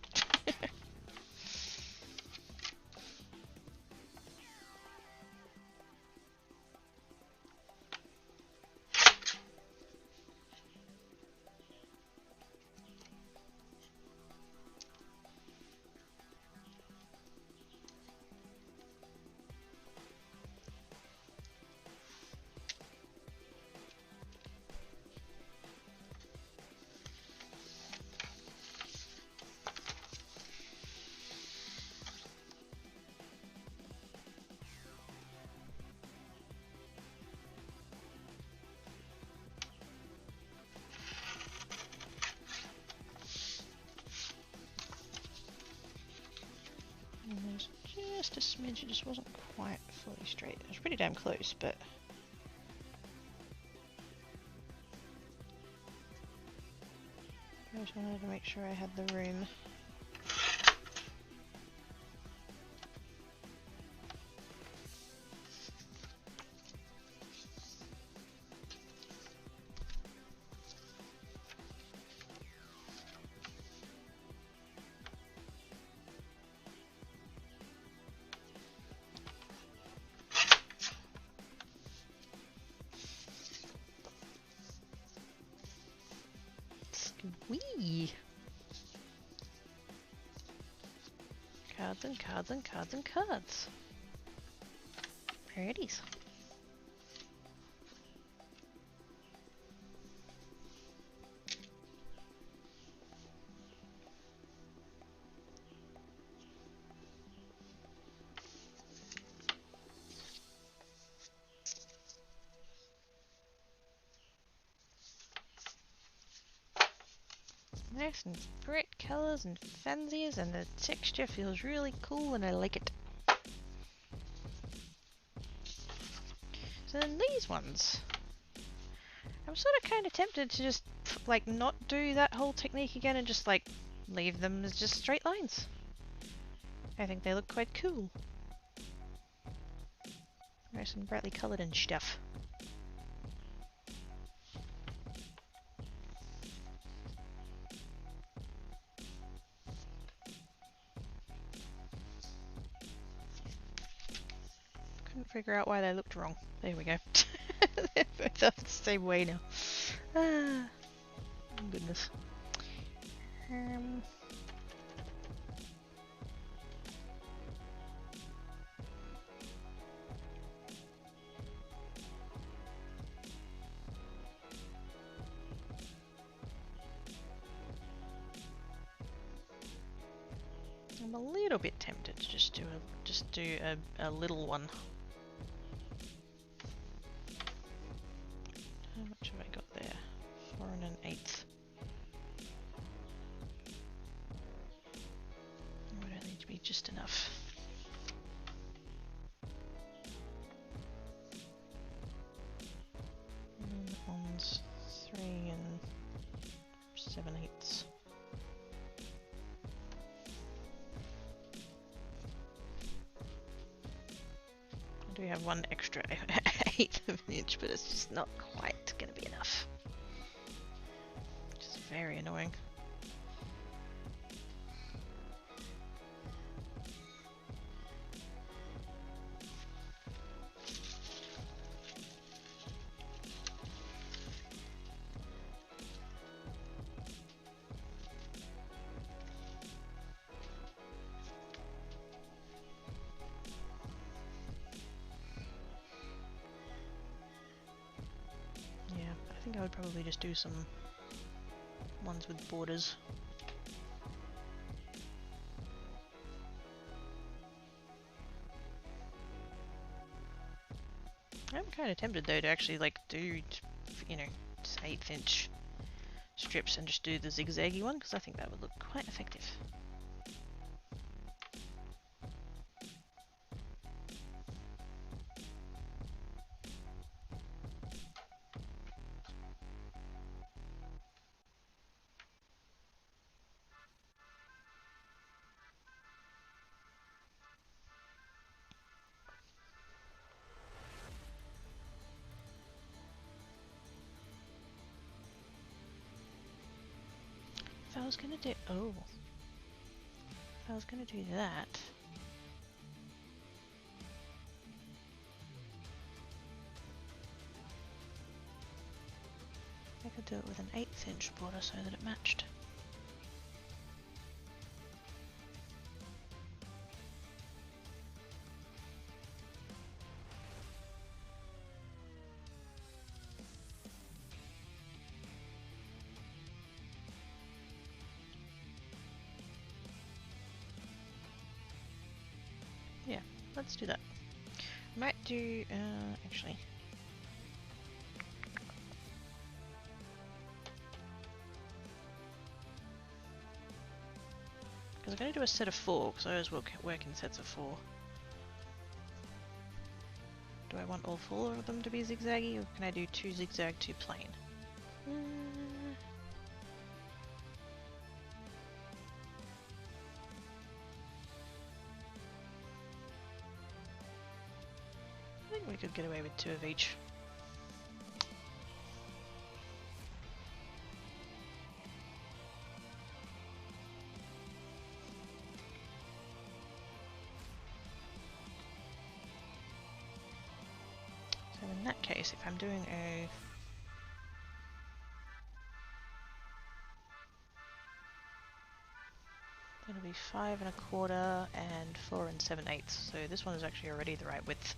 And there's just a smidge, it just wasn't quite fully straight. It was pretty damn close, but... I just wanted to make sure I had the room. Wee! Cards and cards and cards and cards. Pretties. Nice and bright colours and fancies, and the texture feels really cool and I like it. So then these ones, I'm sort of kind of tempted to just like not do that whole technique again and just like leave them as just straight lines. I think they look quite cool. Nice and brightly coloured and stuff. Figure out why they looked wrong. There we go. They're both up the same way now. Ah, goodness. I'm a little bit tempted to just do a little one. How much have I got there? 4 1/8. just enough. And that one's 3 7/8. I do have one extra 1/8 of an inch, but it's just not quite going to be enough. Which is very annoying. I think I would probably just do some ones with borders. I'm kind of tempted though to actually like do, you know, 1/8 inch strips and just do the zigzaggy one, because I think that would look quite effective. If I was gonna do, if I was gonna do that, I could do it with an 1/8 inch border so that it matched. Yeah, let's do that. Might do, actually. Because I'm going to do a set of 4, because I always work in sets of 4. Do I want all 4 of them to be zigzaggy, or can I do 2 zigzag, 2 plain? I think we could get away with 2 of each. So in that case, if I'm doing a it'll be 5 1/4 and 4 7/8. So this one is actually already the right width.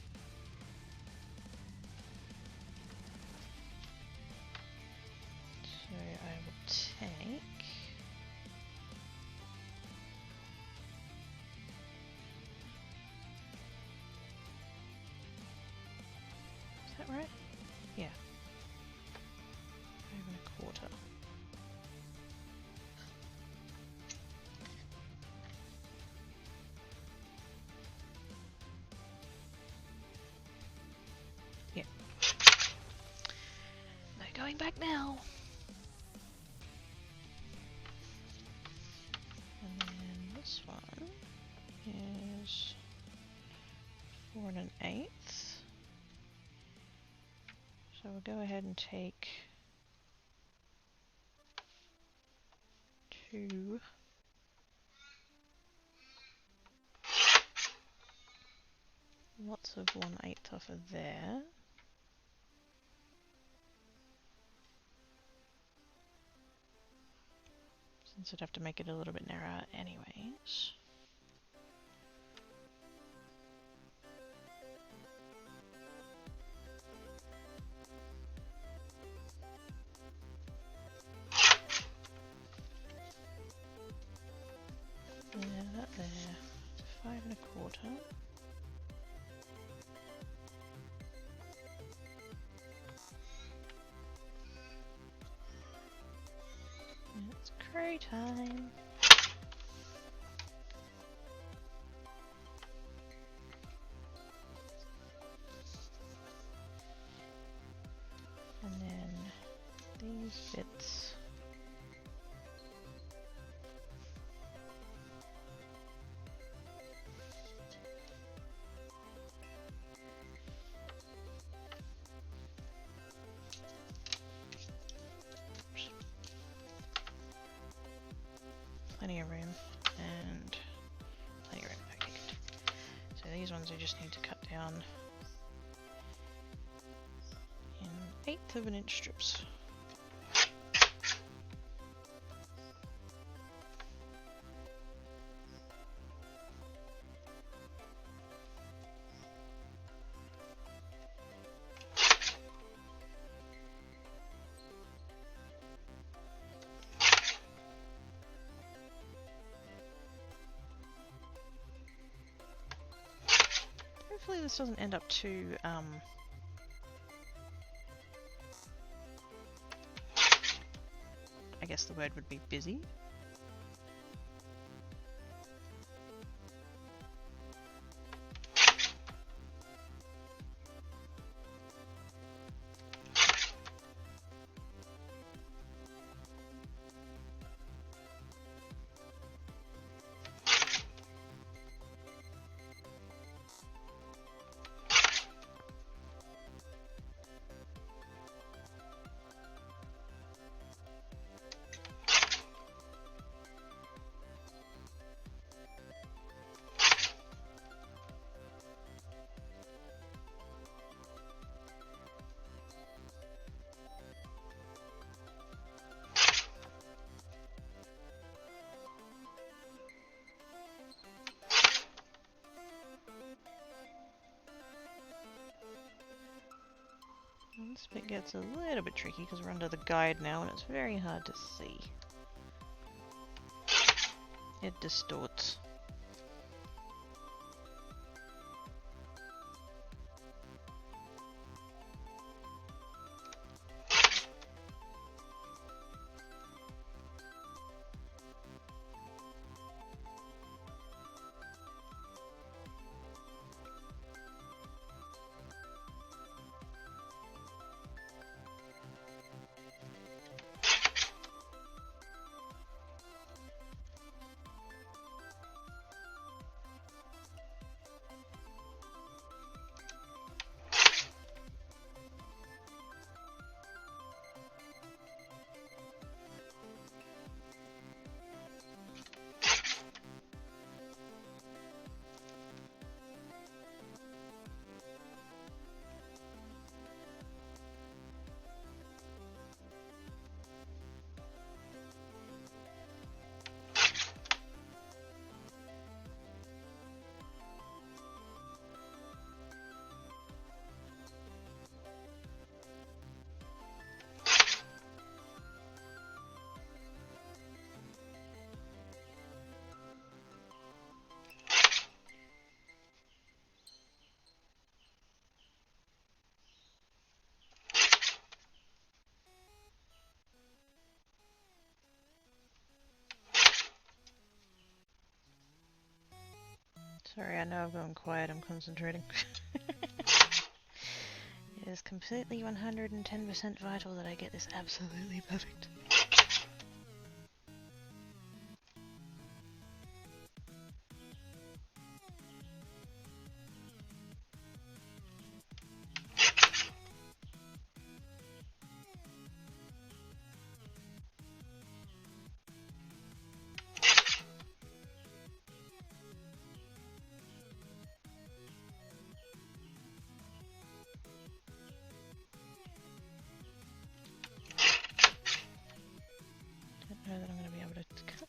So I will take is that right? Yeah. 5 1/4. Yeah. No going back now. And then this one is 4 1/8. So we'll go ahead and take 2 lots of 1/8 off of there. Since I'd have to make it a little bit narrower anyways. Yeah, that there. 5 1/4. It's cray time. ones I just need to cut down in 1/8 of an inch strips. Hopefully this doesn't end up too, I guess the word would be busy. This bit gets a little bit tricky because we're under the guide now and it's very hard to see. It distorts. Sorry, I know I've gone quiet, I'm concentrating. It is completely 110% vital that I get this absolutely perfect.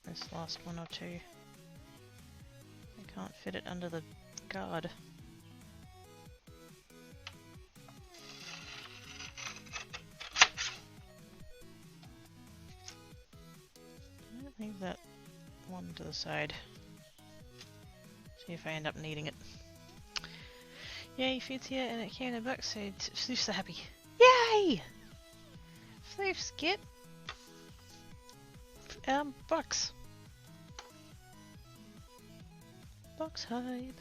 This last one or two. I can't fit it under the guard. I'll leave that one to the side. See if I end up needing it. Yay, food's here and it came in a box, so Floof's so happy. Yay! Floof's get box. Box hype.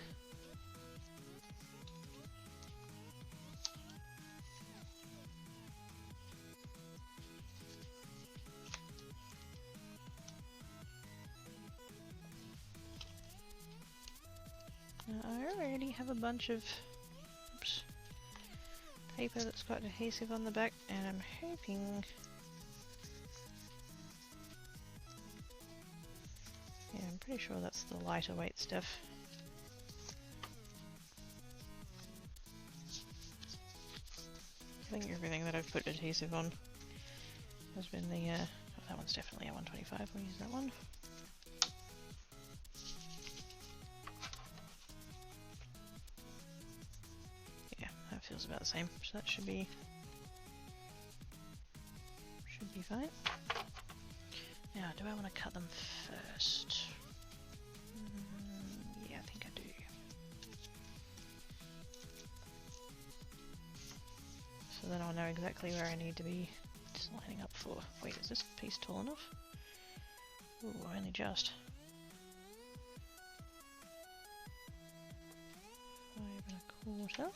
I already have a bunch of paper that's got adhesive on the back, and I'm hoping. Yeah, I'm pretty sure that's the lighter weight stuff. think everything that I've put adhesive on has been the, oh, that one's definitely a 125, we'll use that one. Yeah, that feels about the same, so that should be fine. Now, do I want to cut them first? Yeah, I think I do. So then I'll know exactly where I need to be just lining up for. Wait, is this piece tall enough? Ooh, only just. 5 1/4.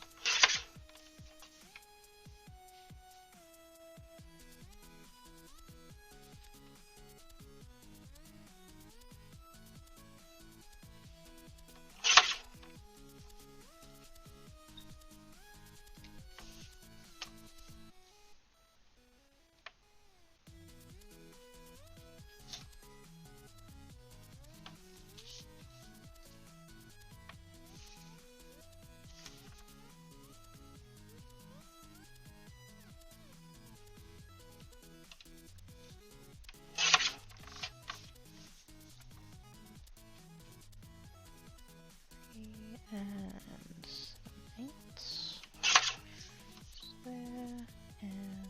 And 7/8 there, and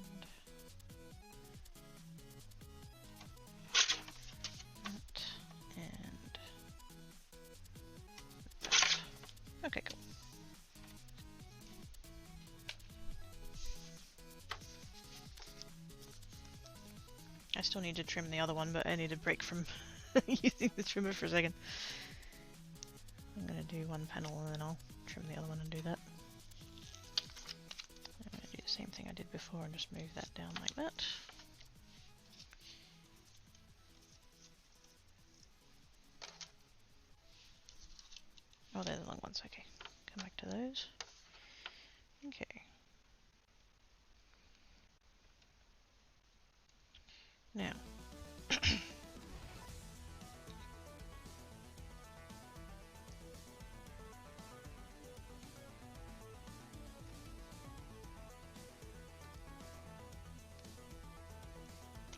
that, and that. Okay, cool. I still need to trim the other one, but I need a break from using the trimmer for a second. I'm going to do one panel and then I'll trim the other one and do that. I'm going to do the same thing I did before and just move that down like that. Oh, they're the long ones, okay. Come back to those. Okay. Now.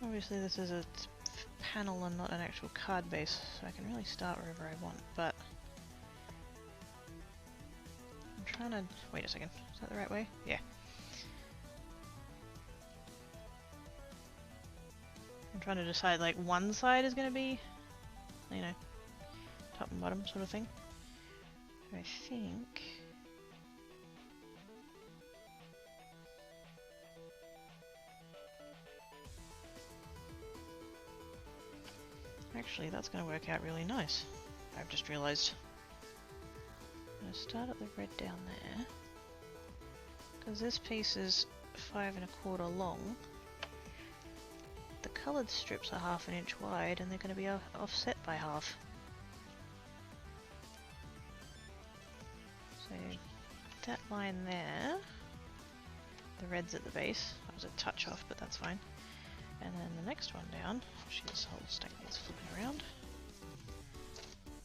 Obviously this is a panel and not an actual card base, so I can really start wherever I want, but I'm trying to... wait a second, is that the right way? Yeah. I'm trying to decide, like, one side is going to be, you know, top and bottom sort of thing. So I think... actually, that's going to work out really nice. I've just realised. I'm going to start at the red down there. Because this piece is 5 1/4 long. The coloured strips are 1/2 inch wide and they're going to be offset by half. So that line there, the red's at the base. That was a touch off, but that's fine. And then the next one down, actually this whole stack needs flipping around.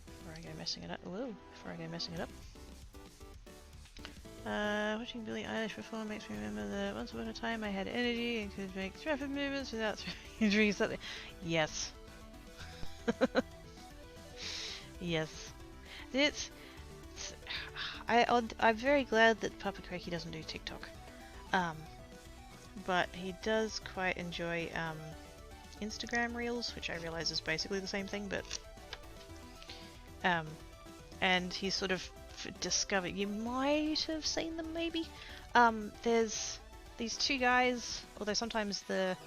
Before I go messing it up. Whoa, before I go messing it up. Watching Billie Eilish perform makes me remember that once upon a time I had energy and could make rapid movements without injuring something. Yes. Yes. I'm very glad that Papa Crikey doesn't do TikTok. But he does quite enjoy Instagram Reels, which I realize is basically the same thing, but and he sort of discovered, you might have seen them maybe, there's these two guys, although sometimes there's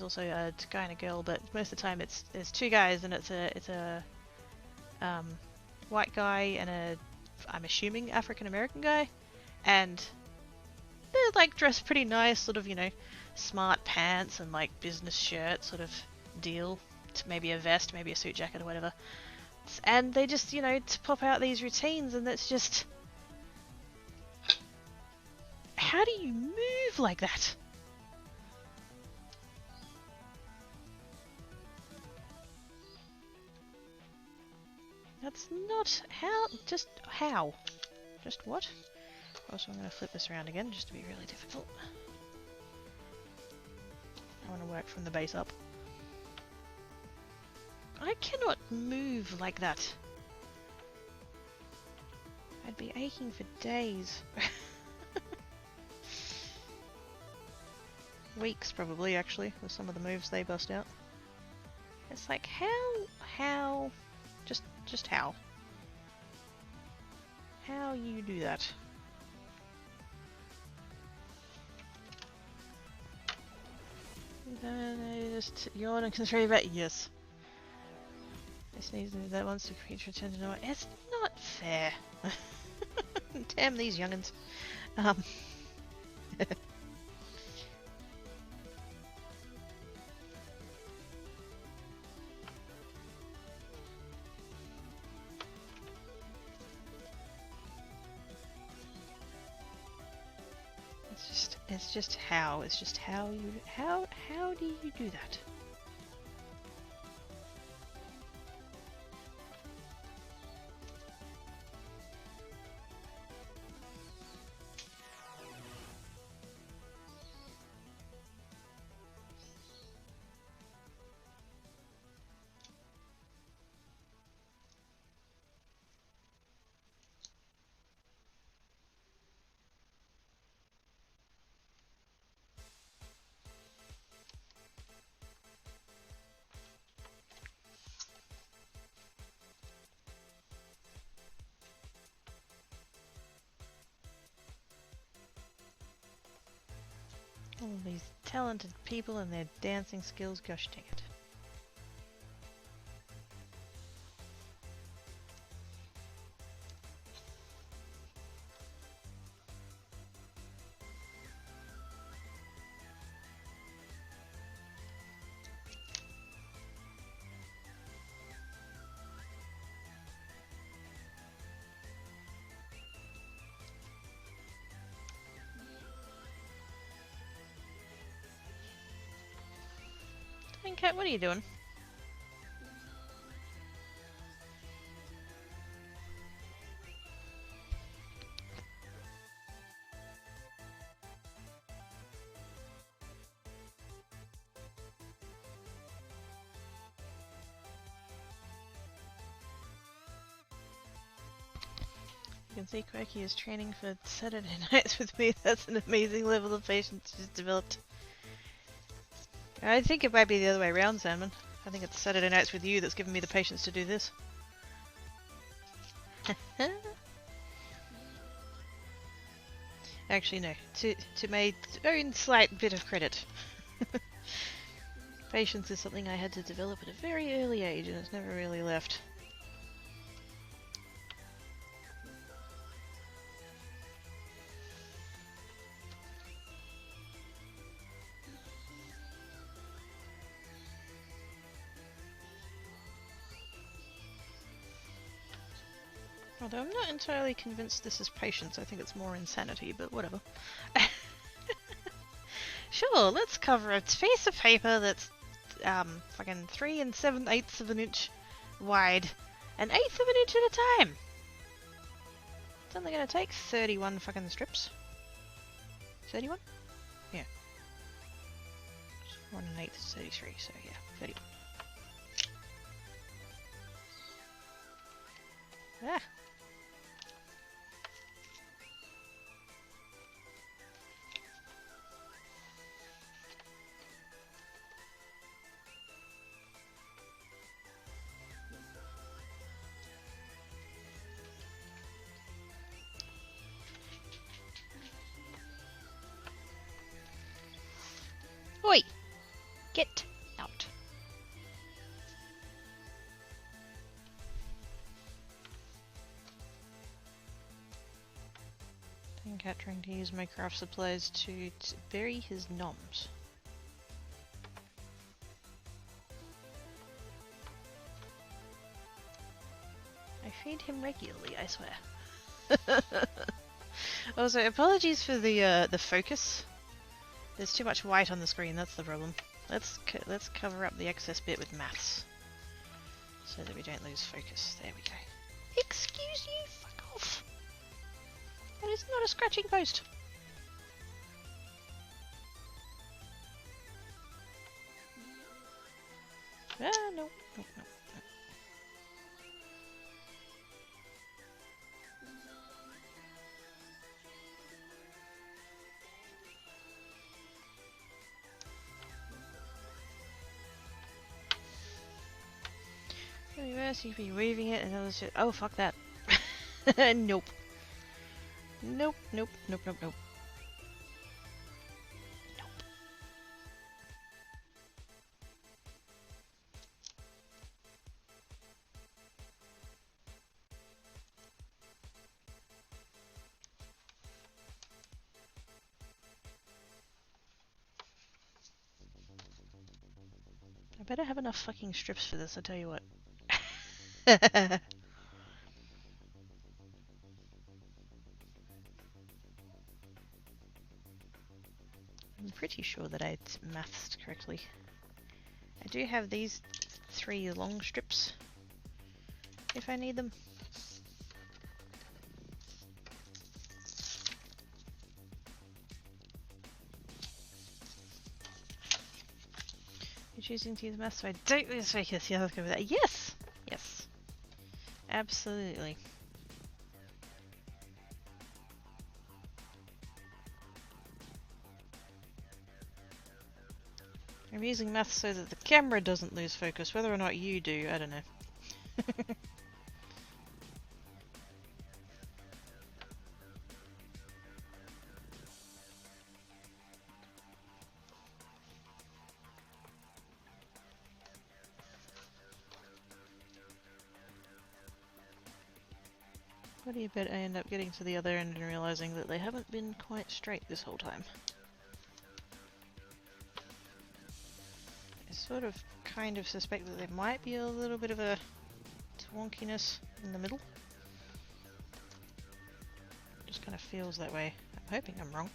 also a guy and a girl, but most of the time there's two guys and it's a white guy and a, I'm assuming, African American guy, and they're like dressed pretty nice, sort of, you know, smart pants and like business shirt sort of deal, maybe a vest, maybe a suit jacket or whatever, and they just, you know, to pop out these routines, and that's just, how do you move like that? That's not how, just how, just what? Also, I'm going to flip this around again just to be really difficult. I want to work from the base up. I cannot move like that. I'd be aching for days. Weeks probably, actually, with some of the moves they bust out. It's like, how, just how? How you do that? Just yawn and concentrate about yes. This needs to do that once the creature turns into it's not fair. Damn these youngins. It's just how do you do that? All these talented people and their dancing skills, gosh dang it. Cat, what are you doing? You can see Quirky is training for Saturday nights with me. That's an amazing level of patience she's developed. I think it might be the other way around, Sandman. I think it's Saturday nights with you that's given me the patience to do this. Actually, no. To my own slight bit of credit. Patience is something I had to develop at a very early age, and it's never really left. Although I'm not entirely convinced this is patience, I think it's more insanity, but whatever. Sure, let's cover a piece of paper that's fucking 3 7/8 of an inch wide, 1/8 of an inch at a time. It's only gonna take 31 fucking strips. 31? Yeah. 1 1/8 is 33, so yeah, 31. Ah! Oi! Get out. Cat trying to use my craft supplies to bury his noms. I feed him regularly, I swear. Also, apologies for the focus. There's too much white on the screen, that's the problem. Let's cover up the excess bit with maths. So that we don't lose focus. There we go. Excuse you, fuck off. That is not a scratching post. Ah, no, no, no, no. Reverse, you could be waving it and other shit. Oh, fuck that. Nope. Nope, nope, nope, nope, nope. I better have enough fucking strips for this, I tell you what. I'm pretty sure that I mathed correctly. I do have these 3 long strips if I need them. You're choosing to use math, so I don't lose focus. Yeah, let's go with that. Yes! Yes. Absolutely. I'm using math so that the camera doesn't lose focus. Whether or not you do, I don't know. What do you bet I end up getting to the other end and realizing that they haven't been quite straight this whole time? I sort of kind of suspect that there might be a little bit of a twonkiness in the middle. Just kind of feels that way. I'm hoping I'm wrong.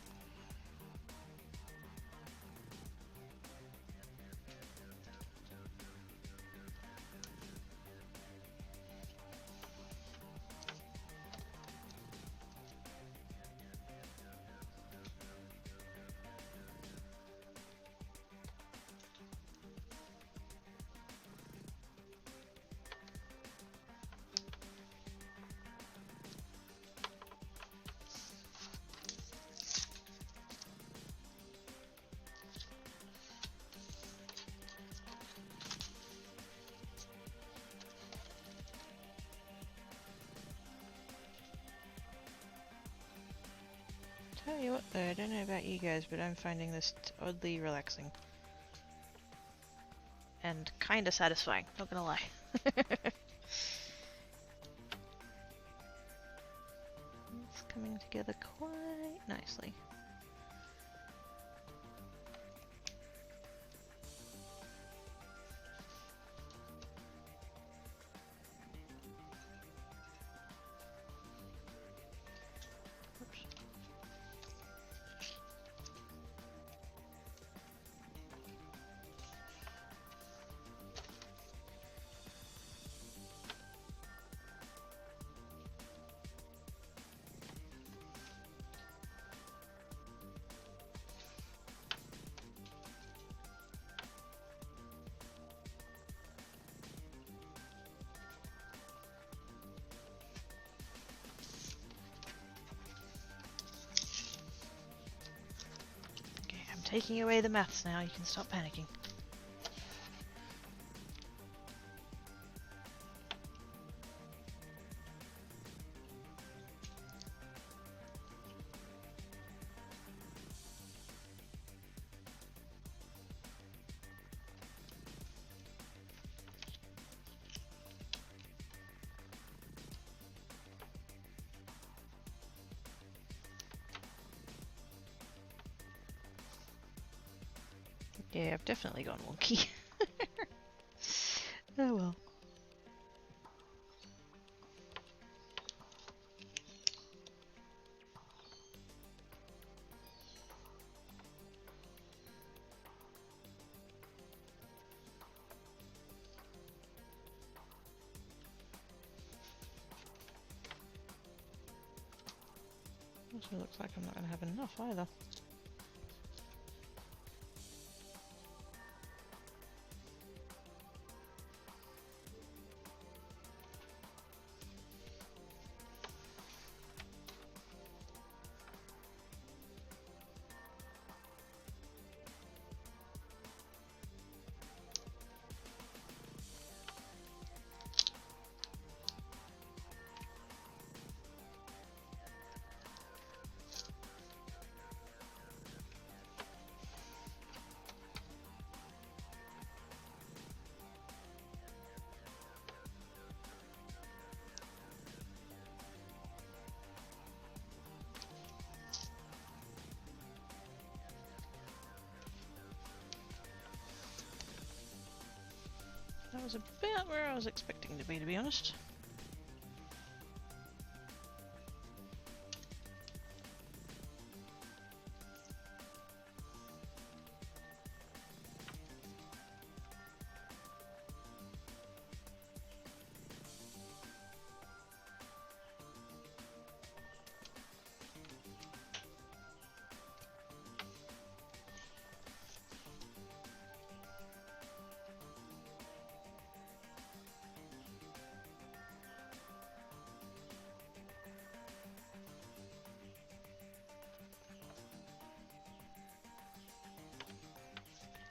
Tell you what though, I don't know about you guys, but I'm finding this oddly relaxing. And kinda satisfying, not gonna lie. It's coming together quite nicely. Taking away the maths now, you can stop panicking. Yeah, I've definitely gone wonky. Oh well. Also looks like I'm not going to have enough either. That was about where I was expecting to be honest.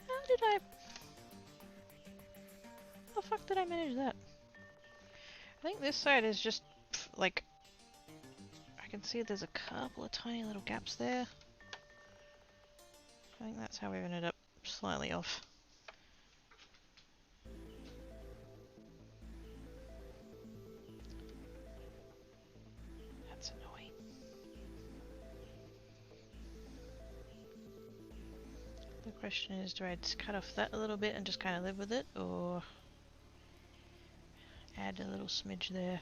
How did I... How the fuck did I manage that? I think this side is just, like... I can see there's a couple of tiny little gaps there. I think that's how we ended up slightly off. That's annoying. The question is, do I just cut off that a little bit and just kind of live with it, or add a little smidge there?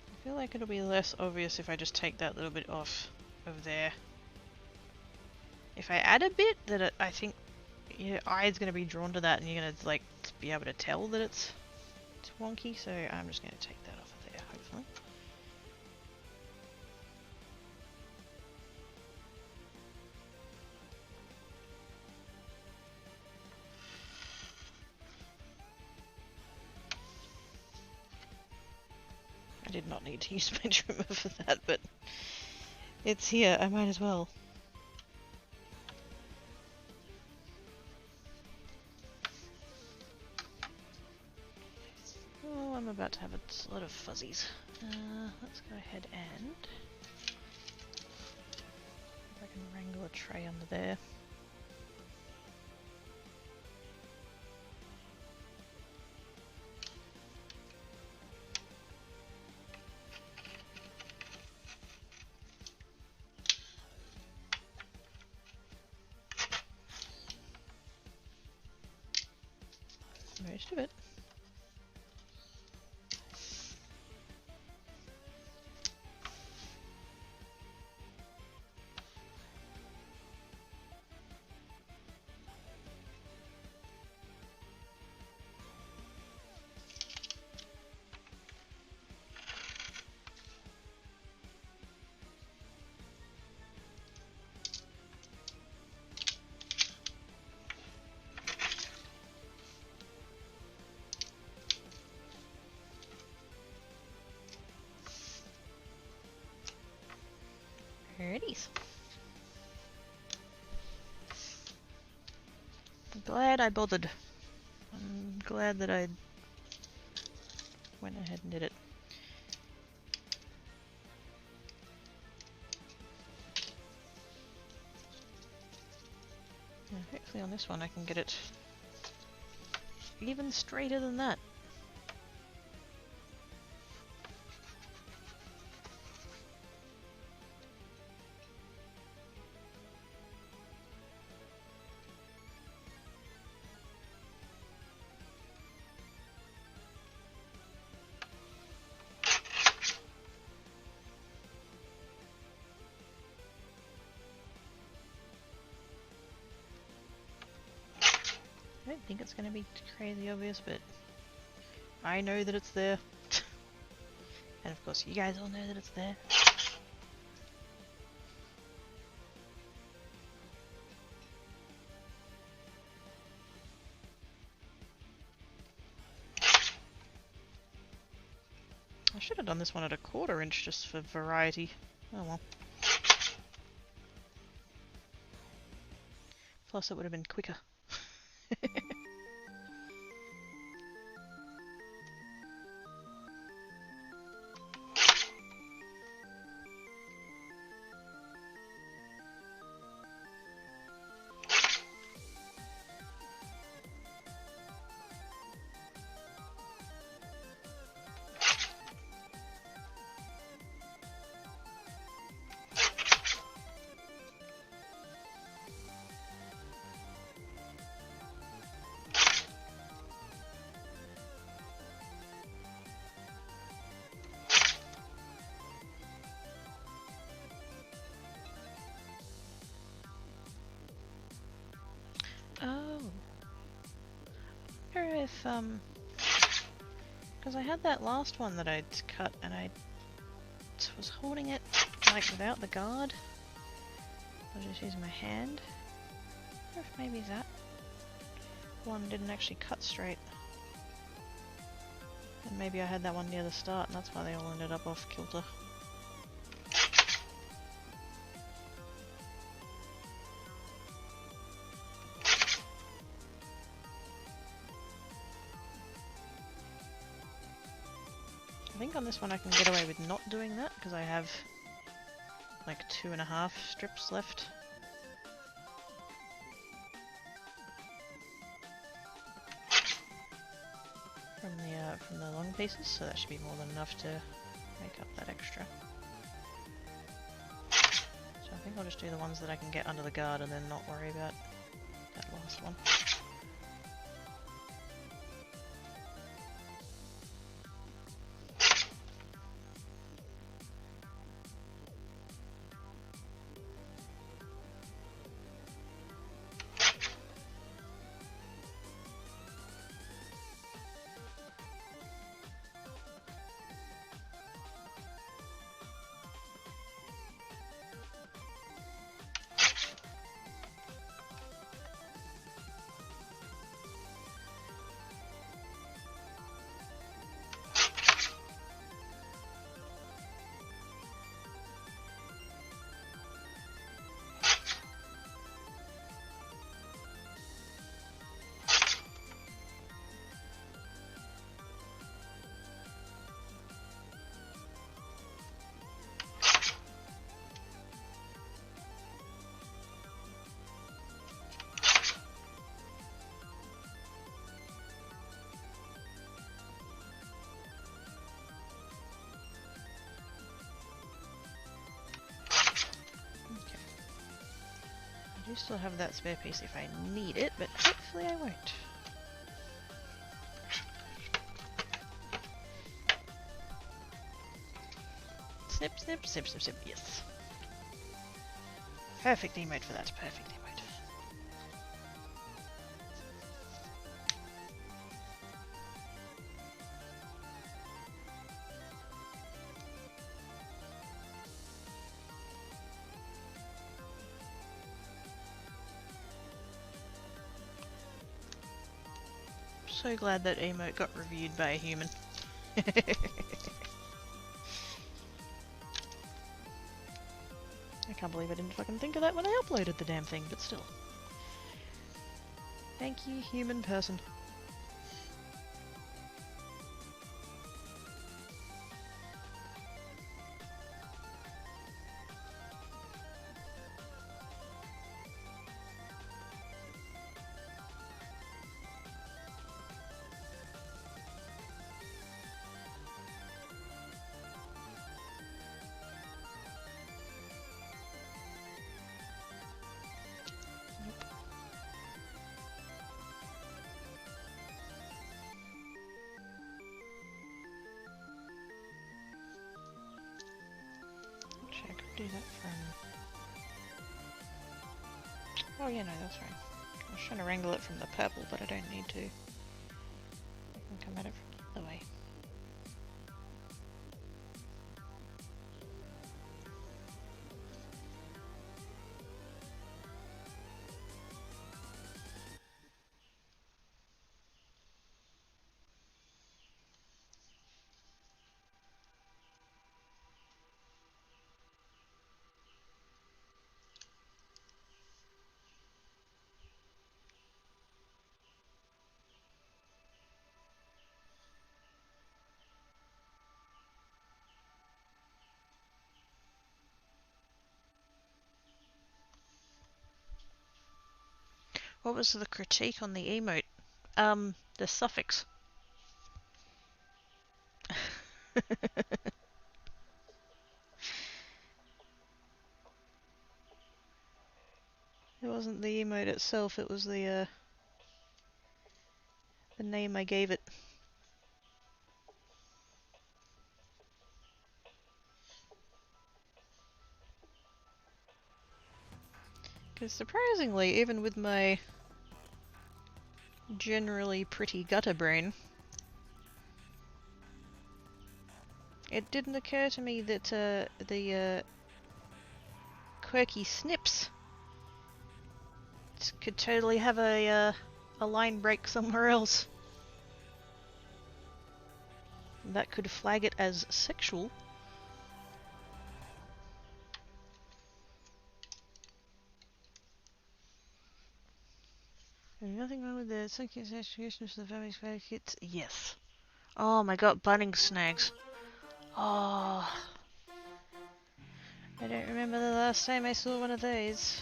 I feel like it'll be less obvious if I just take that little bit off of there. If I add a bit, that I think your eye is going to be drawn to that and you're going to like be able to tell that it's wonky, so I'm just going to take that off of there, hopefully. I did not need to use my trimmer for that, but it's here, I might as well. Oh, I'm about to have a lot of fuzzies. Let's go ahead and... if I can wrangle a tray under there. Most of it. Alrighties. I'm glad I bothered. I'm glad that I went ahead and did it. Yeah, hopefully on this one I can get it even straighter than that. don't think it's going to be crazy obvious, but I know that it's there. And of course you guys all know that it's there. I should have done this one at a 1/4 inch just for variety. Oh well. Plus it would have been quicker. Oh. I wonder if, because I had that last one that I'd cut and I was holding it, like, without the guard. I was just using my hand. I wonder if maybe that one didn't actually cut straight. And maybe I had that one near the start and that's why they all ended up off kilter. I think on this one I can get away with not doing that because I have like 2.5 strips left. From the long pieces, so that should be more than enough to make up that extra. So I think I'll just do the ones that I can get under the guard and then not worry about that last one. I do still have that spare piece if I need it, but hopefully I won't. Snip, snip, snip, snip, snip, yes. Perfect emote for that, perfect emote. So glad that emote got reviewed by a human. I can't believe I didn't fucking think of that when I uploaded the damn thing, but still. Thank you, human person. Do that from... Oh yeah, no, that's fine. I was trying to wrangle it from the purple, but I don't need to. I can come at it from the other way. What was the critique on the emote? The suffix. It wasn't the emote itself, it was the name I gave it. Because surprisingly, even with my generally pretty gutter brain, it didn't occur to me that the quirky snips could totally have a line break somewhere else. That could flag it as sexual. There's nothing wrong with the second execution of the family's kits. Yes. Oh my god, bunning snags. Oh. I don't remember the last time I saw one of those.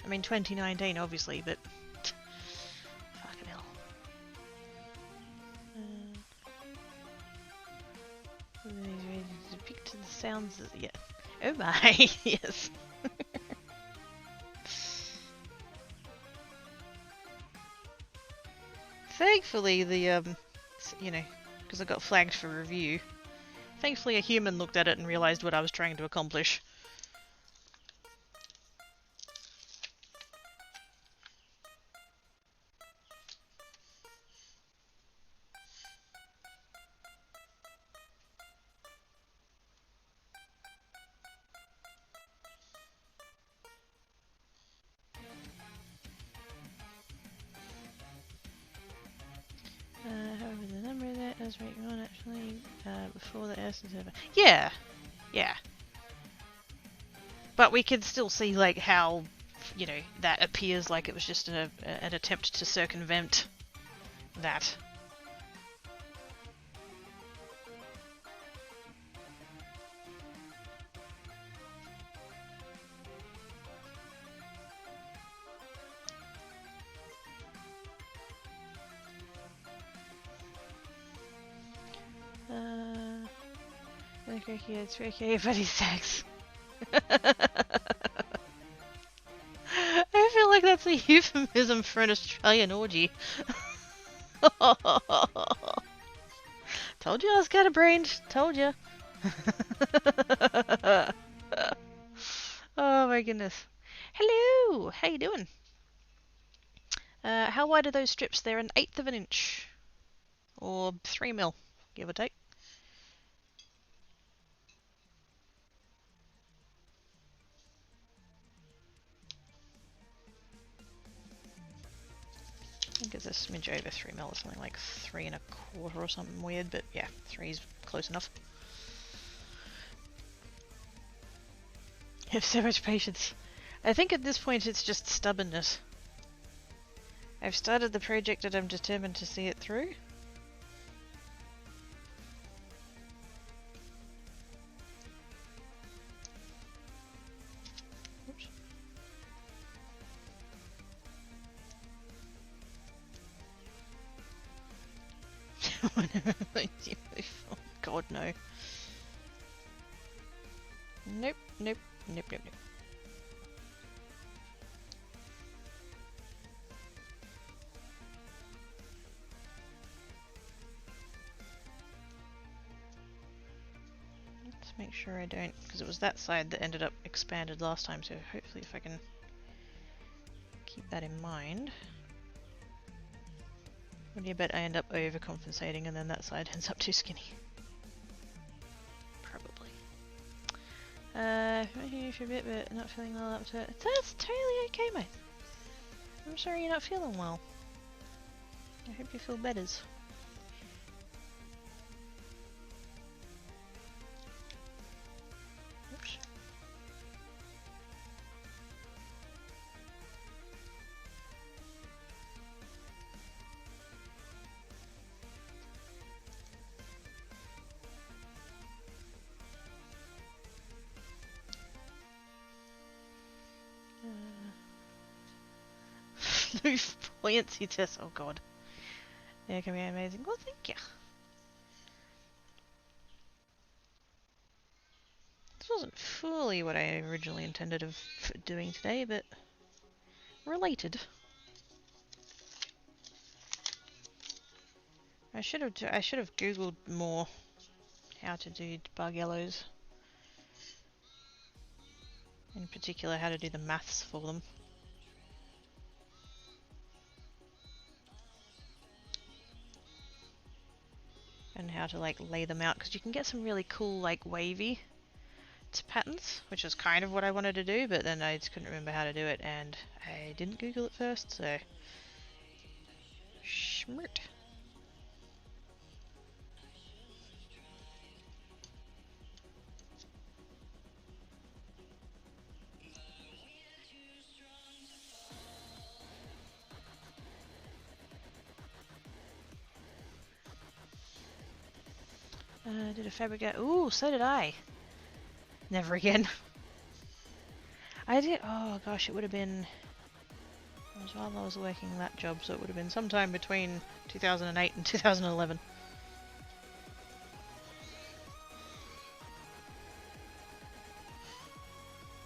I mean 2019 obviously, but fucking hell. Depict the sounds of, yeah. Oh my, yes. Thankfully the you know, because I got flagged for review. Thankfully a human looked at it and realized what I was trying to accomplish. However, the number of that does make one actually before the S is ever. Yeah, yeah. But we can still see like how, you know, that appears like it was just an attempt to circumvent that. Okay, yeah, it's okay, but he's sex. I feel like that's a euphemism for an Australian orgy. Told you I was scatterbrained. Told you. Oh my goodness. Hello! How you doing? How wide are those strips? They're 1/8 of an inch. Or 3 mil, give or take. I think it's a smidge over 3 mil, something like 3 1/4 or something weird, but yeah, 3's close enough. I have so much patience. I think at this point it's just stubbornness. I've started the project and I'm determined to see it through. Oops. Oh god, no. Nope, nope, nope, nope, nope. Make sure I don't, because it was that side that ended up expanded last time, so hopefully if I can keep that in mind. What do you bet I end up overcompensating and then that side ends up too skinny? Probably. Right here for a bit, but not feeling well up to it. That's totally okay, mate. I'm sorry you're not feeling well. I hope you feel better. Oops. Move buoyancy test. Oh god. Yeah, can be amazing. Well, thank you. This wasn't fully what I originally intended of doing today, but related. I should have googled more how to do bargellos. In particular, how to do the maths for them. And how to like lay them out, because you can get some really cool like wavy patterns, which is kind of what I wanted to do, but then I just couldn't remember how to do it, and I didn't Google it first, so schmirt. Did a fabricate? Ooh, so did I. Never again. I did. Oh gosh, it would have been. It was while I was working that job, so it would have been sometime between 2008 and 2011.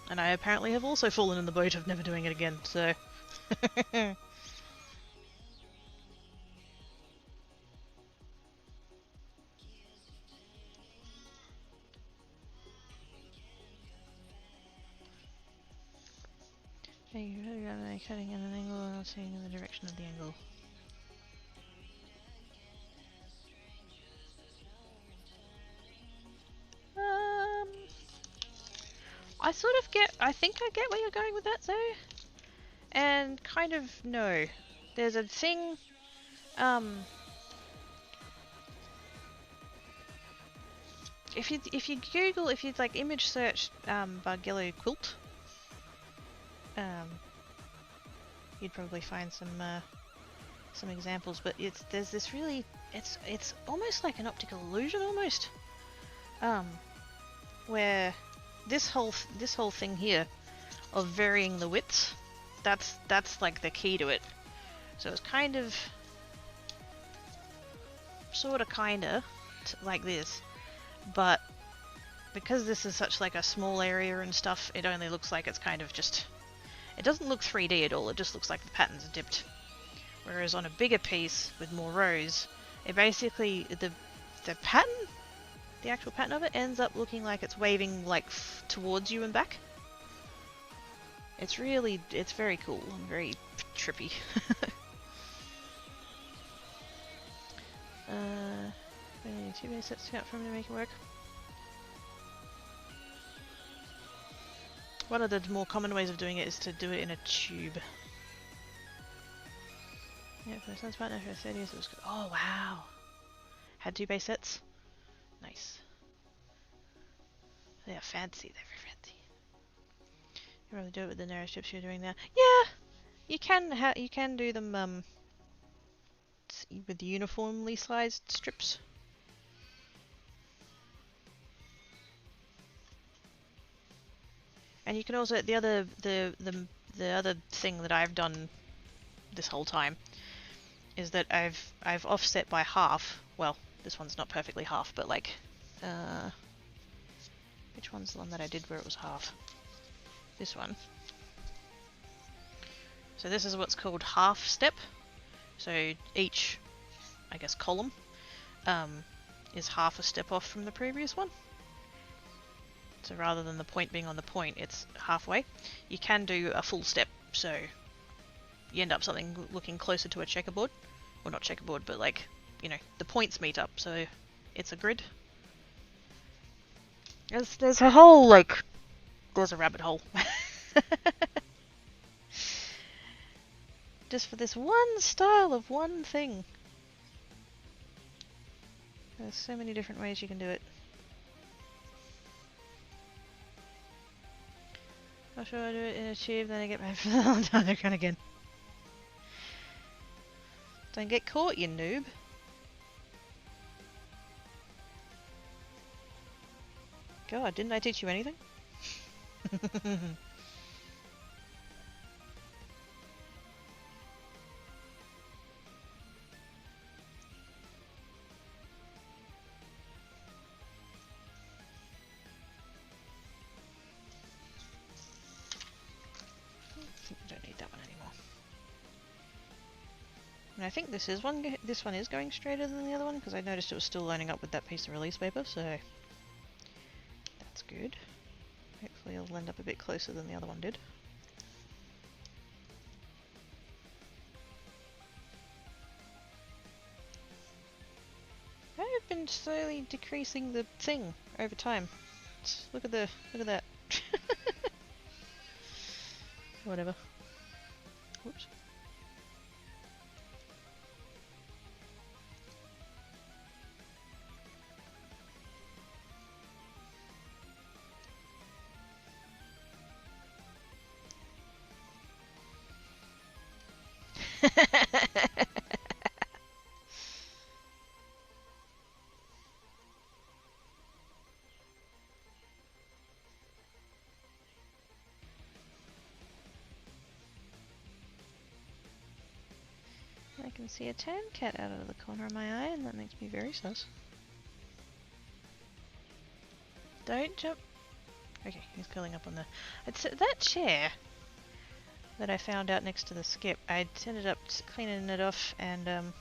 And I apparently have also fallen in the boat of never doing it again, so. Cutting at an angle and not seeing in the direction of the angle. I think I get where you're going with that though. And kind of no. There's a thing, if you Google, if you like image search bargello quilt, you'd probably find some examples, but there's this really, it's almost like an optical illusion almost, where this whole thing here of varying the widths, that's like the key to it. So it's kind of, sorta kinda like this, but because this is such like a small area and stuff, it only looks like it's kind of just, it doesn't look 3D at all, it just looks like the patterns are dipped. Whereas on a bigger piece with more rows, it basically, the pattern, the actual pattern of it ends up looking like it's waving like towards you and back. It's really, it's very cool and very trippy. 2 base sets to count for me to make it work. One of the more common ways of doing it is to do it in a tube. Yeah, for my son's partner for 30 years it was good. Oh wow! Had 2 base sets? Nice. They are fancy, they're very fancy. You rather do it with the narrow strips you're doing there. Yeah! You can do them with uniformly sized strips. And you can also, the other thing that I've done this whole time is that I've offset by half. Well, this one's not perfectly half, but like, which one's the one that I did where it was half? This one. So this is what's called half step. So each, I guess, column is half a step off from the previous one. So rather than the point being on the point, it's halfway. You can do a full step, so you end up something looking closer to a checkerboard. Well, not checkerboard, but like, you know, the points meet up, so it's a grid. There's a whole, like, there's a rabbit hole. Just for this one style of one thing. There's so many different ways you can do it. How should I do it in a tube, then I get back down the again. Don't get caught, you noob. God, didn't I teach you anything? I don't need that one anymore. And I think this one is going straighter than the other one, because I noticed it was still lining up with that piece of release paper, so that's good. Hopefully it'll end up a bit closer than the other one did. I've been slowly decreasing the thing over time. Look at that. Whatever. Whoops. I can see a tan cat out of the corner of my eye, and that makes me very sus. Don't jump. Okay, he's curling up on the... that chair that I found out next to the skip, I ended up cleaning it off and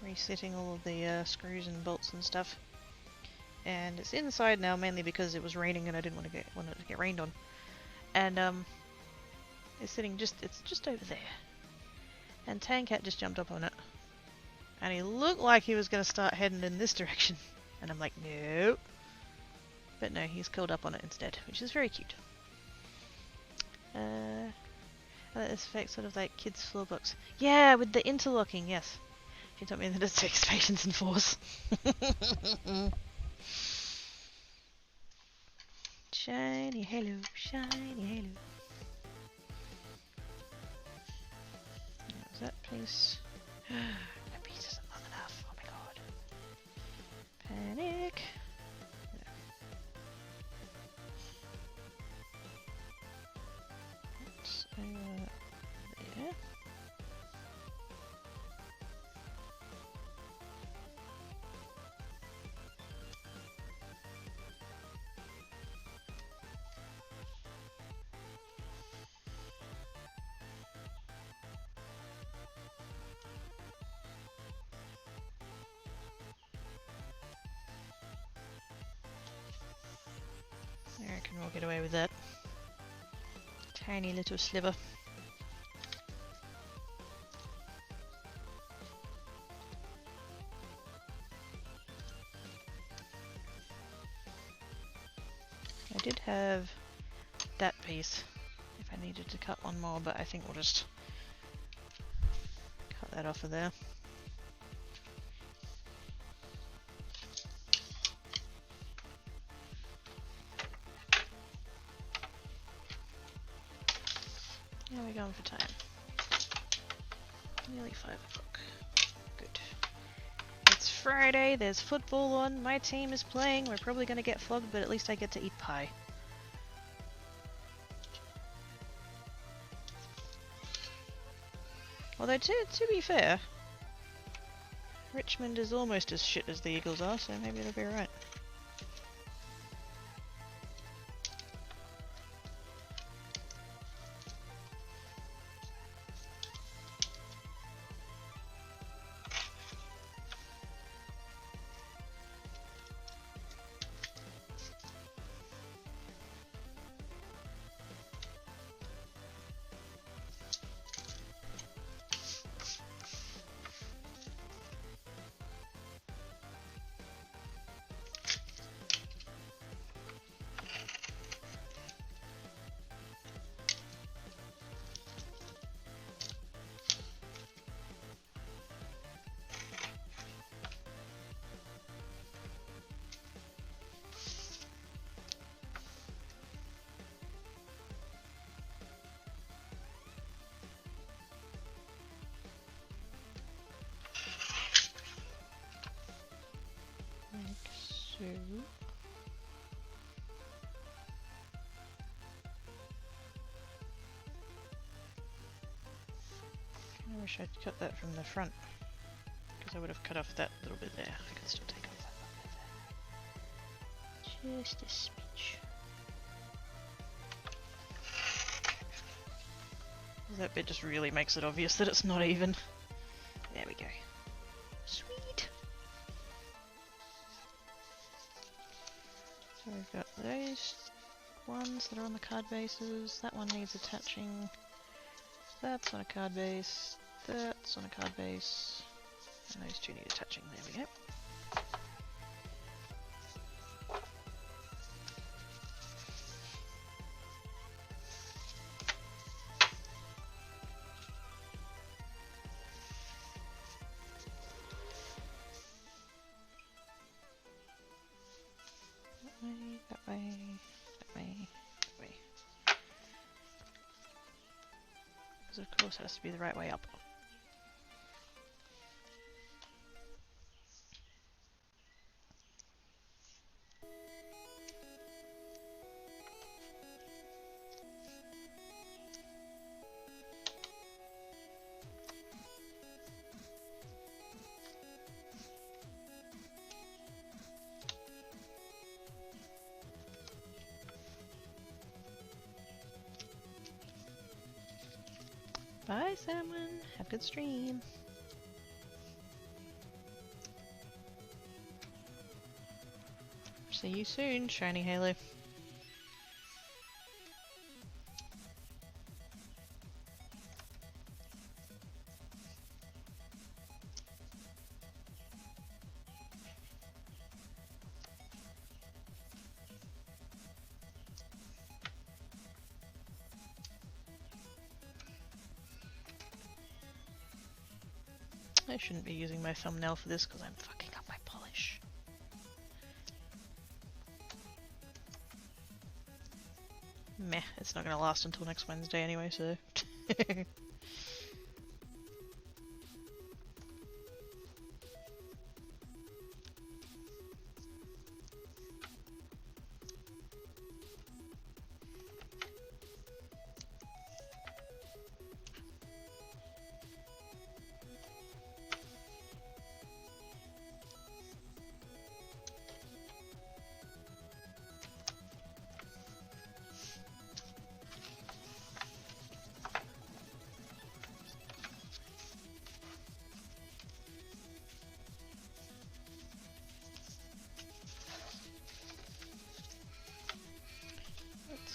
resetting all of the screws and bolts and stuff. And it's inside now, mainly because it was raining and I didn't want it to get rained on. And it's just over there. And Tancat just jumped up on it. And he looked like he was going to start heading in this direction. And I'm like, no. But no, he's curled up on it instead, which is very cute. This effect sort of like kids' floor blocks. Yeah, with the interlocking, yes. She told me that it takes patience and force. Shiny halo, shiny halo. Is that piece? That piece isn't long enough. Oh my god. Panic. That's over there. I reckon we'll get away with that. Tiny little sliver. I did have that piece if I needed to cut one more, but I think we'll just cut that off of there. How are we going for time? Nearly 5 o'clock. Good. It's Friday, there's football on, my team is playing, we're probably going to get flogged, but at least I get to eat pie. Although, to be fair, Richmond is almost as shit as the Eagles are, so maybe it'll be alright. So I wish I'd cut that from the front, because I would have cut off that little bit there. I can still take off that little bit there. Just a smidge. That bit just really makes it obvious that it's not even. There we go. Sweet! So we've got those ones that are on the card bases. That one needs attaching. That's on a card base. That's on a card base. And those two need attaching. There we go. That way, that way, that way. Because of course it has to be the right way up. Bye, Salmon. Have a good stream. See you soon, Shiny Halo. I shouldn't be using my thumbnail for this because I'm fucking up my polish. Meh, it's not going to last until next Wednesday anyway, so...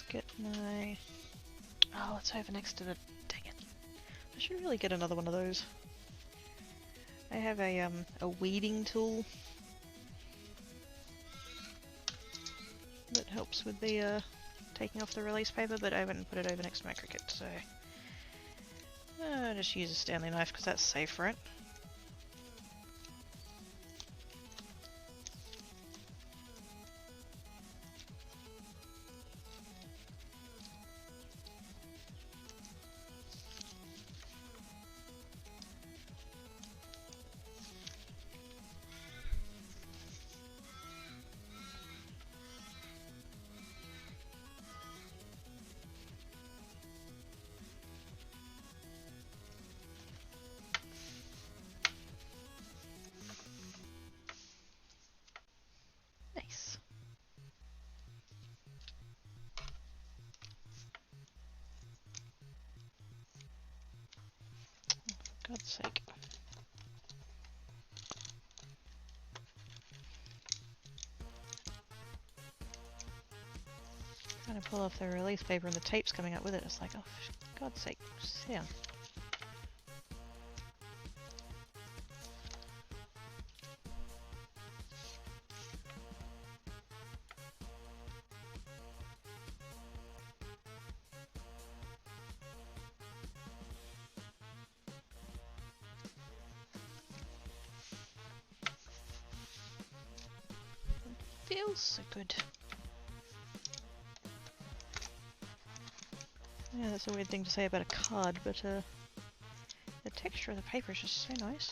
Get my... Oh, it's over next to the... Dang it. I should really get another one of those. I have a weeding tool that helps with the taking off the release paper, but I wouldn't put it over next to my cricket, so... I'll just use a Stanley knife because that's safe, right? Nice. For God's sake. Trying to pull off the release paper and the tape's coming up with it. It's like, oh, for God's sake, sit down. Feels so good. Yeah, that's a weird thing to say about a card, but the texture of the paper is just so nice.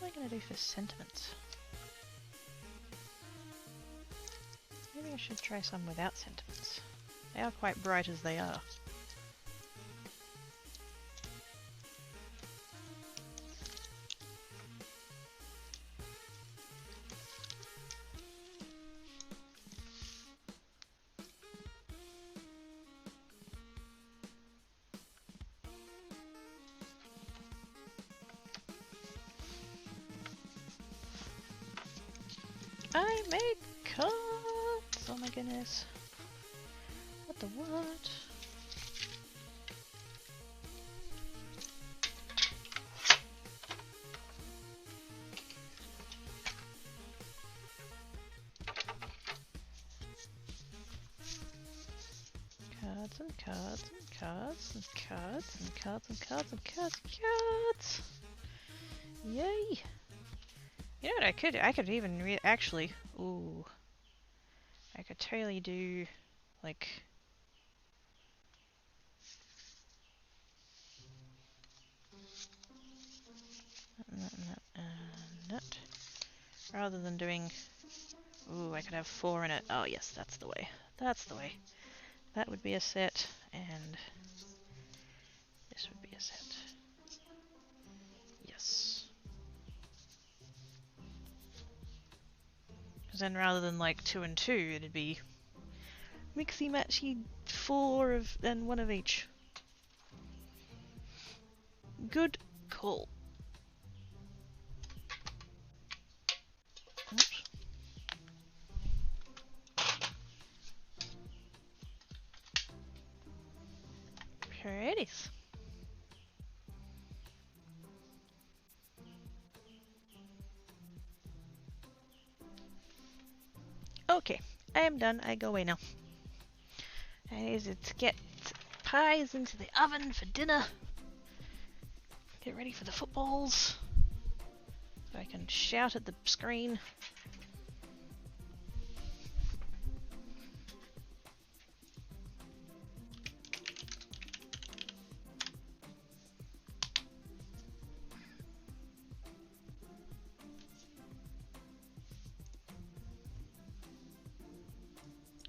What am I going to do for sentiments? Maybe I should try some without sentiments. They are quite bright as they are. I made cards! Oh my goodness. What the what? Cards and cards and cards and cards and cards and cards and cards and cards! Yay! You know what I could even actually, ooh, I could totally do, like, nut, rather than doing, ooh, I could have 4 in it. Oh yes, that's the way. That's the way. That would be a set, and this would be a set. Yes. Because then rather than like 2 and 2, it'd be mixy matchy 4 of and 1 of each. Good call. Oops. Pretties. Okay, I am done. I go away now. I need to get pies into the oven for dinner. Get ready for the footballs. So I can shout at the screen.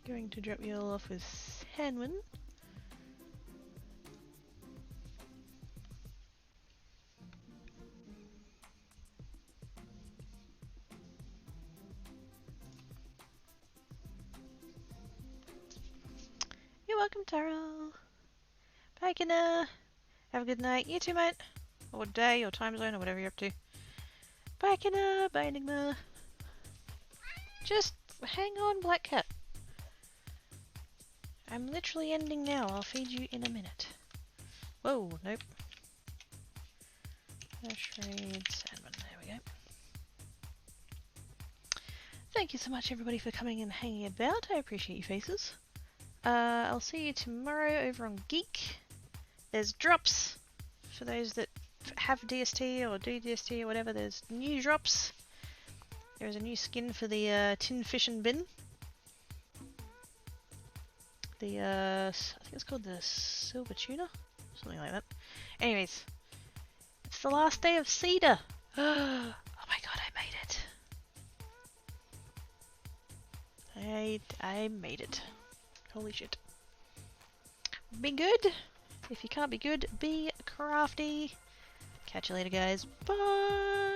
Going to drop you all off with Hanwin. You're welcome, Taro. Bye, Kina. Have a good night. You too, mate. Or day, or time zone, or whatever you're up to. Bye, Kina. Bye, Enigma. Just hang on, Black Cat. I'm literally ending now. I'll feed you in a minute. Whoa, nope. Shred salmon. There we go. Thank you so much, everybody, for coming and hanging about. I appreciate your faces. I'll see you tomorrow over on Geek. There's drops for those that have DST or do DST or whatever. There's new drops. There's a new skin for the tin fish and bin. The I think it's called the silver tuna, something like that. Anyways, it's the last day of SEDA. Oh my god, I made it. I made it. Holy shit. Be good. If you can't be good, be crafty. Catch you later, guys. Bye.